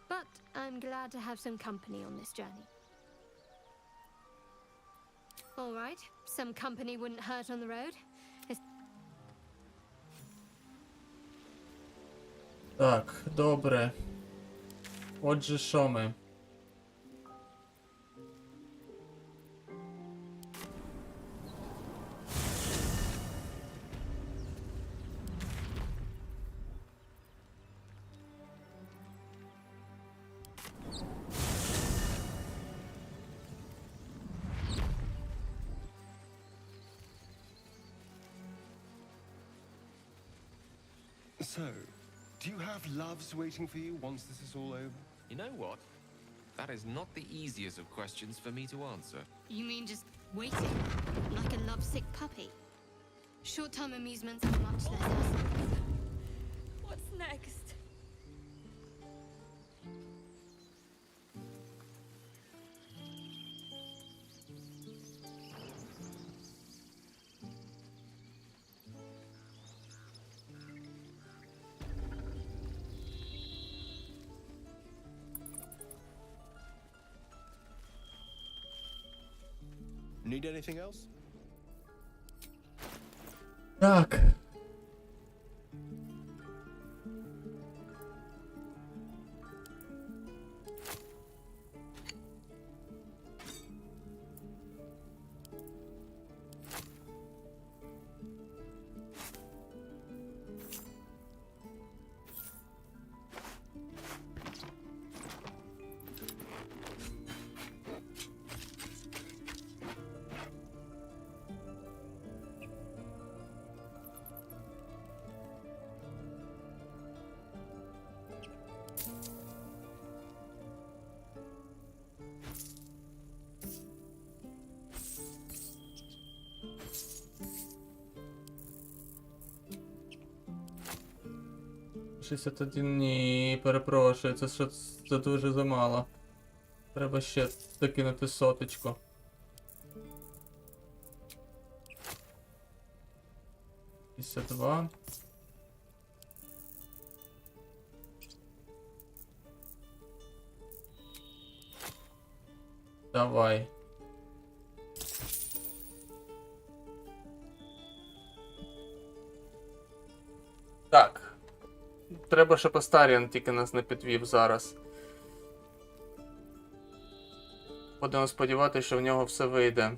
but I'm glad to have some company on this journey. All right, some company wouldn't hurt on the road. Так, добре. Отже, що ми? So, do you have loves waiting for you once this is all over? You know what? That is not the easiest of questions for me to answer. You mean just waiting? Like a lovesick puppy? Short-term amusements are much less hassle. What's next? Need anything else? Так. «61, ні, перепрошую, це дуже замало. Треба ще докинути соточку. «52. Давай. Так. Треба, щоб Астаріан тільки нас не підвів зараз. Будемо сподіватися, що в нього все вийде.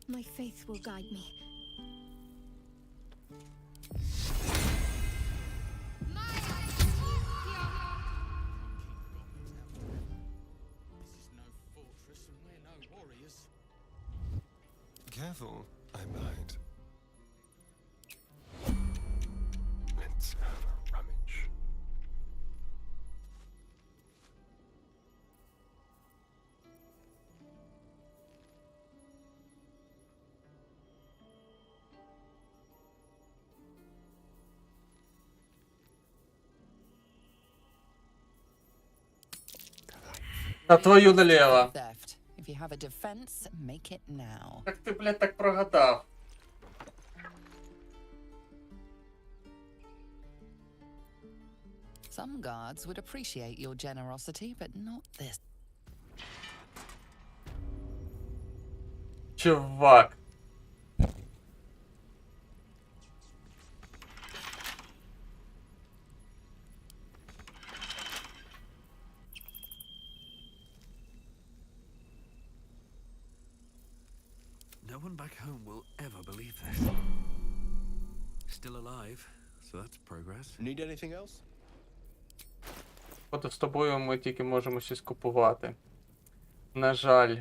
My faith will guide me. Careful, I might. Let's have a rummage. На твою налево. Theft. If you have a defense, make it now. Як ти, блядь, так прогадав? Some guards would appreciate your generosity, but not this. Чувак. No one back home will ever believe this. Still alive, so that's progress. Need anything else? От з тобою ми тільки можемо щось купувати. На жаль.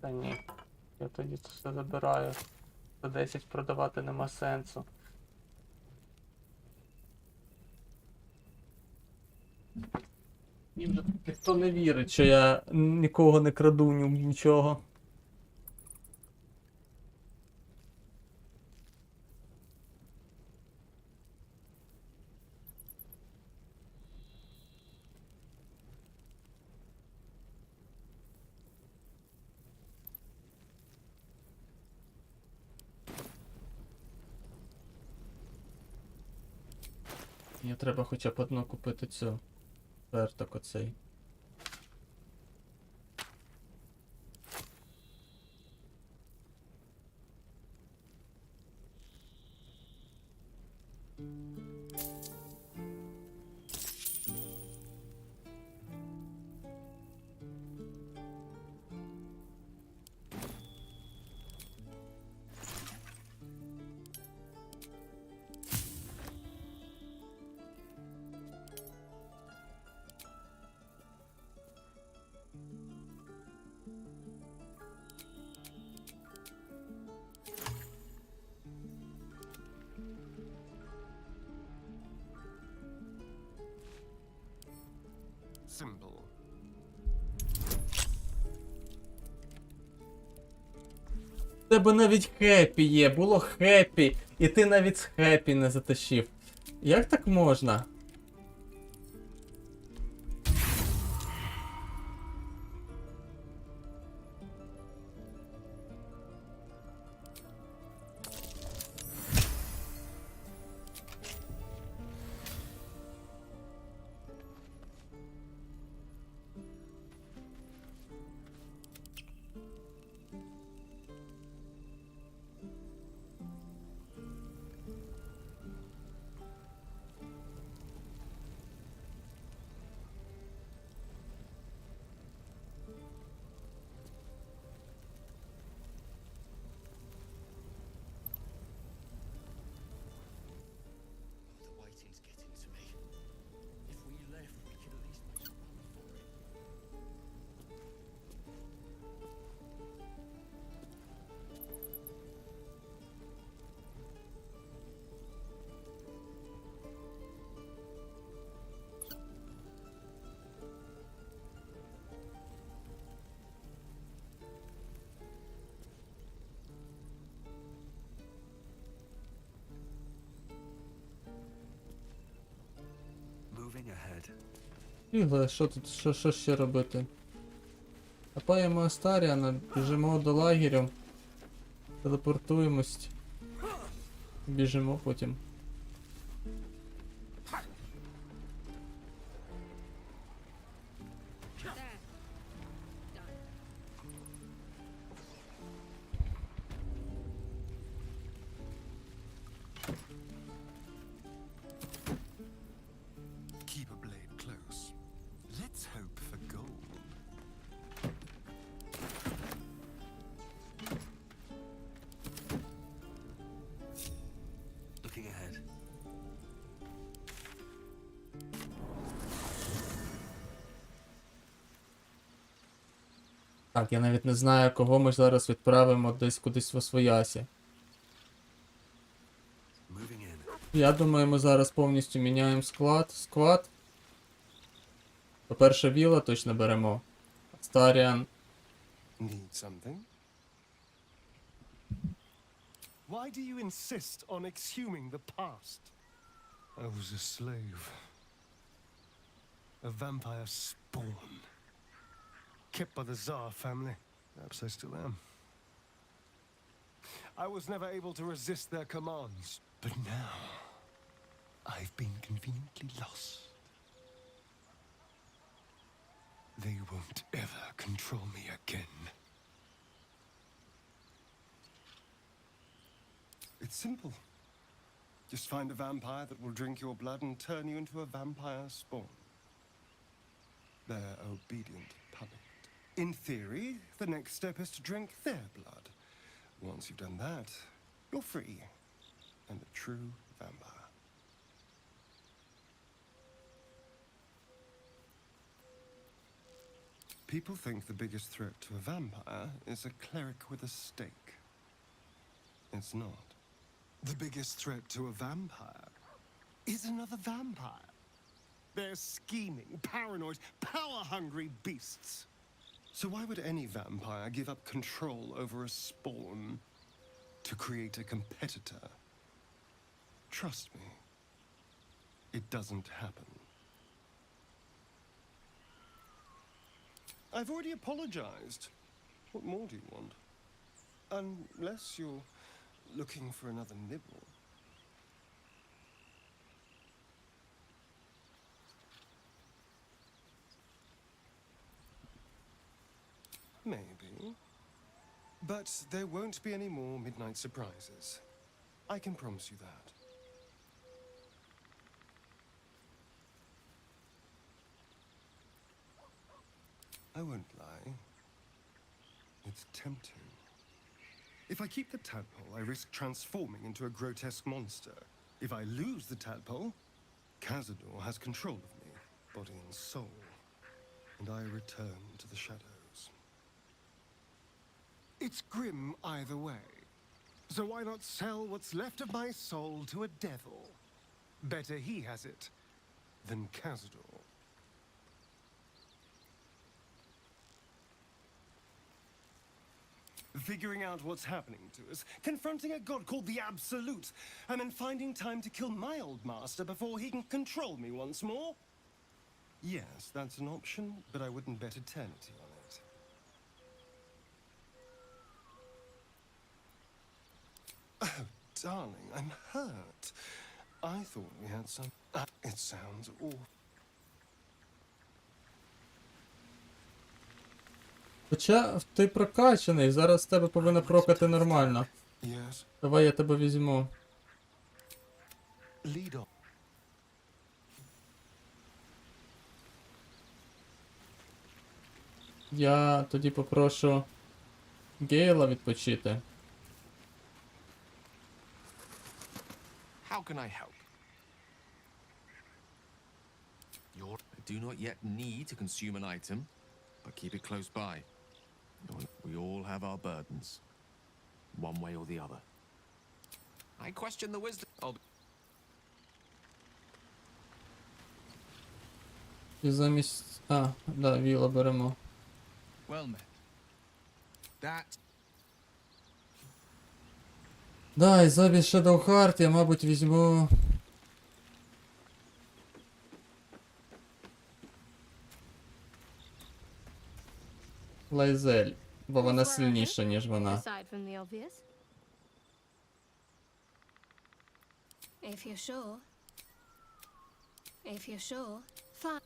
Та ні. Я тоді це все забираю. За 10 продавати нема сенсу. Мені вже ніхто не вірить, що я нікого не краду, нічого. Мені треба хоча б одну купити цю. Верток оцей. Simple. В тебе навіть хеппі є, було хеппі, і ти навіть з хеппі не затащив. Як так можна? Moving ahead. Ігле, що тут, що ще робити? Хапаємо Астаріана, біжимо до лагерю, телепортуємось, біжимо потім. Keep a blade close. Let's hope for gold. Looking ahead. Так, я навіть не знаю, кого ми зараз відправимо десь кудись в Освоясі. Я думаю, ми зараз повністю міняємо склад. По-перше, Віла точно беремо. Астаріан. Need something? Why do you insist on exhuming the past? I was a slave. A vampire spawn. Kept by the Tsar family. Perhaps I still am. I was never able to resist their commands. But now, I've been conveniently lost. They won't ever control me again. It's simple. Just find a vampire that will drink your blood and turn you into a vampire spawn. Their obedient puppet. In theory, the next step is to drink their blood. Once you've done that, you're free. And a true vampire. People think the biggest threat to a vampire is a cleric with a stake. It's not. The biggest threat to a vampire is another vampire. They're scheming, paranoid, power-hungry beasts. So why would any vampire give up control over a spawn to create a competitor? Trust me, it doesn't happen. I've already apologized. What more do you want? Unless you're looking for another nibble. But there won't be any more midnight surprises. I can promise you that. I won't lie. It's tempting. If I keep the tadpole, I risk transforming into a grotesque monster. If I lose the tadpole, Cazador has control of me, body and soul, and I return to the shadows. It's grim either way. So why not sell what's left of my soul to a devil? Better he has it than Cazador. Figuring out what's happening to us, confronting a god called the Absolute, and then finding time to kill my old master before he can control me once more? Yes, that's an option, but I wouldn't bet eternity on it. Oh, darling, I'm hurt. I thought we had some... it sounds awful. Хоча ти прокачаний, зараз з тебе повинно прокати нормально. Yes. Давай я тебе візьму. Lead on. Я тоді попрошу Гейла відпочити. How can I help? I do not yet need to consume an item, but keep it close by. We all have our burdens, one way or the other. I question the wisdom of... І замість... да, віла беремо. Well met. That... Да, і замість Shadow Heart я, мабуть, візьму... Лайзель, бо вона сильніша, ніж вона. Aside from the obvious. If you're sure. If you're sure, fine.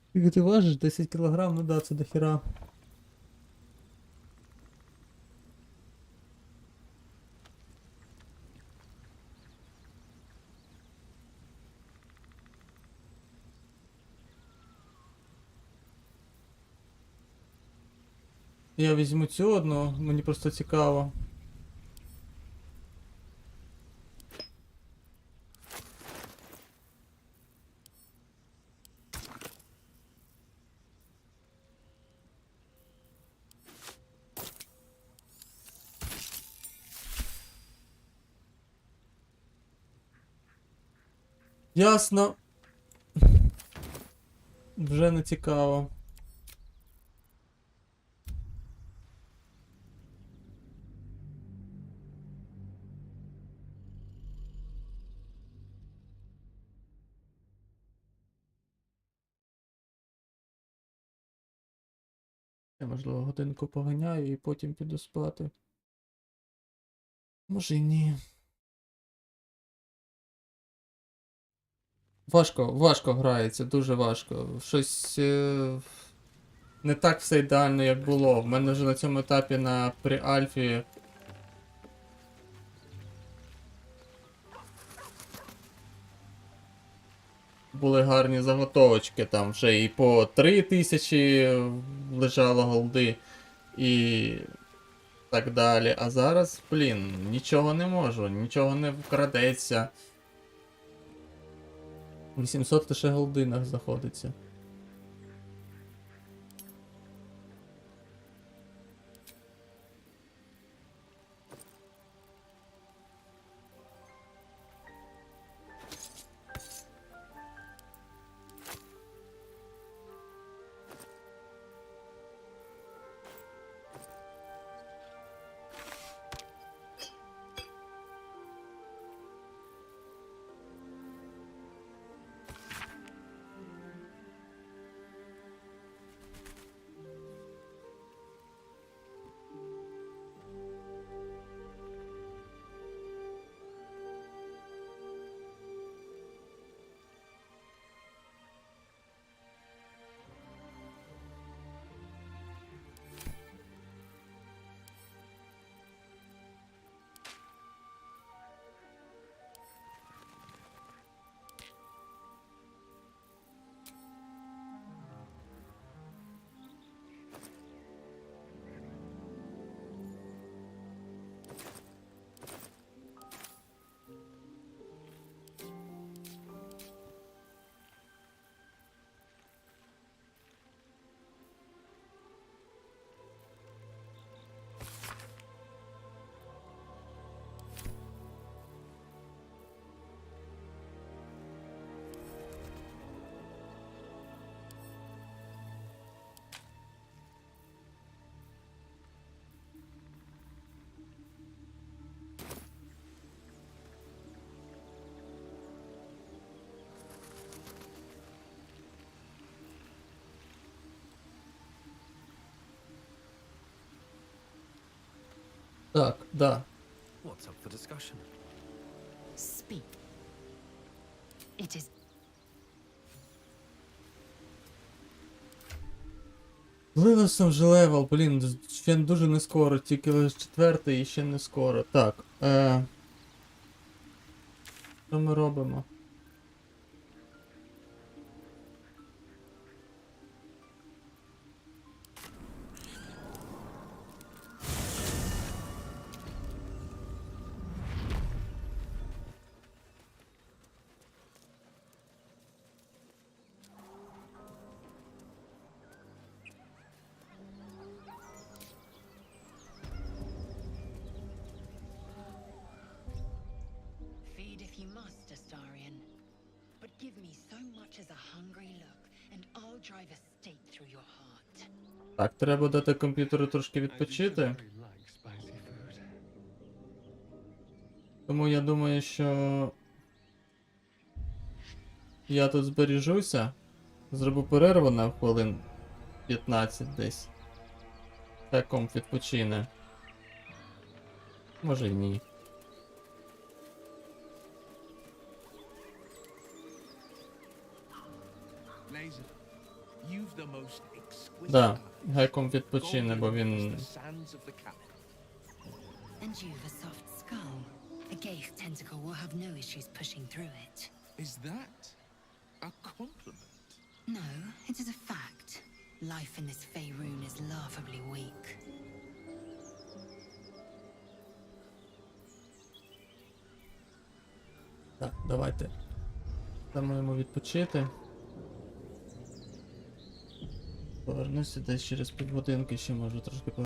Скільки ти важиш? 10 кілограм? Ну да, це дохера. Я візьму цю одну, мені просто цікаво. Ясно. Вже не цікаво. Я, можливо, годинку поганяю і потім піду спати. Може і ні. Важко грається, дуже важко. Щось не так все ідеально, як було. В мене вже на цьому етапі на pre-альфі були гарні заготовочки, там вже і по 3000 лежало голди, і Так далі. А зараз, блін, нічого не можу, нічого не вкрадеться. 800 лише голдинах знаходиться. Так, да. What's up for discussion? Speak. It is. Зливався вже левел, блін, ще дуже не скоро, тільки лише 4 і ще не скоро. Так, що ми робимо? Feed if you must, Astarion. But give me so much as a hungry look, and I'll drive a stake through your heart. Так, треба дати комп'ютеру трошки відпочити. Тому я думаю, що я тут збережуся. Зроблю перерву на хвилин 15 десь. Хай комп відпочине. Може й ні. Да, хай комп відпочине, бо він... And you've a soft skull. A Gaith tentacle will have no issues pushing through it. Is that a compliment? No, it is a fact. Life in this Faerun is laughably weak. Так, давайте. Дамо йому відпочити. Повернуся десь через півгодинки, ще можу трошки